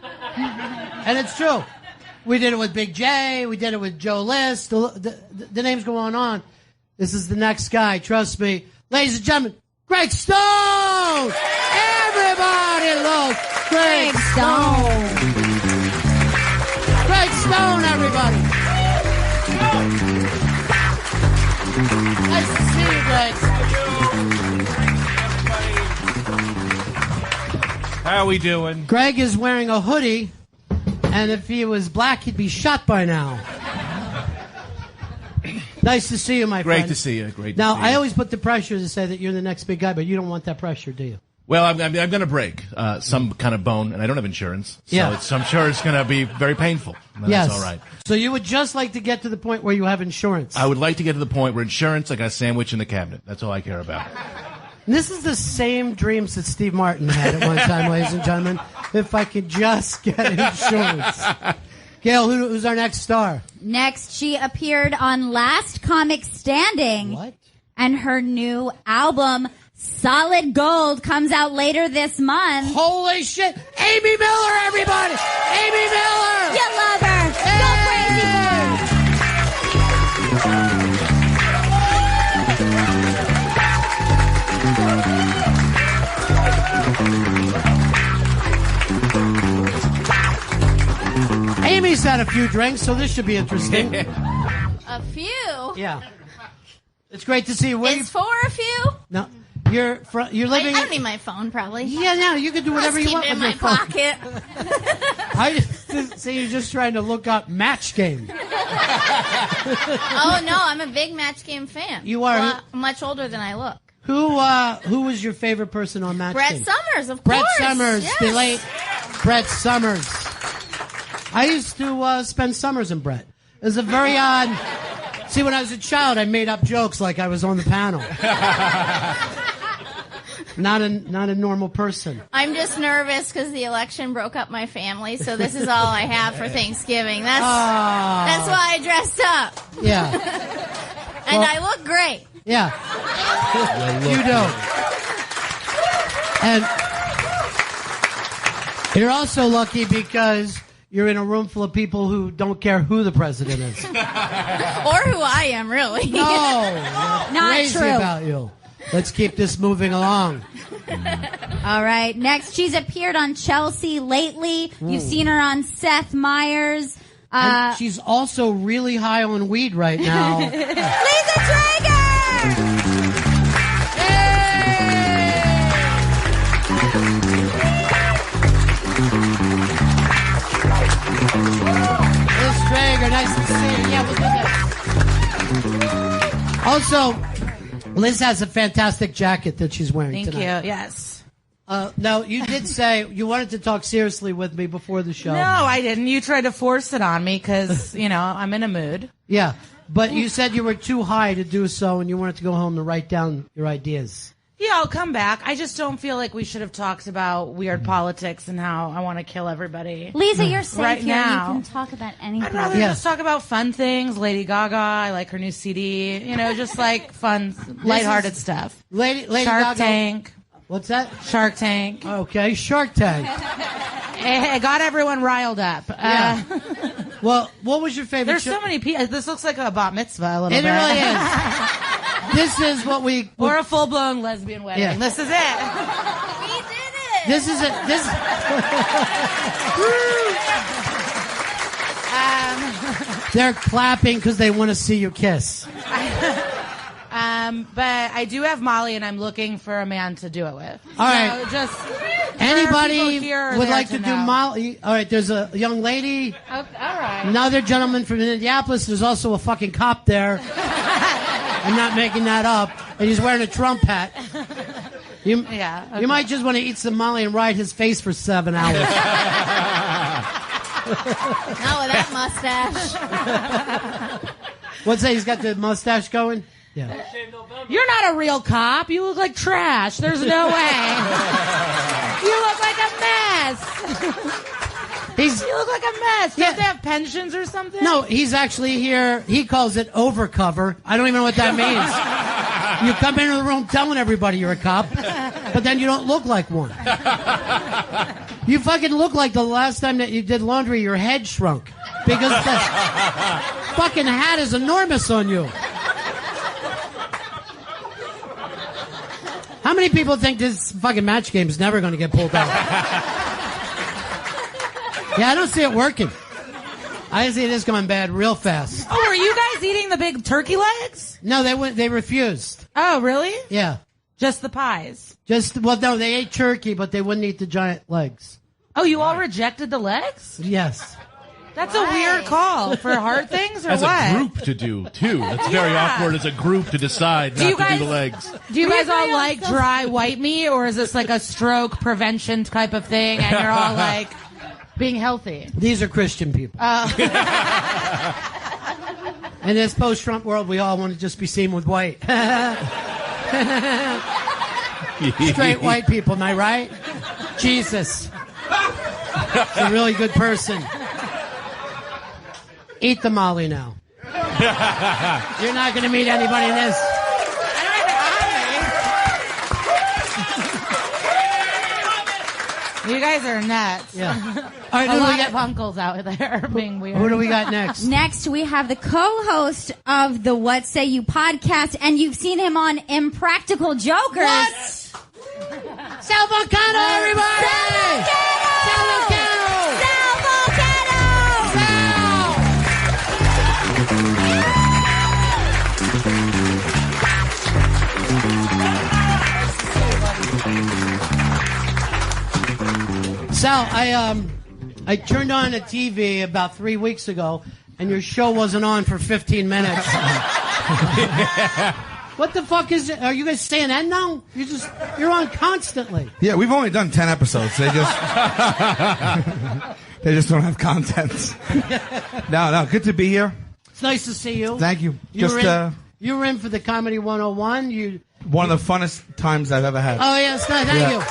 And it's true. We did it with Big J. We did it with Joe List. The names go on. This is the next guy. Trust me. Ladies and gentlemen, Greg Stone! Everybody loves Greg Stone! Greg Stone, everybody! Nice to see you, Greg. How are we doing? Greg is wearing a hoodie, and if he was black, he'd be shot by now. Nice to see you, my friend. Great to see you. Great. Now, to see you. I always put the pressure to say that you're the next big guy, but you don't want that pressure, do you? Well, I'm going to break some kind of bone, and I don't have insurance, so Yeah. I'm sure it's going to be very painful. And Yes. That's all right. So you would just like to get to the point where you have insurance. I would like to get to the point where insurance, I got a sandwich in the cabinet. That's all I care about. And this is the same dreams that Steve Martin had at one time, ladies and gentlemen. If I could just get insurance. Gail, who's our next star? Next, she appeared on Last Comic Standing. What? And her new album, Solid Gold, comes out later this month. Holy shit! Amy Miller, everybody! Amy Miller! You love her! Go crazy for her! Amy's had a few drinks, so this should be interesting. A few? Yeah. It's great to see you. It's for a few? No, you're living. I don't need my phone, probably. Yeah, no, you can do whatever Let's you want keep it in with my your phone. pocket. I just see you're just trying to look up Match Game. Oh, no, I'm a big Match Game fan. You are? Well, much older than I look. Who was your favorite person on Match Brett Game? Summers, of Brett course. Summers, Yes. the late Brett Summers. I used to spend summers in Brett. It was a very odd. See, when I was a child, I made up jokes like I was on the panel. Not a normal person. I'm just nervous because the election broke up my family, so this is all I have for Thanksgiving. That's why I dressed up. Yeah. And Well- I look great. Yeah. You do. And you're also lucky because you're in a room full of people who don't care who the president is. Or who I am, really. No. Not Crazy true. about you. Let's keep this moving along. All right. Next, she's appeared on Chelsea lately. You've seen her on Seth Meyers. And she's also really high on weed right now. Lisa Traeger! Liz Traeger, nice to see you. Yeah, we'll do that. Also, Liz has a fantastic jacket that she's wearing Thank tonight. you. Yes. Now, you did say you wanted to talk seriously with me before the show. No, I didn't. You tried to force it on me because, I'm in a mood. Yeah, but you said you were too high to do so and you wanted to go home to write down your ideas. Yeah, I'll come back. I just don't feel like we should have talked about weird politics and how I want to kill everybody. Lisa, you're safe right here. now. You can talk about anything. I'd rather just talk about fun things. Lady Gaga, I like her new CD. Just like fun, lighthearted stuff. Lady Shark Gaga. Tank. What's that? Shark Tank. Okay, Shark Tank. It got everyone riled up. Yeah. Well, what was your favorite There's so many people. This looks like a bat mitzvah a little It bit. really is. This is what we... Or a full-blown lesbian wedding. Yeah. This is it. We did it. This is it. This... They're clapping because they want to see you kiss. But I do have Molly, and I'm looking for a man to do it with. All right. So just Anybody here or would there like to do know. Molly? All right, there's a young lady. Oh, all right. Another gentleman from Indianapolis. There's also a fucking cop there. I'm not making that up. And he's wearing a Trump hat. You might just want to eat some Molly and ride his face for 7 hours. Not with that mustache. What's that? He's got the mustache going? Yeah. You're not a real cop. You look like trash. There's no way. You look like a mess. You look like a mess. Do you have to have pensions or something? No, he's actually here. He calls it overcover. I don't even know what that means. You come into the room telling everybody you're a cop, but then you don't look like one. You fucking look like the last time that you did laundry, your head shrunk. Because the fucking hat is enormous on you. How many people think this fucking match game is never going to get pulled out? Yeah, I don't see it working. I see this coming bad real fast. Oh, are you guys eating the big turkey legs? No, they refused. Oh, really? Yeah. Just the pies? No, they ate turkey, but they wouldn't eat the giant legs. Oh, you all rejected the legs? Yes. That's a weird call for heart things, or As what? a group to do, too. That's very awkward as a group to decide Do you not to guys- do the legs. Do you guys all like dry white meat, or is this like a stroke prevention type of thing, and you're all like being healthy? These are Christian people. In this post-Trump world, we all want to just be seen with white. Straight white people, am I right? Jesus. He's a really good person. Eat the Molly now. You're not going to meet anybody in this. You guys are nuts. Yeah. All right, a who do we lot got? of uncles out there being weird. Who do we got next? Next, we have the co-host of the What Say You podcast, and you've seen him on Impractical Jokers. What? Sal Volcano, everybody! Sal Volcano! Sal Volcano! Sal, I turned on a TV about 3 weeks ago, and your show wasn't on for 15 minutes. What the fuck is it? Are you guys staying in now? You're on constantly. Yeah, we've only done 10 episodes. They just they just don't have content. No, good to be here. It's nice to see you. Thank you. You were in for the Comedy 101. One of the funnest times I've ever had. Oh, yes, thank you.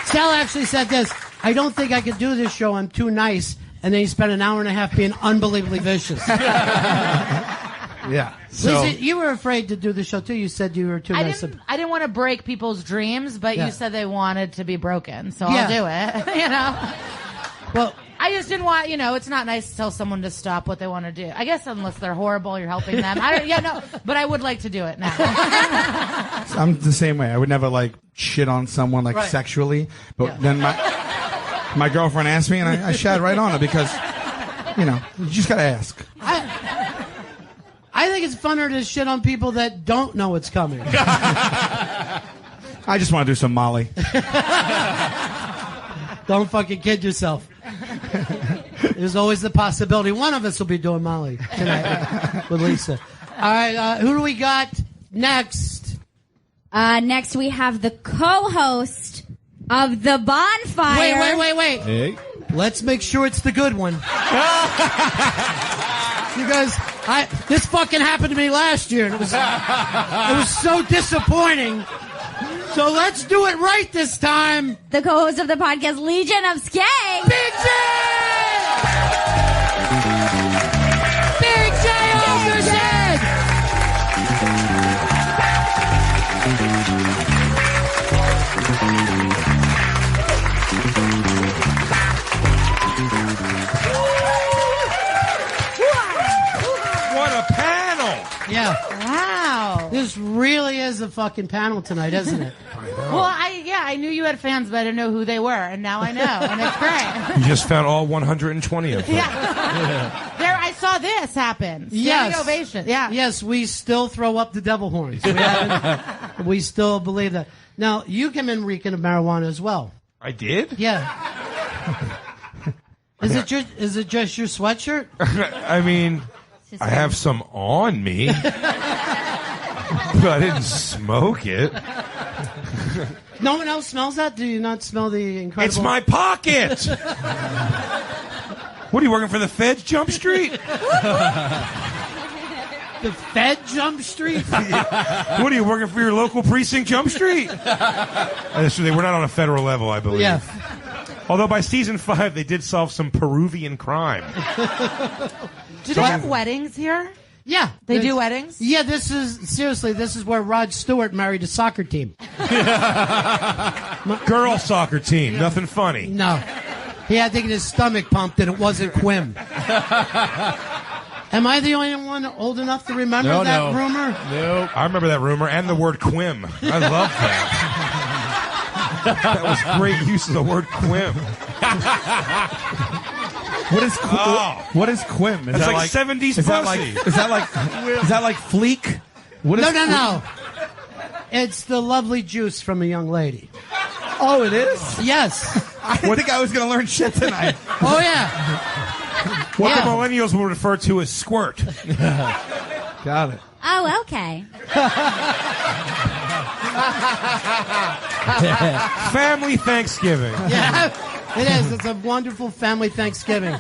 Sal actually said this, I don't think I could do this show, I'm too nice. And then he spent an hour and a half being unbelievably vicious. Yeah. So, Lizzie, you were afraid to do the show, too. You said you were too nice. I didn't want to break people's dreams, but Yeah. you said they wanted to be broken, so Yeah. I'll do it. Well, I just didn't want, it's not nice to tell someone to stop what they want to do. I guess unless they're horrible, you're helping them. But I would like to do it now. I'm the same way. I would never shit on someone Right. sexually, but then my girlfriend asked me, and I shat right on her because, you just gotta ask. I think it's funner to shit on people that don't know it's coming. I just want to do some Molly. Don't fucking kid yourself. There's always the possibility one of us will be doing Molly tonight with Lisa. All right, who do we got next? Next we have the co-host of The Bonfire. Wait. Hey. Let's make sure it's the good one. You guys, this fucking happened to me last year, and it was so disappointing. So let's do it right this time. The co-host of the podcast Legion of Skank. Big J! Big J Okerson! What a panel! Yeah. Wow. This really is a fucking panel tonight, isn't it? Well, I knew you had fans, but I didn't know who they were, and now I know, and it's great. You just found all 120 of them. There, I saw this happen. Standing ovation. Yeah. Yes, we still throw up the devil horns. We still believe that. Now, you came in reeking of marijuana as well. I did? Yeah. Is it just your sweatshirt? I mean, I have some on me, but I didn't smoke it. No one else smells that? Do you not smell the incredible... It's my pocket! What are you working for, the Feds Jump Street? The Fed Jump Street? What are you working for, your local precinct Jump Street? We're not on a federal level, I believe. Yeah. Although by season 5, they did solve some Peruvian crime. Do they have weddings here? Yeah. They do weddings? Yeah, this is where Rod Stewart married a soccer team. Girl soccer team, nothing funny. No. He had to get his stomach pumped and it wasn't Quim. Am I the only one old enough to remember that rumor? No. I remember that rumor and the word quim. I love that. That was great use of the word quim. What is what is quim? Is It's that like 70s is that pussy. is that like fleek? What is No. It's the lovely juice from a young lady. Oh, it is? Yes. I didn't think I was going to learn shit tonight. Oh, yeah. What the millennials will refer to as squirt. Got it. Oh, okay. Family Thanksgiving. Yeah, it is. It's a wonderful family Thanksgiving.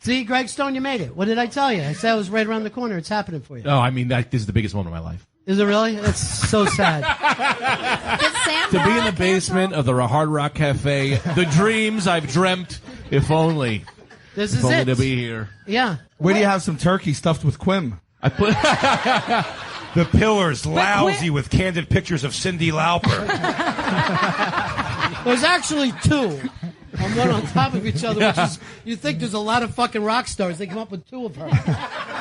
See, Greg Stone, you made it. What did I tell you? I said it was right around the corner. It's happening for you. Oh, I mean, this is the biggest moment of my life. Is it really? It's so sad. To be in the basement of the Hard Rock Cafe, the dreams I've dreamt, if only. This if is only it. to be here. Yeah. Where do you have some turkey stuffed with quim? I put The Pillars, lousy with candid pictures of Cyndi Lauper. There's actually two. One on top of each other, which is, you think there's a lot of fucking rock stars. They come up with two of her.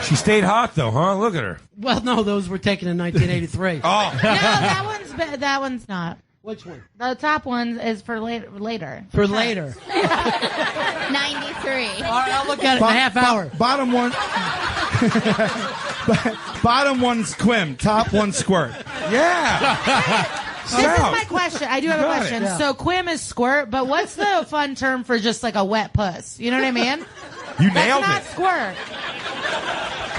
She stayed hot, though, huh? Look at her. Well, no, those were taken in 1983. Oh. No, that one's not. Which one? The top one is for later. For later. 93. All right, I'll look at it in a half hour. Bottom one. Bottom one's quim. Top one squirt. Yeah. This is my question. I do have a question. Yeah. So quim is squirt, but what's the fun term for just like a wet puss? You know what I mean? You nailed That's not it. squirt.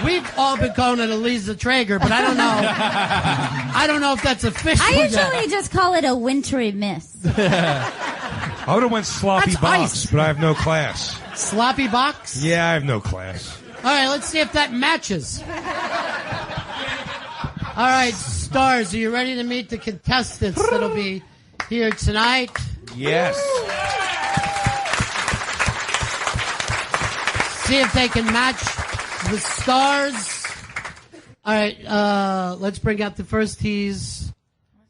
We've all been calling it a Lisa Traeger, but I don't know. I don't know if that's official I yet. usually just call it a wintry mist. I would have went sloppy That's box, ice. but I have no class. Sloppy box? Yeah, I have no class. All right, let's see if that matches. All right, stars, are you ready to meet the contestants that'll be here tonight? Yes. See if they can match the stars. All right, let's bring out the first. He's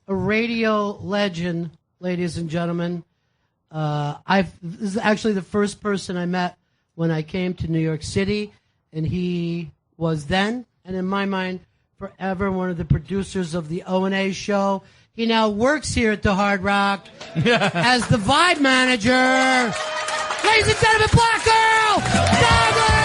a radio legend, ladies and gentlemen. This is actually the first person I met when I came to New York City, and he was then, and in my mind, forever one of the producers of the O&A show. He now works here at the Hard Rock as the vibe manager. Ladies and gentlemen, Black Girl, Douglas!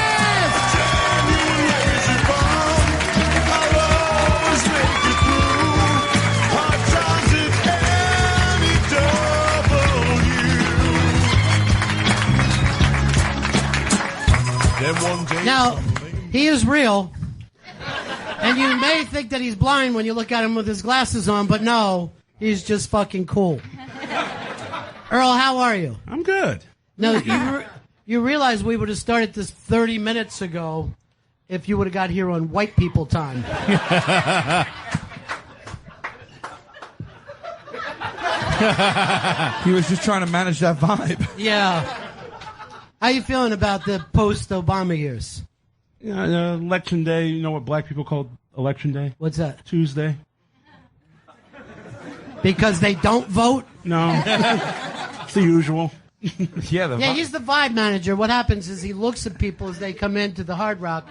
Now, he is real, and you may think that he's blind when you look at him with his glasses on, but no, he's just fucking cool. Earl, how are you? I'm good. No, you realize we would have started this 30 minutes ago if you would have got here on white people time. He was just trying to manage that vibe. Yeah. How you feeling about the post-Obama years? Election day, you know what black people call election day? What's that? Tuesday. Because they don't vote? No. It's the usual. Yeah, he's the vibe manager. What happens is he looks at people as they come into the Hard Rock,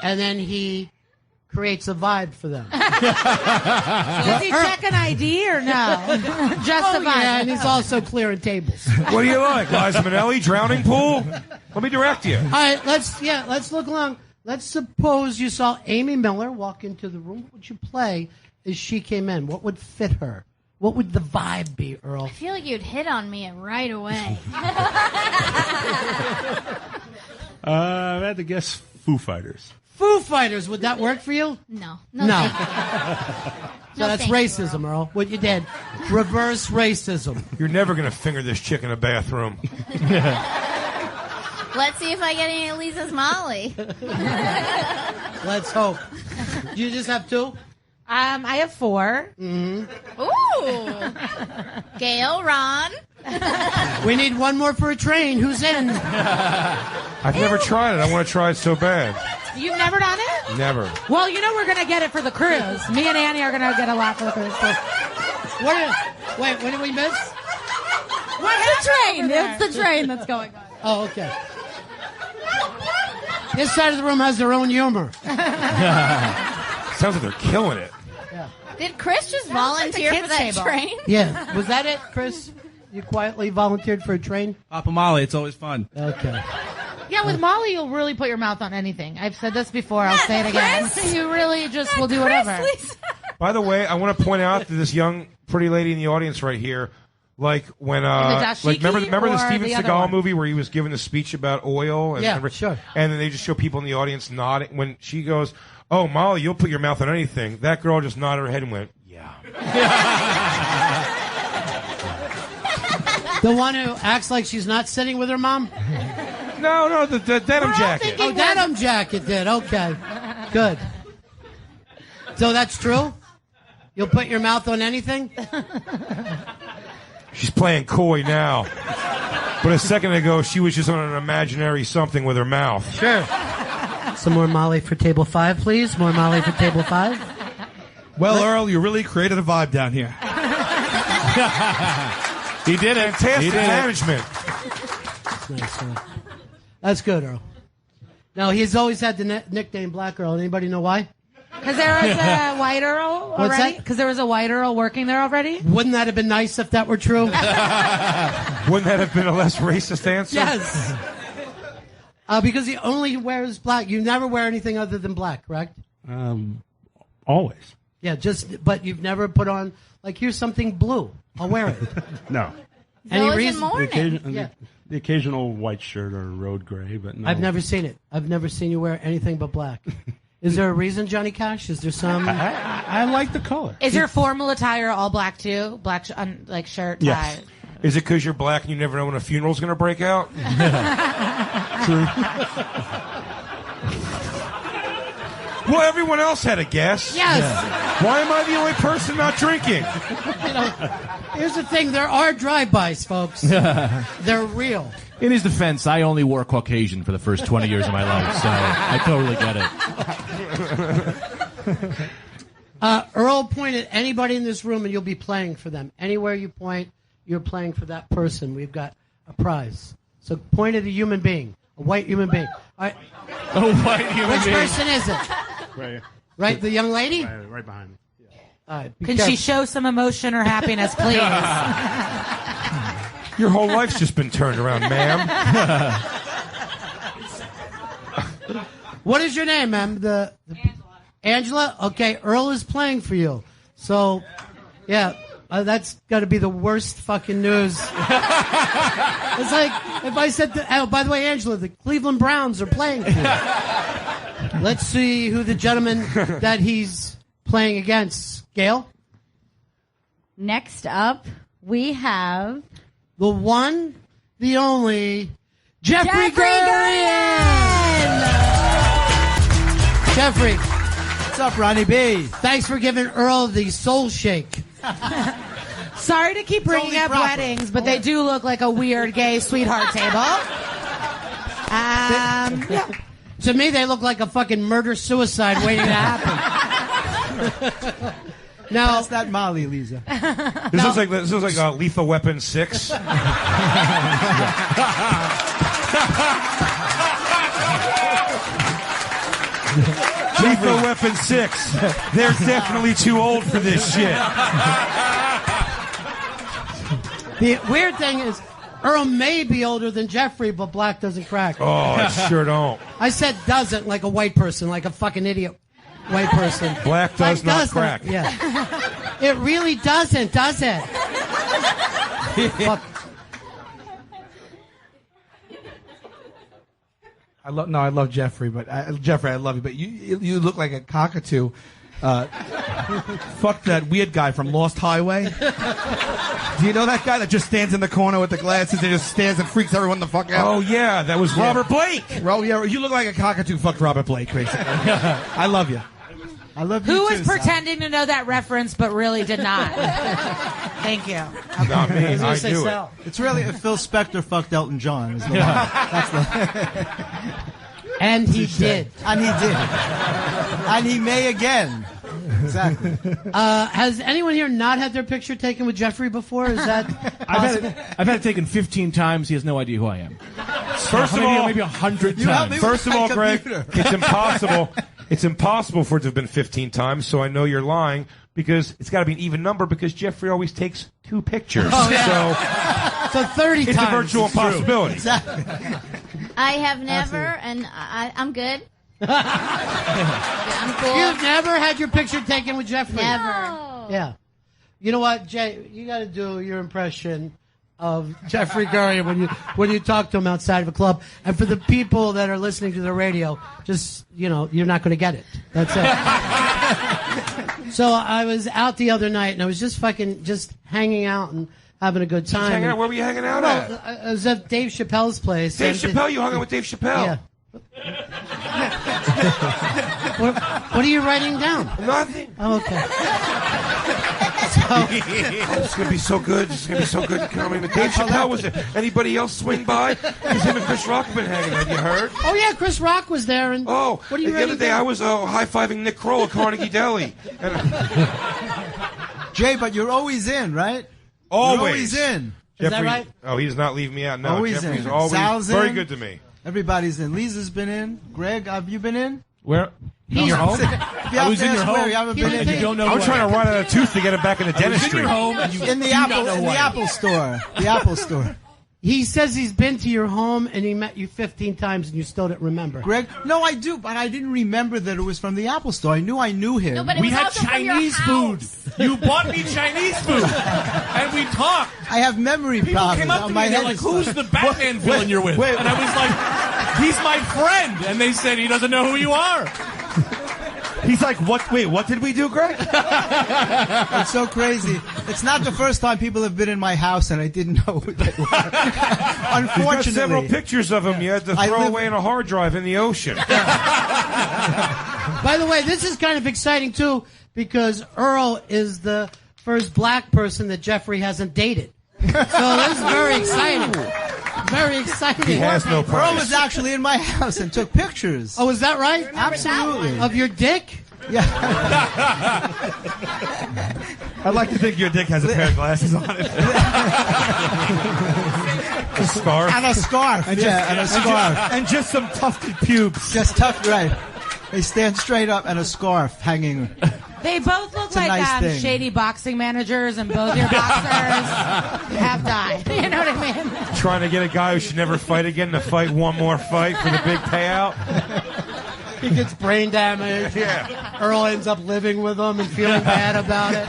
and then he creates a vibe for them. Does he check an ID or no? Just a vibe. Yeah, and he's also clearing tables. What do you like, Liza Minnelli? Drowning pool? Let me direct you. All right, let's look along. Let's suppose you saw Amy Miller walk into the room. What would you play as she came in? What would fit her? What would the vibe be, Earl? I feel like you'd hit on me right away. I had to guess Foo Fighters. Foo Fighters, would that work for you? No. So that's racism, Earl. What you did. Reverse racism. You're never going to finger this chick in a bathroom. Let's see if I get any of Lisa's Molly. Let's hope. Do you just have two? I have 4. Mm-hmm. Ooh. Gail, Ron. We need one more for a train. Who's in? I've never tried it. I want to try it so bad. You've never done it? Never. Well, you know we're going to get it for the cruise. Me and Annie are going to get a lot for the cruise. Wait, what did we miss? What's the train? It's the train that's going on. Oh, okay. This side of the room has their own humor. Sounds like they're killing it. Did Chris just volunteer for that train? Yeah. Was that it, Chris? You quietly volunteered for a train? Papa Molly, it's always fun. Okay. Yeah, with Molly, you'll really put your mouth on anything. I've said this before. I'll say it again. Chris. You really just will do whatever. By the way, I want to point out to this young, pretty lady in the audience right here, like when, remember the Steven Seagal movie where he was giving the speech about oil? And, sure. And then they just show people in the audience nodding. When she goes, "Oh, Molly, you'll put your mouth on anything," that girl just nodded her head and went, "Yeah." The one who acts like she's not sitting with her mom? No, the denim jacket. Oh, denim jacket did. Okay. Good. So that's true? You'll put your mouth on anything? She's playing coy now. But a second ago, she was just on an imaginary something with her mouth. Sure. Some more Molly for table 5, please. More Molly for table 5. Well, Earl, you really created a vibe down here. He did it. Fantastic management. That's nice, Earl. That's good, Earl. Now, he's always had the nickname Black Earl. Anybody know why? Because there was a white Earl What's already? that? Because there was a white Earl working there already? Wouldn't that have been nice if that were true? Wouldn't that have been a less racist answer? Yes. Because he only wears black. You never wear anything other than black, correct? Always. Yeah, but you've never put on, like, here's something blue. I'll wear it. No. Any reason? The occasional white shirt or road gray, but no. I've never seen it. I've never seen you wear anything but black. Is there a reason, Johnny Cash? Is there some? I like the color. Is your formal attire all black too? Black, like shirt, tie? Yes. Is it because you're black and you never know when a funeral's going to break out? True. Well, everyone else had a guess. Yes. Why am I the only person not drinking? Here's the thing. There are drive-bys, folks. They're real. In his defense, I only wore Caucasian for the first 20 years of my life, so I totally get it. Earl, point at anybody in this room and you'll be playing for them. Anywhere you point, you're playing for that person, we've got a prize. So point at a human being, a white human being. All right. A white human Which being. person is it? Right here. Right, the young lady? Right behind me. All right, be Can careful. she show some emotion or happiness, please? Your whole life's just been turned around, ma'am. What is your name, ma'am? Angela? Okay, Earl is playing for you. So, yeah, that's got to be the worst fucking news. It's like if I said, by the way, Angela, the Cleveland Browns are playing for you. Let's see who the gentleman that he's playing against. Gail? Next up, we have the one, the only, Jeffrey Jeffrey. What's up, Ronnie B? Thanks for giving Earl the soul shake. Sorry to keep bringing up weddings, but they do look like a weird gay sweetheart table. Yeah. To me, they look like a fucking murder-suicide waiting to happen. Now, Pass that Molly, Lisa. This looks like Lethal Weapon 6. Lethal Weapon 6. They're definitely too old for this shit. The weird thing is, Earl may be older than Jeffrey, but black doesn't crack. Oh, I sure don't. I said doesn't, like a white person, like a fucking idiot white person. Black does not doesn't. crack. Yeah. It really doesn't, does it? Fuck. I love Jeffrey, but Jeffrey, I love you, but you look like a cockatoo. Fuck that weird guy from Lost Highway. Do you know that guy that just stands in the corner with the glasses and just stands and freaks everyone the fuck out? Oh yeah, that was Robert Blake. Yeah, you look like a cockatoo. Fucked Robert Blake, basically. I love you. I love you Who too, was pretending to know that reference but really did not? Thank you. Not me. I knew it. It's really Phil Spector fucked Elton John. Is the line. That's the And he did. And he did. And he may again. Exactly. Has anyone here not had their picture taken with Jeffrey before? Is that possible? I've had it taken 15 times. He has no idea who I am. First of all, maybe 100 You helped times. me with First of my all, Greg, computer. it's impossible. It's impossible for it to have been 15 times, so I know you're lying because it's got to be an even number because Jeffrey always takes 2 pictures. Oh, yeah. So 30 It's times. a virtual It's true. impossibility. Exactly. I have never, and I'm good. I'm cool. You've never had your picture taken with Jeffrey? Never. Yeah. You know what, Jay? You got to do your impression of Jeffrey Gurian when you talk to him outside of a club. And for the people that are listening to the radio, just, you're not going to get it. That's it. So I was out the other night, and I was just hanging out and having a good time. Hanging out? Where were you hanging out at? I was at Dave Chappelle's place. Dave Chappelle? You hung out with Dave Chappelle? Yeah. What are you writing down? Nothing. Oh, okay. It's going to be so good. It's going to be so good. Coming with Dave Chappelle. Was there anybody else swing by? Because him and Chris Rock have been hanging out. You heard? Oh, yeah, Chris Rock was there. And Oh, what are you the other writing day down? I was high-fiving Nick Kroll at Carnegie Deli. Jay, but you're always in, right? Always. You're always in. Is that right? Oh, he does not leave me out. No, Always Jeffrey's in. always Sal's very in. good to me. Everybody's in. Lisa's been in. Greg, have you been in? Where? In your home? I was in your home. You haven't been in. And you don't know I'm who trying I to run out of tooth to get him back in the was in dentistry. your home and you In the do not Apple, know in who the I am. Apple store. The Apple store. He says he's been to your home and he met you 15 times and you still didn't remember. Greg, no, I do, but I didn't remember that it was from the Apple store. I knew him. No, but it We was had also from your Chinese food. house. You bought me Chinese food. And we talked. I have memory People problems. came up to me My and they're head like, is who's fucked. the Batman villain you're with? wait. And I was like, he's my friend. And they said he doesn't know who you are. He's like, what? Wait, what did we do, Greg? It's so crazy. It's not the first time people have been in my house and I didn't know who they were. You've got Unfortunately. several pictures of him you had to I throw live- away in a hard drive in the ocean. By the way, this is kind of exciting, too, because Earl is the first black person that Jeffrey hasn't dated. So this is very exciting. Very exciting. He has no Earl price. was actually in my house and took pictures. Oh, is that right? Absolutely. Of your dick? I'd like to think your dick has a pair of glasses on it. A scarf. And a scarf. And a scarf. And just some tufted pubes. Just tufted, right. They stand straight up and a scarf hanging. They both look It's a like nice thing. shady boxing managers, and both your boxers have died. You know what I mean? Trying to get a guy who should never fight again to fight one more fight for the big payout. He gets brain damage. Yeah. Earl ends up living with him and feeling bad about it.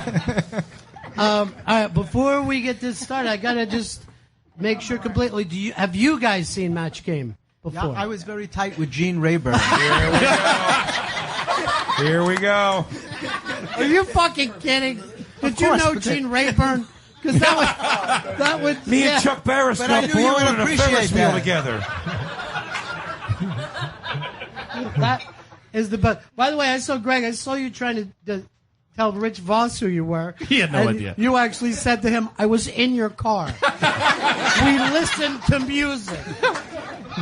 All right, before we get this started, I gotta just make sure completely. Have you guys seen Match Game before? Yeah, I was very tight with Gene Rayburn. Here we go. Are you fucking kidding? Did you know Gene Rayburn? Because that would Me and Chuck Barris But I got knew you blown would in a appreciate Ferris wheel that. together. That is the best. By the way, I saw Greg. I saw you trying to tell Rich Voss who you were. He had no and idea. You actually said to him, "I was in your car. We listened to music."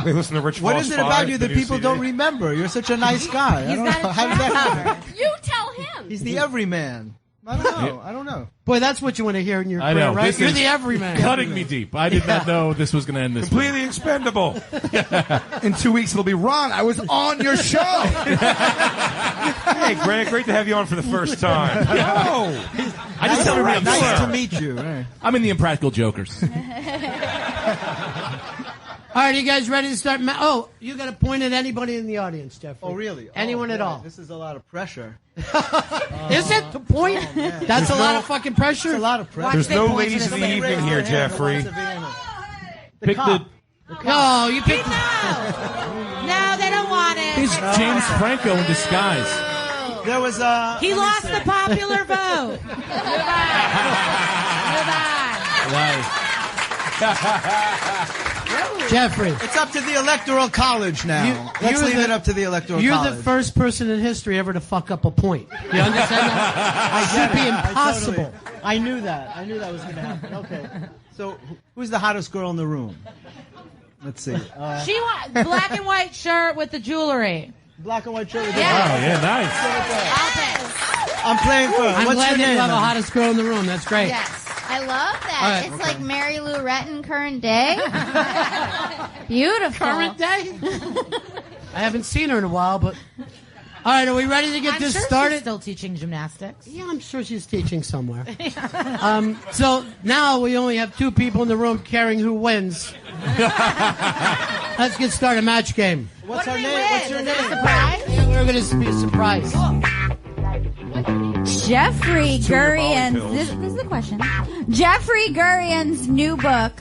They listen to Rich What Voss is it 5, about you the that new people CD. don't remember? You're such a nice guy. I don't know. How did that happen? You tell him. He's the everyman. I don't know. Boy, that's what you want to hear in your I career, know. right? This You're is the everyman. Cutting me deep. I did not know this was going to end this way. Completely expendable. In 2 weeks, it'll be Ron. I was on your show. Hey, Greg, great to have you on for the first time. No. I just never read Nice to meet you. Right. I'm in the Impractical Jokers. All right, you guys ready to start? You got to point at anybody in the audience, Jeffrey. Oh, really? Anyone at all? This is a lot of pressure. Is it to point? man. That's a lot of fucking pressure. It's a lot of pressure. There's no Watch ladies this. in the evening here, Jeffrey. Pick the. No, you picked. No, they don't want it. He's James Franco in disguise. There was He lost the popular vote. Jeffrey. It's up to the Electoral College now. Let's leave it up to the Electoral You're College. the first person in history ever to fuck up a point. You understand that? Should be impossible. I knew that. I knew that was going to happen. Okay. So, who's the hottest girl in the room? Let's see. She wants black and white shirt with the jewelry. Black and white shirt. Oh, yeah, nice. I'm playing for. I'm What's glad your that name? you have a hottest girl in the room. That's great. Yes. I love that. All right, It's like Mary Lou Retton current day. Beautiful. Current day? I haven't seen her in a while, but... All right, are we ready to get I'm this sure started? She's still teaching gymnastics. Yeah, I'm sure she's teaching somewhere. So now we only have two people in the room caring who wins. Let's get started. Match game. What's her name? What's your name? Yeah, we're going to be a surprise. Jeffrey Gurian's. This is the question. Jeffrey Gurian's new book,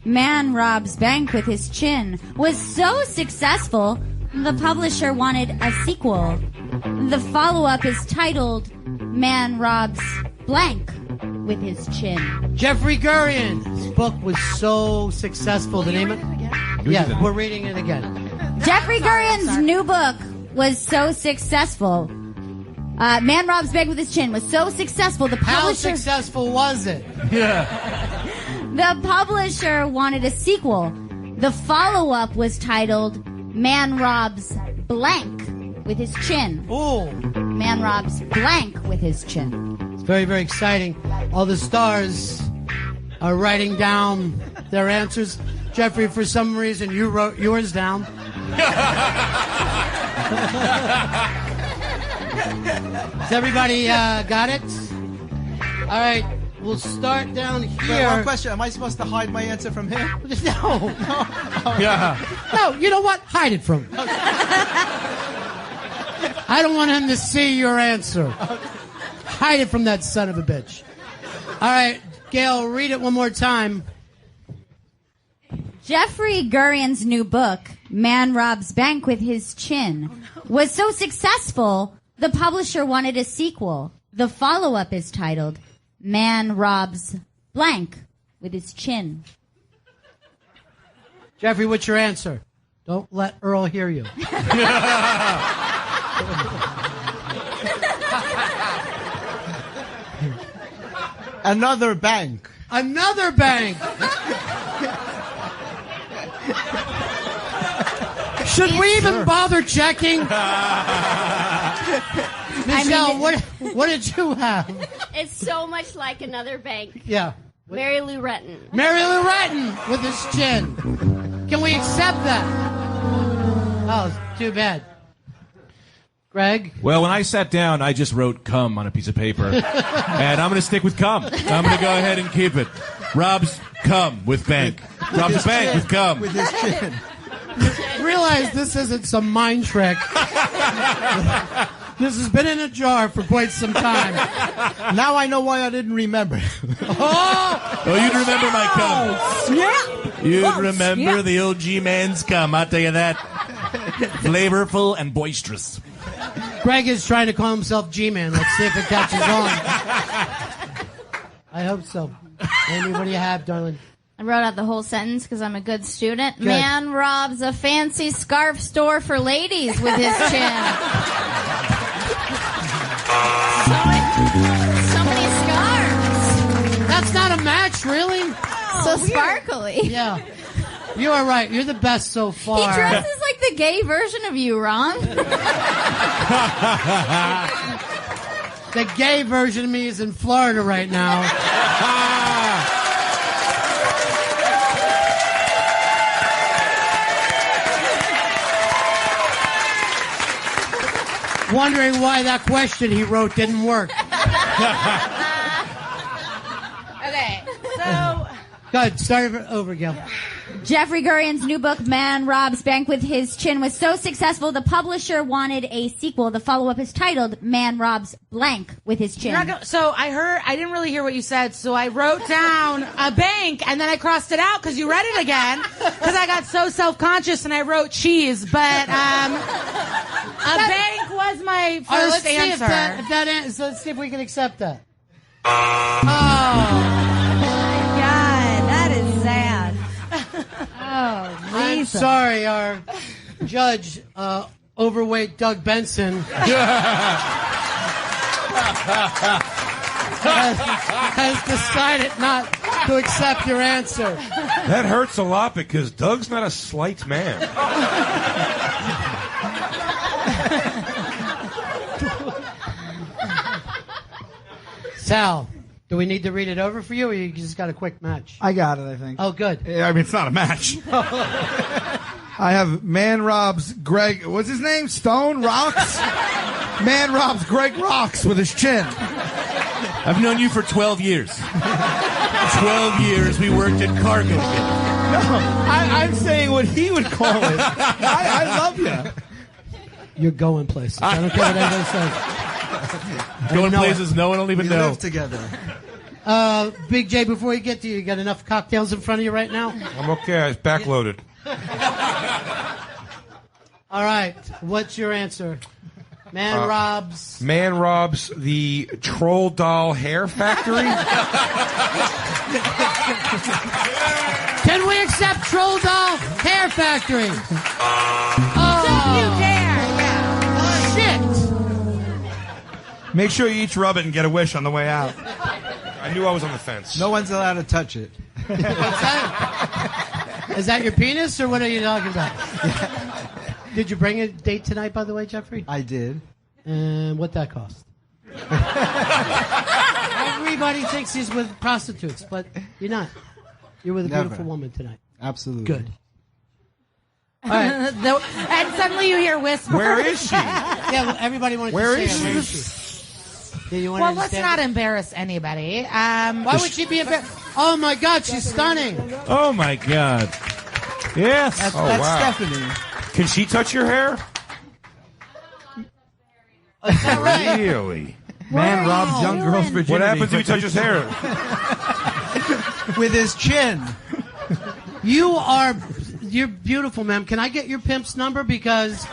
Man Robs Bank with His Chin, was so successful, the publisher wanted a sequel. The follow-up is titled Man Robs Blank with His Chin. Jeffrey Gurian's book was so successful. The name it? Yeah, we're reading it again. Jeffrey Gurian's new book was so successful. Man Robs Bank with His Chin was so successful. How successful was it? The publisher wanted a sequel. The follow-up was titled Man Robs Blank with His Chin. Ooh. Man Robs Blank with His Chin. It's very, very exciting. All the stars are writing down their answers. Jeffrey, for some reason, you wrote yours down. Has everybody got it? All right, we'll start down here. One question. Am I supposed to hide my answer from him? No. No, you know what? Hide it from him. I don't want him to see your answer. Hide it from that son of a bitch. All right, Gail, read it one more time. Jeffrey Gurian's new book, Man Robs Bank with His Chin, was so successful, the publisher wanted a sequel. The follow-up is titled Man Robs Blank with His Chin. Jeffrey, what's your answer? Don't let Earl hear you. Another bank. Another bank. Should we even bother checking? Michelle, what did you have? It's so much like another bank. Yeah. Mary Lou Retton. Mary Lou Retton with his chin. Can we accept that? Oh, too bad. Greg? Well, when I sat down, I just wrote "cum" on a piece of paper, and I'm going to stick with "cum." I'm going to go ahead and keep it. Rob's cum with bank. Rob's bank with cum. With his chin. Realize this isn't some mind trick. This has been in a jar for quite some time. Now I know why I didn't remember. Oh, you'd remember my cum. You'd remember the old G-man's cum, I'll tell you that. Flavorful and boisterous. Greg is trying to call himself G-Man. Let's see if it catches on. I hope so. Amy, what do you have, darling? I wrote out the whole sentence because I'm a good student. Good. Man robs a fancy scarf store for ladies with his chin. So many scarves. That's not a match, really. So sparkly. Yeah. You are right. You're the best so far. He dresses like the gay version of you, Ron. The gay version of me is in Florida right now. Wondering why that question he wrote didn't work. Okay, so Go ahead, start it over, Gail. Jeffrey Gurian's new book, Man Robs Bank with His Chin, was so successful the publisher wanted a sequel. The follow-up is titled Man Robs Blank with His Chin. So I didn't really hear what you said, so I wrote down a bank, and then I crossed it out because you read it again, because I got so self-conscious, and I wrote cheese, but a bank was my All right, first let's answer. See let's see if we can accept that. God, that is sad. Oh, I'm Lisa. sorry, our judge, overweight Doug Benson, has decided not to accept your answer. That hurts a lot because Doug's not a slight man. Sal, do we need to read it over for you, or you just got a quick match? I got it, I think. Oh, good. I mean, it's not a match. I have Man Robs Greg, what's his name? Stone? Rocks? Man Robs Greg Rocks with his chin. I've known you for 12 years. 12 years we worked at Cargo. No, I'm saying what he would call it. I love you. You're going places. I don't care what anybody says. Going places no one will even We know. live together. Big J, before you get to you got enough cocktails in front of you right now? I'm okay. It's backloaded. All right. What's your answer? Man robs. Man robs the Troll Doll Hair Factory. Can we accept Troll Doll Hair Factory? Don't you dare! Shit! Make sure you each rub it and get a wish on the way out. I knew I was on the fence. No one's allowed to touch it. Is that your penis, or what are you talking about? Did you bring a date tonight, by the way, Jeffrey? I did. And what that cost? Everybody thinks he's with prostitutes, but you're not. You're with a Never. beautiful woman tonight. Absolutely. Good. All right. And suddenly you hear whispers. Where is she? Yeah, well, everybody wanted Where to is say she? her. Where is she? Yeah, you wanted Well, to let's stand not up? embarrass anybody. Why would she be embarrassed? Oh my God, she's stunning. Oh my God. Yes. That's, Oh, that's wow. Stephanie. Can she touch your hair? Really? Man robs young girls' virginity. What happens if you touch his hair? With his chin. You're beautiful, ma'am. Can I get your pimp's number? Because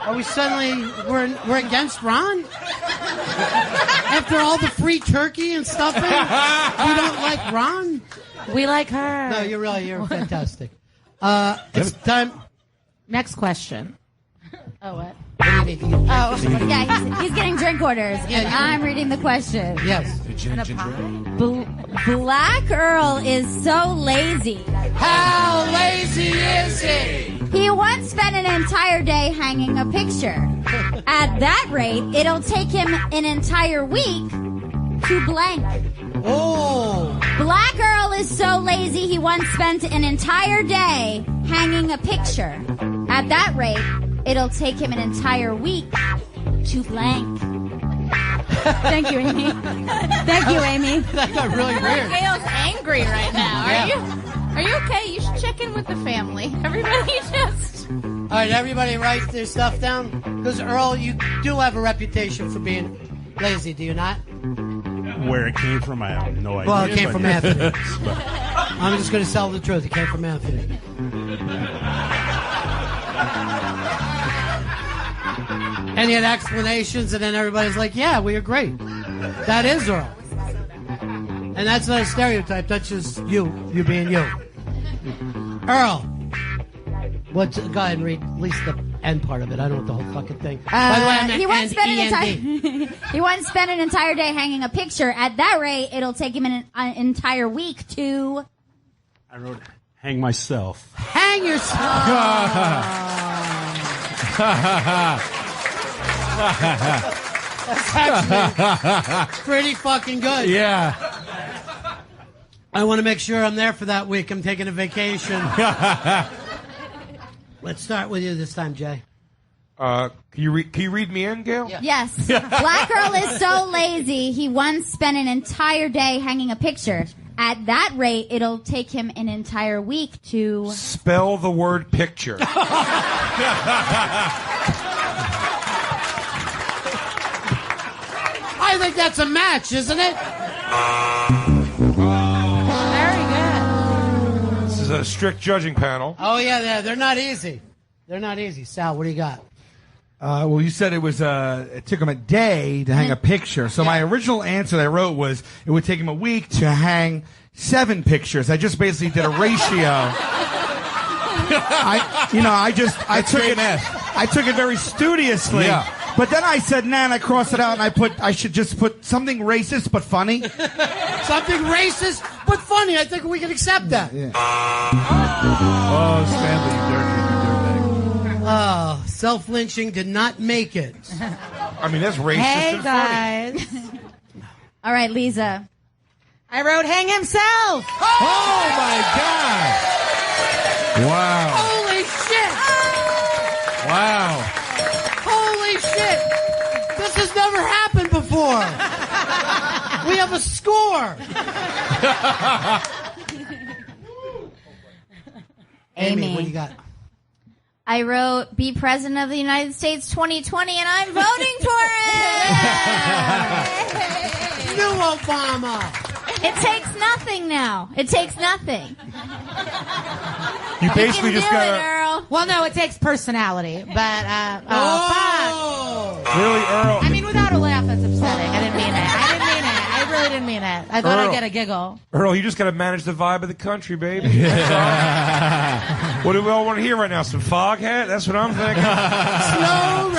are we suddenly we're against Ron? After all the free turkey and stuffing, you don't like Ron? We like her. No, you're fantastic. It's time. Next question. Oh, what? What do you need? Oh, yeah, he's getting drink orders, and I'm reading the question. Yes. Black Earl is so lazy How lazy is he? He once spent an entire day hanging a picture. At that rate, it'll take him an entire week to blank. Oh. Black Earl is so lazy he once spent an entire day hanging a picture. At that rate, it'll take him an entire week to blank. Thank you, Amy. Thank you, Amy. That got really weird. Gail's angry right now. Are you okay? You should check in with the family. Everybody just... All right, everybody write their stuff down. Because, Earl, you do have a reputation for being lazy, do you not? Where it came from, I have no idea. Well, it came from Anthony. But- I'm just going to tell the truth. It came from Anthony. And he had explanations, and then everybody's like, yeah, we agree. That is Earl. And that's not a stereotype. That's just you being you. Earl. Go ahead and read at least the end part of it. I don't know the whole fucking thing. By the way, I meant he once spent N-E-N-D. he once spent an entire day hanging a picture. At that rate, it'll take him an entire week to... I wrote, hang myself. Hang yourself. That's actually pretty fucking good. Yeah. I want to make sure I'm there for that week. I'm taking a vacation. Let's start with you this time, Jay. Can you read me in, Gail? Yes. Black Girl is so lazy, he once spent an entire day hanging a picture. At that rate, it'll take him an entire week to... Spell the word picture. I think that's a match, isn't it? Very good. This is a strict judging panel. Oh, yeah, they're not easy. They're not easy. Sal, what do you got? Well, you said it took him a day to hang a picture. So my original answer that I wrote was it would take him a week to hang 7 pictures. I just basically did a ratio. I took it very studiously. Yeah. But then I said, nah, and I crossed it out, and I should just put something racist but funny. Something racist but funny. I think we can accept that. Yeah. Oh, Stanley, you dirtbag. Oh, self-lynching did not make it. I mean, that's racist Hey, and guys. All right, Lisa. I wrote hang himself. Oh, my God. Wow. Holy shit. Wow. Holy shit. This has never happened before. We have a score. Amy, what do you got? I wrote, be president of the United States 2020, and I'm voting for it! New Obama! It takes nothing now. It takes nothing. You basically can just do it, gotta... Earl. Well, no, it takes personality, but, fuck. Really, Earl? I mean, without a laugh, that's upsetting. I didn't mean it. I really didn't mean it. I thought Earl. I'd get a giggle. Earl, you just got to manage the vibe of the country, baby. What do we all want to hear right now? Some Foghat? That's what I'm thinking. Slow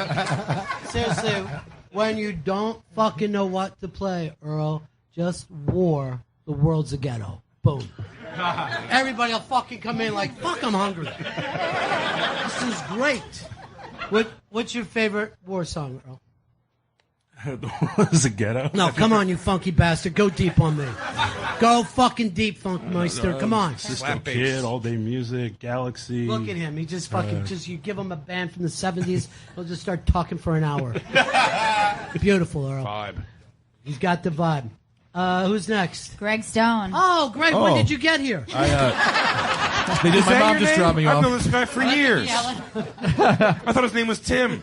ride. Seriously, when you don't fucking know what to play, Earl, just war. The world's a ghetto. Boom. Everybody will fucking come in like, fuck, I'm hungry. This is great. What's your favorite war song, Earl? The world is a ghetto. No, come on, you funky bastard. Go deep on me. Go fucking deep, Funk Meister. Come on. Cisco Kid, All Day Music, Galaxy. Look at him. He just fucking, you give him a band from the 70s, he'll just start talking for an hour. Beautiful, Earl. Vibe. He's got the vibe. Who's next? Greg Stone. Oh, Greg, when did you get here? My Is that mom your just name? dropped me I've off. known this guy for years. I thought his name was Tim.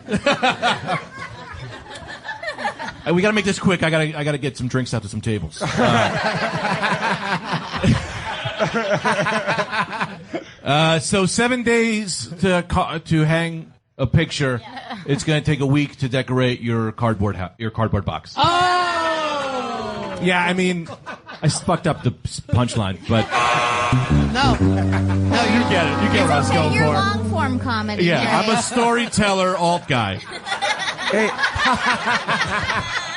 We got to make this quick. I got to get some drinks out to some tables. So 7 days to hang a picture. It's going to take a week to decorate your cardboard box. Oh! Yeah, I mean, I fucked up the punchline, but No, you get it. You get what I was going You're for. long form comedy. Yeah, I'm a storyteller, alt guy. Hey,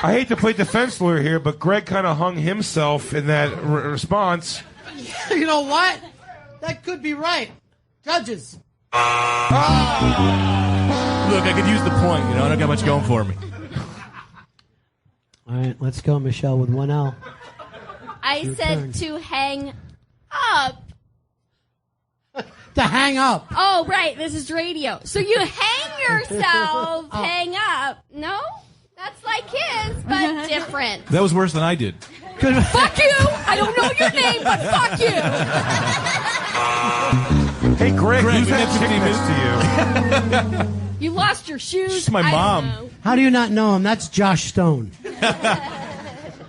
I hate to play defense lawyer here, but Greg kind of hung himself in that response You know what? That could be right. Judges. Look, I could use the point. I don't got much going for me. All right, let's go, Michelle, with 1L. I Your said turn. to hang up. To hang up. Oh, right. This is radio. So you hang yourself, Oh. hang up. No? That's like his, but different. That was worse than I did. Fuck you! I don't know your name, but fuck you! Hey, Greg, who's we that got chick 15 next to you? You lost your shoes. She's my I don't mom. know. How do you not know him? That's Josh Stone.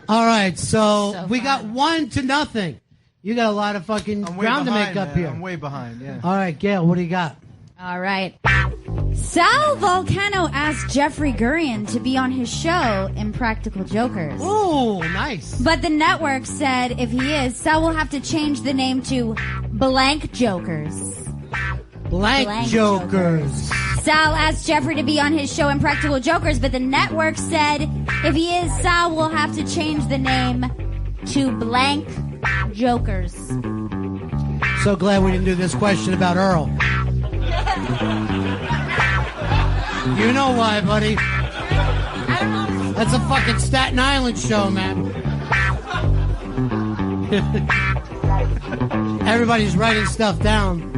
All right, so we got 1-0. You got a lot of fucking I'm way ground to behind, make up man. here. I'm way behind, yeah. All right, Gail, what do you got? All right. Sal Volcano asked Jeffrey Gurian to be on his show Impractical Jokers. Oh, nice. But the network said if he is, Sal will have to change the name to Blank Jokers. Blank Jokers. Sal asked Jeffrey to be on his show Impractical Jokers, but the network said if he is, Sal will have to change the name to Blank Jokers. So glad we didn't do this question about Earl. You know why, buddy. That's a fucking Staten Island show, man. Everybody's writing stuff down.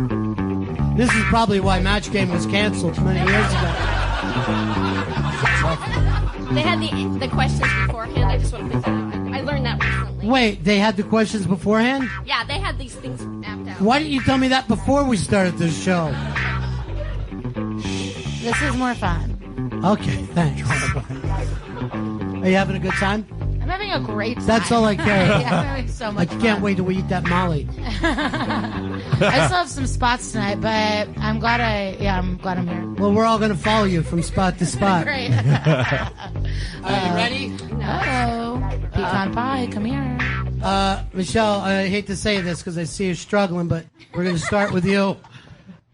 This is probably why Match Game was canceled many years ago. They had the questions beforehand. I just want to put that out. I learned that recently. Wait, they had the questions beforehand? Yeah, they had these things mapped out. Why didn't you tell me that before we started this show? This is more fun. Okay, thanks. Are you having a good time? I'm having a great time. That's all I care. Yeah, I'm having so much I can't wait till we eat that Molly. I still have some spots tonight, but I'm glad I'm here. Well, we're all going to follow you from spot to spot. Great. Are you ready? No. Pecan pie, come here. Michelle, I hate to say this because I see you struggling, but we're going to start with you.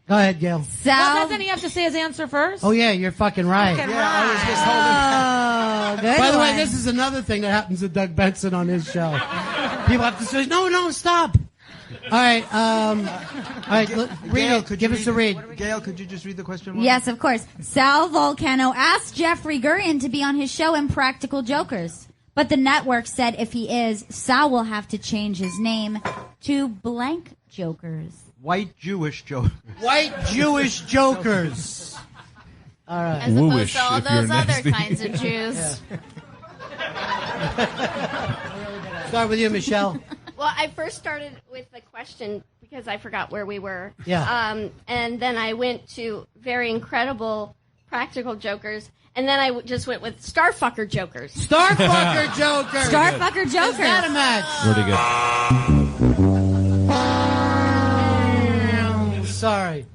Go ahead, Gail. Well, doesn't he have to say his answer first? Oh, yeah, you're fucking right. I was just holding. Good By the way, one. this is another thing that happens to Doug Benson on his show. People have to say, no, stop. All right, read Gail, it. Give us a read. Gail, could you just read the question? once? Yes, of course. Sal Volcano asked Jeffrey Gurian to be on his show Impractical Jokers. But the network said if he is, Sal will have to change his name to Blank Jokers. White Jewish joke. White Jewish jokers. All right. As opposed Wooish, to all if you're those other nasty. kinds of Jews. Start with you, Michelle. Well, I first started with the question because I forgot where we were. Yeah. And then I went to very incredible practical jokers. And then I just went with Starfucker Jokers. Starfucker Jokers. Starfucker Jokers. Is that a match? Where'd he go? Sorry.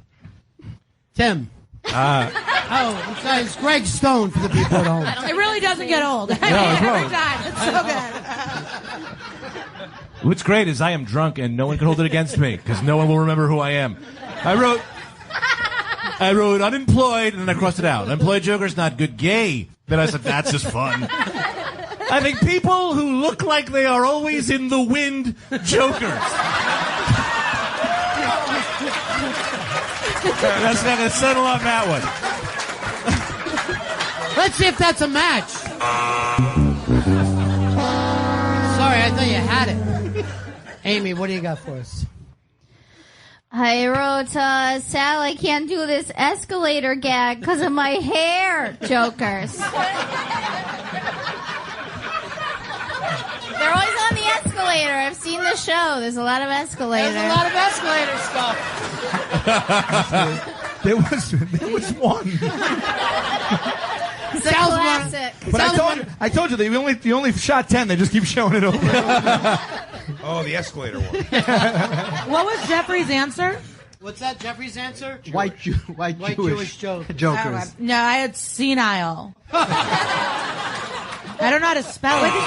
Tim. Uh, Oh, I'm sorry. It's Greg Stone for the people at home. It really doesn't get old. it's Every wrong. time. It's so good. What's great is I am drunk and no one can hold it against me because no one will remember who I am. I wrote unemployed and then I crossed it out. Unemployed joker's not good. Gay. Then I said that's just fun. I think people who look like they are always in the wind, jokers. That's not going to settle on that one. Let's see if that's a match. Sorry, I thought you had it. Amy, what do you got for us? I wrote, Sal, I can't do this escalator gag because of my hair, jokers. They're always on the escalator. I've seen the show. There's a lot of escalator. There's a lot of escalator stuff. There was one. It's a classic. But I told you they only shot 10. They just keep showing it over. Oh, the escalator one. What was Jeffrey's answer? What's that, Jeffrey's answer? White Jewish joke. jokers. No, I had senile. I don't know how to spell With it.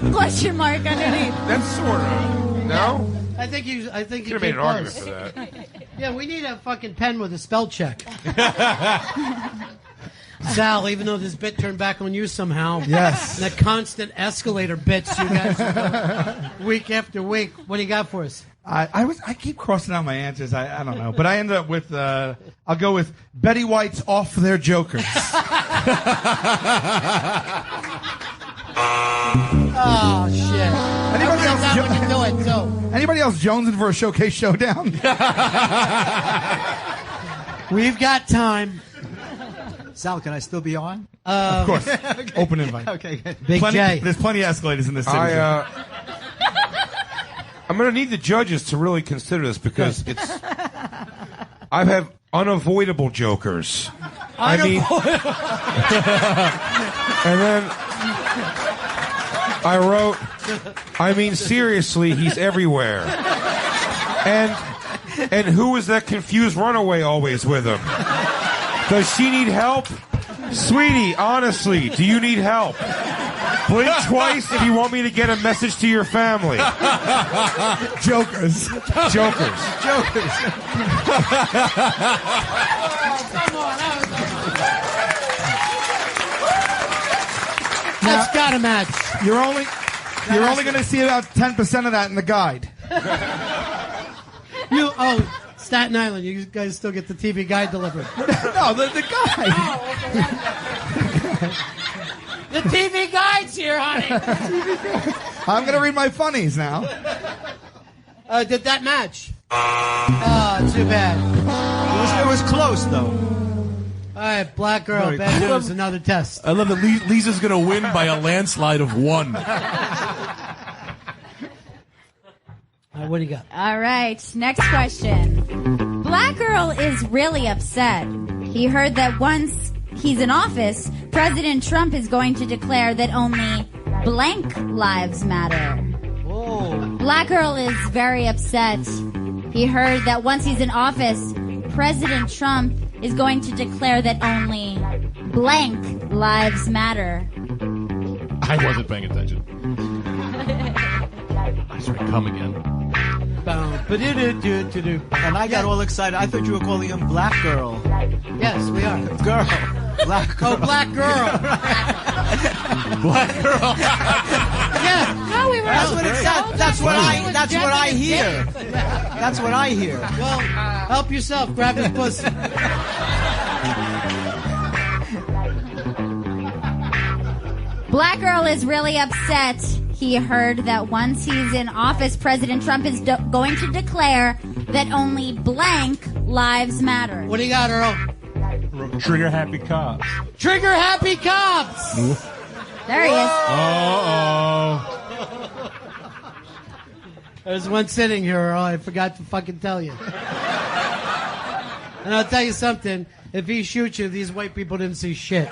the SP question mark underneath. That's sort of. No? I think you Could came have made an argument close. for that. Yeah, we need a fucking pen with a spell check. Sal, even though this bit turned back on you somehow. Yes. That constant escalator bits you guys are doing week after week. What do you got for us? I keep crossing out my answers. I don't know, but I ended up with I'll go with Betty White's "Off Their Jokers." Oh shit! Anybody else jonesing for a showcase showdown? We've got time. Sal, can I still be on? Of course. Okay. Open invite. Okay, good. Big J. There's plenty of escalators in this city. I'm going to need the judges to really consider this because I have unavoidable jokers. And then I wrote, seriously, he's everywhere. And who is that confused runaway always with him? Does she need help? Sweetie, honestly, do you need help? Blink twice if you want me to get a message to your family. Jokers. That's got a match. You're only going to see about 10% of that in the guide. Staten Island. You guys still get the TV guide delivered. No, the guide. The TV guide's here, honey. I'm going to read my funnies now. Did that match? Oh, too bad. It was close, though. All right, black girl, bad news, another test. I love that Lisa's going to win by a landslide of 1. What do you got? All right, next question. Black girl is really upset. He heard that once he's in office, President Trump is going to declare that only blank lives matter. Whoa. Black girl is very upset. He heard that once he's in office, President Trump is going to declare that only blank lives matter. I wasn't paying attention. I started come again. And I got all excited. I thought you were calling him Black Girl. Yes, we are. Girl. Black Girl. Oh, Black Girl. Black Girl. Yeah. No, we were. That's what it said. That's what I hear. That's what I hear. Well, help yourself. Grab his pussy. Black girl is really upset. He heard that once he's in office, President Trump is going to declare that only blank lives matter. What do you got, Earl? Trigger happy cops. Trigger happy cops. There he is. Uh-oh. There's one sitting here, Earl. I forgot to fucking tell you. And I'll tell you something. If he shoots you, these white people didn't see shit.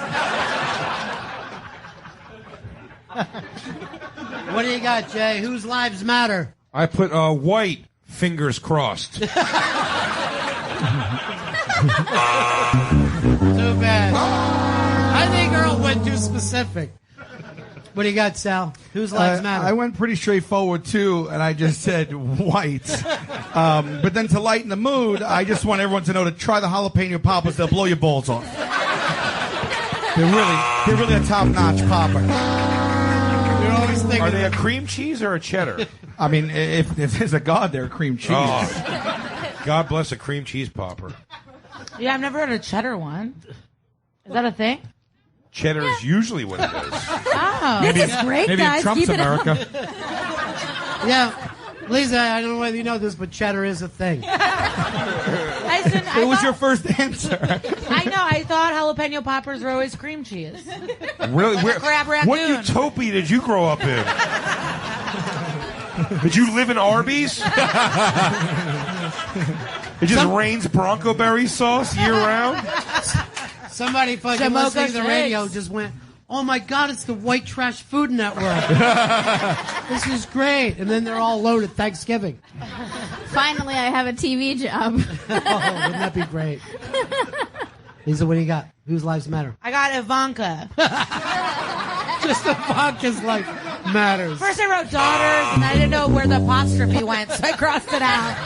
What do you got, Jay? Whose lives matter? I put white, fingers crossed. Too bad. I think Earl went too specific. What do you got, Sal? Whose lives matter? I went pretty straightforward, too, and I just said white. But then to lighten the mood, I just want everyone to know to try the jalapeno poppers. They'll blow your balls off. They're really a top-notch popper. You're always thinking... Are they a cream cheese or a cheddar? I mean, if there's a God, they're a cream cheese. Oh. God bless a cream cheese popper. Yeah, I've never heard a cheddar one. Is that a thing? Cheddar is usually what it is. Oh. Maybe This is great, maybe guys. Trump's Keep it up. America. Yeah. Lisa, I don't know whether you know this, but cheddar is a thing. It was your first answer. I know. I thought jalapeno poppers were always cream cheese. Really? Crab raccoon. What utopia did you grow up in? Did you live in Arby's? It just rains Bronco berry sauce year round? Somebody fucking Jamocha listening to the shakes. radio just went, oh my God, it's the White Trash Food Network. This is great. And then they're all loaded Thanksgiving. Finally, I have a TV job. Oh, wouldn't that be great? Lisa, what do you got? Whose lives matter? I got Ivanka. Just Ivanka's life matters. First I wrote daughters, and I didn't know where the apostrophe went, so I crossed it out.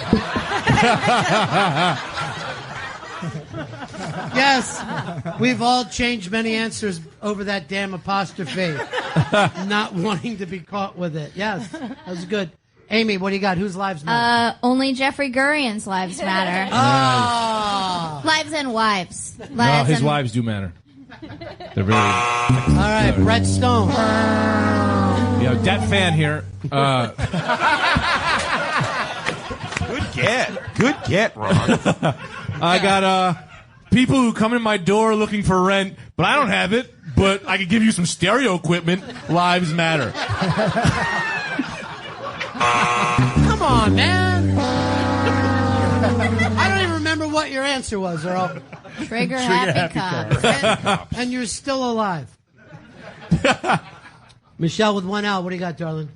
Yes, we've all changed many answers over that damn apostrophe. Not wanting to be caught with it. Yes, that was good. Amy, what do you got? Whose lives matter? Only Jeffrey Gurian's lives matter. Oh. Lives and wives. No, Lives his and- wives do matter. They're very. All right, Brett Stone. Dat fan here. Good get, Ron. I got people who come in my door looking for rent, but I don't have it. But I can give you some stereo equipment. Lives matter. Come on, man. I don't even remember what your answer was, Earl. Trigger happy cops. And you're still alive. Michelle with one out. What do you got, darling?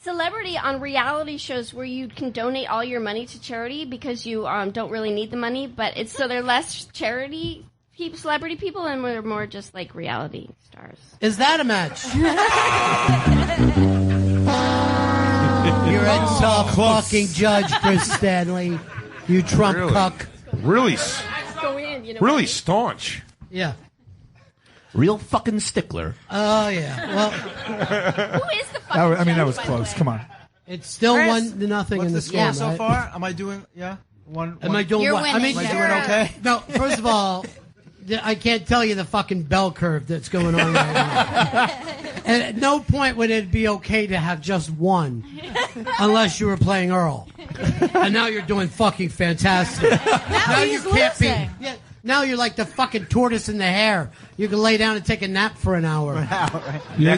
Celebrity on reality shows where you can donate all your money to charity because you don't really need the money, but it's so they're less celebrity people, and we're more just like reality stars. Is that a match? You're a tough fucking judge, Chris Stanley. You Trump cuck. Really, Go in, you know. really staunch. Yeah. Real fucking stickler. Oh, yeah. Well, Who is the fucking That was judge, by the close. way? Come on. it's still Chris, 1-0 What's in the this score game, so right? far? Am I doing? Yeah. One. Am I doing You're what? winning. I mean, Am I doing okay? No, first of all, I can't tell you the fucking bell curve that's going on right now. And at no point would it be okay to have just one, unless you were playing Earl. And now you're doing fucking fantastic. Now you he's can't losing. be. Yeah, now you're like the fucking tortoise in the hare. You can lay down and take a nap for an hour. You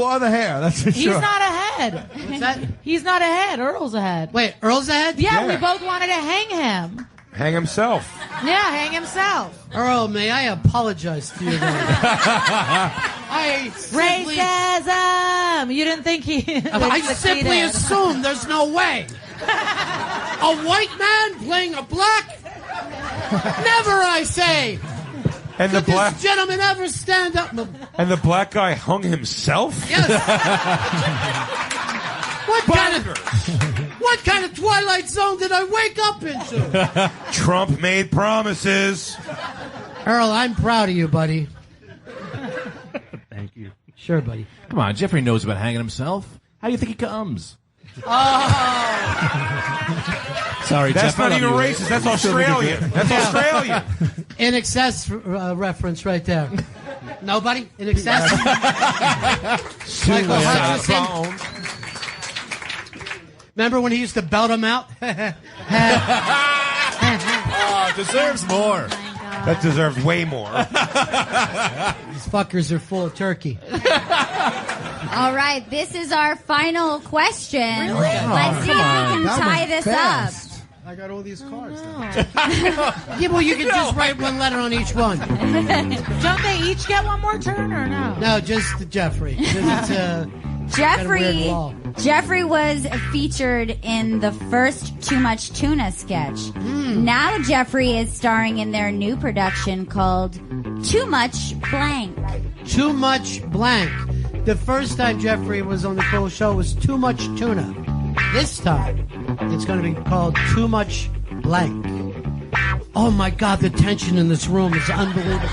are the hair. That's for He's sure. not ahead. What's that? He's not ahead. Earl's ahead. Wait, Earl's ahead? Yeah, we both wanted to hang him. Hang himself. Yeah, hang himself. Earl, may I apologize to you then? I simply, Racism. You didn't think he? I simply assumed there's no way. A white man playing a black? Never, I say. And the Did black this gentleman ever stand up? and the black guy hung himself. Yes. What kind of Twilight Zone did I wake up into? Trump made promises. Earl, I'm proud of you, buddy. Thank you. Sure, buddy. Come on, Jeffrey knows about hanging himself. How do you think he comes? Sorry, That's Jeff, I not love even you. racist. That's Australian. That's Australian. In excess reference right there. Nobody? In excess? Michael Hutchison? Remember when he used to belt him out? Deserves more. That deserves way more. These fuckers are full of turkey. All right, this is our final question. Really? Let's see if we can tie this up. I got all these cards. Yeah, well, you can just write one letter on each one. Don't they each get one more turn or no? No, just Jeffrey. It's, Jeffrey was featured in the first Too Much Tuna sketch. Now Jeffrey is starring in their new production called Too Much Blank. Too Much Blank. The first time Jeffrey was on the Cole Show was Too Much Tuna. This time, it's going to be called Too Much Blank. Oh my God, the tension in this room is unbelievable.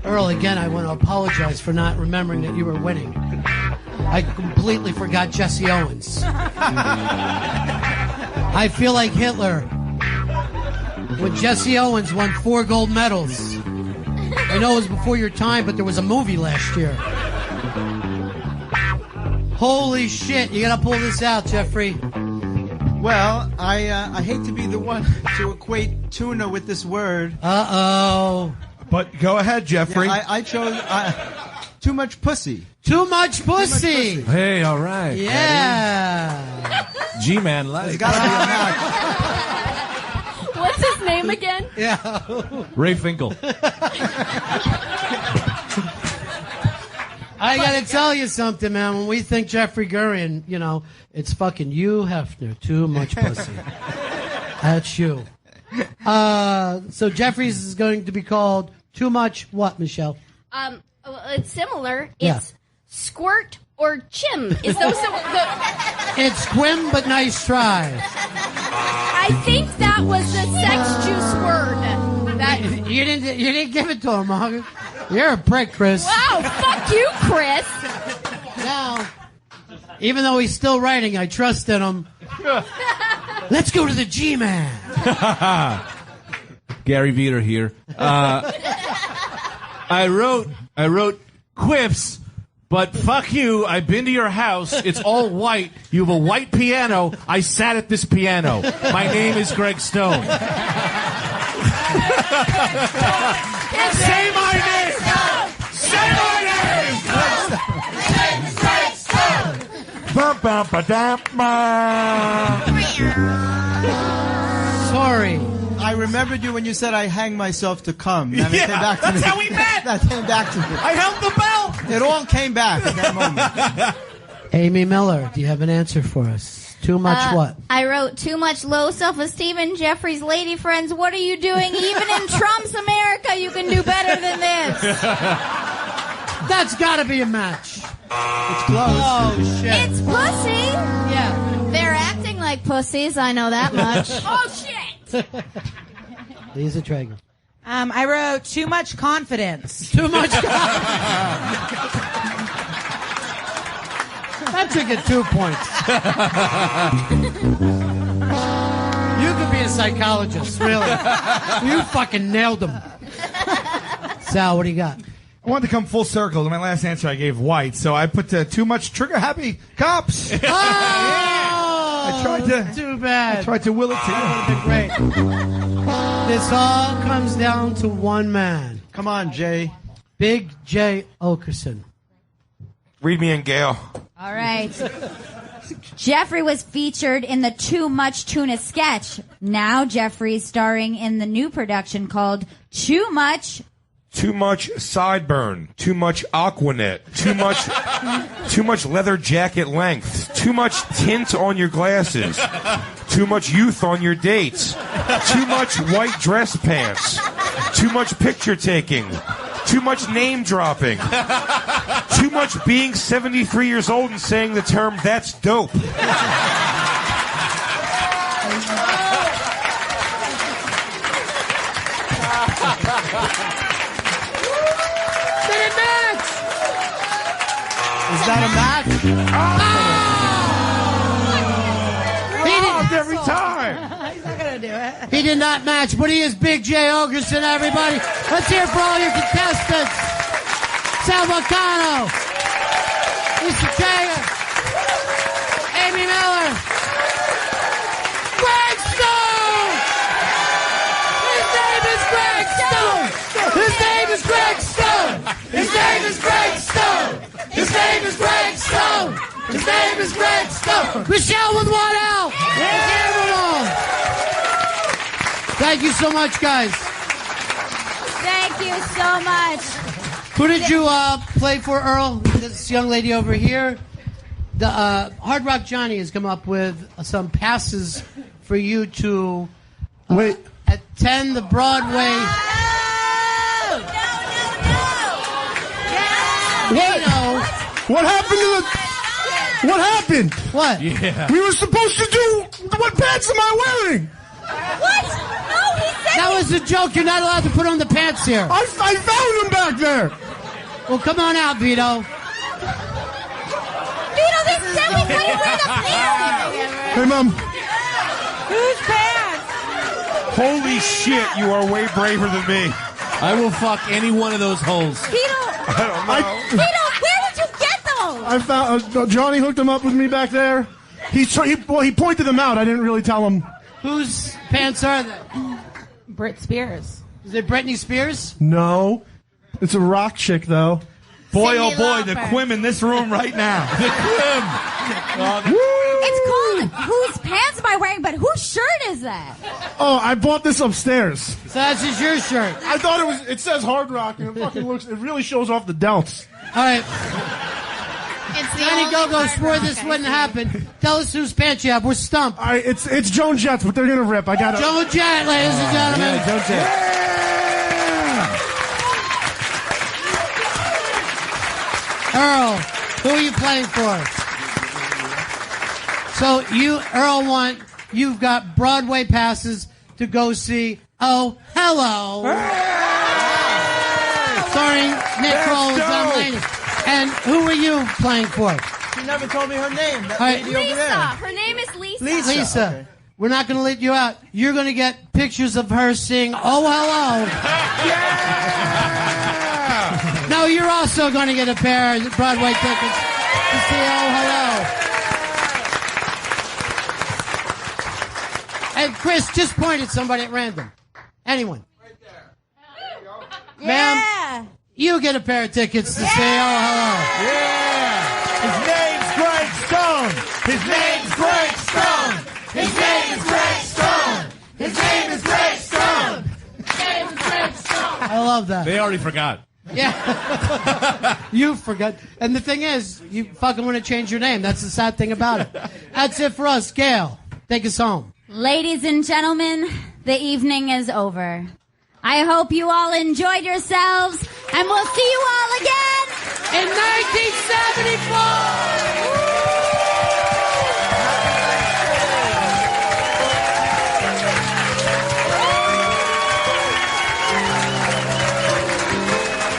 Earl, again, I want to apologize for not remembering that you were winning. I completely forgot Jesse Owens. I feel like Hitler when Jesse Owens won 4 gold medals. I know it was before your time, but there was a movie last year. Holy shit, you gotta pull this out, Jeffrey. Well, I hate to be the one to equate tuna with this word. Uh-oh. But go ahead, Jeffrey. Yeah, I chose too much pussy. Too much pussy. Hey, all right. Yeah. G-Man like. There's gotta be a match. What's his name again? Yeah. Ray Finkel. I gotta tell you something, man. When we think Jeffrey Gurian, you know, it's fucking you, Hefner. Too much pussy. That's you. So Jeffrey's is going to be called Too Much what, Michelle? Well, it's similar. Yeah. It's squirt or chim. Is those It's Quim, but nice try. I think that was the sex juice word. That you didn't give it to him, Margaret. You're a prick, Chris. Wow, fuck you, Chris. Now, even though he's still writing, I trust in him. Let's go to the G-Man. Gary Veter here. I wrote quips, but fuck you. I've been to your house. It's all white. You have a white piano. I sat at this piano. My name is Greg Stone. Say my name! Say my name! Sorry. I remembered you when you said I hang myself to come. And it came back to that's me. how we met. That came back to me. I held the bell. It all came back at that moment. Amy Miller, do you have an answer for us? Too much what? I wrote too much low self-esteem in Jeffrey's lady friends. What are you doing? Even in Trump's America, you can do better than this. That's got to be a match. It's close. Oh, shit. It's pussy. Yeah. They're acting like pussies. I know that much. Oh, shit. Lisa Traeger. I wrote too much confidence. Too much confidence. That took it 2 points. You could be a psychologist, really. You fucking nailed him. Sal, what do you got? I wanted to come full circle. To my last answer, I gave white, so I put too much trigger-happy cops. Oh, I tried to. Too bad. I tried to will it to you. That would have been great. This all comes down to one man. Come on, Jay. Big J. Okerson. Read me in, Gail. All right. Jeffrey was featured in the Too Much Tuna sketch. Now Jeffrey's starring in the new production called Too Much. Too much sideburn. Too much Aquanet. Too much leather jacket length. Too much tint on your glasses. Too much youth on your dates. Too much white dress pants. Too much picture taking. Too much name dropping. Too much being 73 years old and saying the term "that's dope." Is that a match? He didn't. Every time. He's not gonna do it. He did not match, but he is Big J. Ogerson, everybody. Let's hear for all your contestants. Sal Volcano, Lisa Traeger, Amy Miller, Greg Stone! His name is Greg Stone! His name is Greg Stone! His name is Greg Stone! His name is Greg Stone! His name is Greg Stone! Michelle with 1 L! Let's hear them all! Thank you so much, guys. Thank you so much. Who did you play for, Earl? This young lady over here. The Hard Rock Johnny has come up with some passes for you to attend the Broadway. What happened to the... What happened? What? Yeah. We were supposed to do... What pants am I wearing? What? No, he said... That was a joke. You're not allowed to put on the pants here. I found them back there. Well, come on out, Vito. Vito, they said we couldn't wear the pants. Hey, Mom. Whose pants? Holy shit, you are way braver than me. I will fuck any one of those holes. Vito, I don't know. Vito, where did you get those? I found... Johnny hooked them up with me back there. He pointed them out. I didn't really tell him. Whose pants are they? Brit Spears. Is it Britney Spears? No. It's a rock chick, though. Boy, Cyndi oh boy, the Lauper. Quim in this room right now. The Quim. It's called Whose Pants Am I Wearing? But whose shirt is that? Oh, I bought this upstairs. So that's just your shirt. I thought it says Hard Rock, and it really shows off the delts. All right. It's the Johnny only Go-Go Hard swore Rock this I wouldn't see. happen. Tell us whose pants you have. We're stumped. All right, it's Joan Jett, but they're gonna rip. I got it. Joan Jett, ladies and gentlemen. Yeah, Joan Jett. Earl, who are you playing for? So you, Earl, want you've got Broadway passes to go see Oh Hello, starring Nick Kroll and John Mulaney. And who are you playing for? She never told me her name. That All right. lady over there. Her name is Lisa. Lisa, Okay. we're not going to let you out. You're going to get pictures of her sing Oh Hello. No, you're also going to get a pair of Broadway tickets to see Oh Hello. And Chris, just point at somebody at random. Anyone. Right there. Ma'am, you get a pair of tickets to say Oh Hello. His name's Greg Stone. His name's Greg Stone. His name is Greg Stone. His name is Greg Stone. His name is Greg Stone. I love that. They already forgot. Yeah. You forgot. And the thing is, you fucking want to change your name. That's the sad thing about it. That's it for us. Gail, take us home. Ladies and gentlemen, the evening is over. I hope you all enjoyed yourselves, and we'll see you all again in 1974!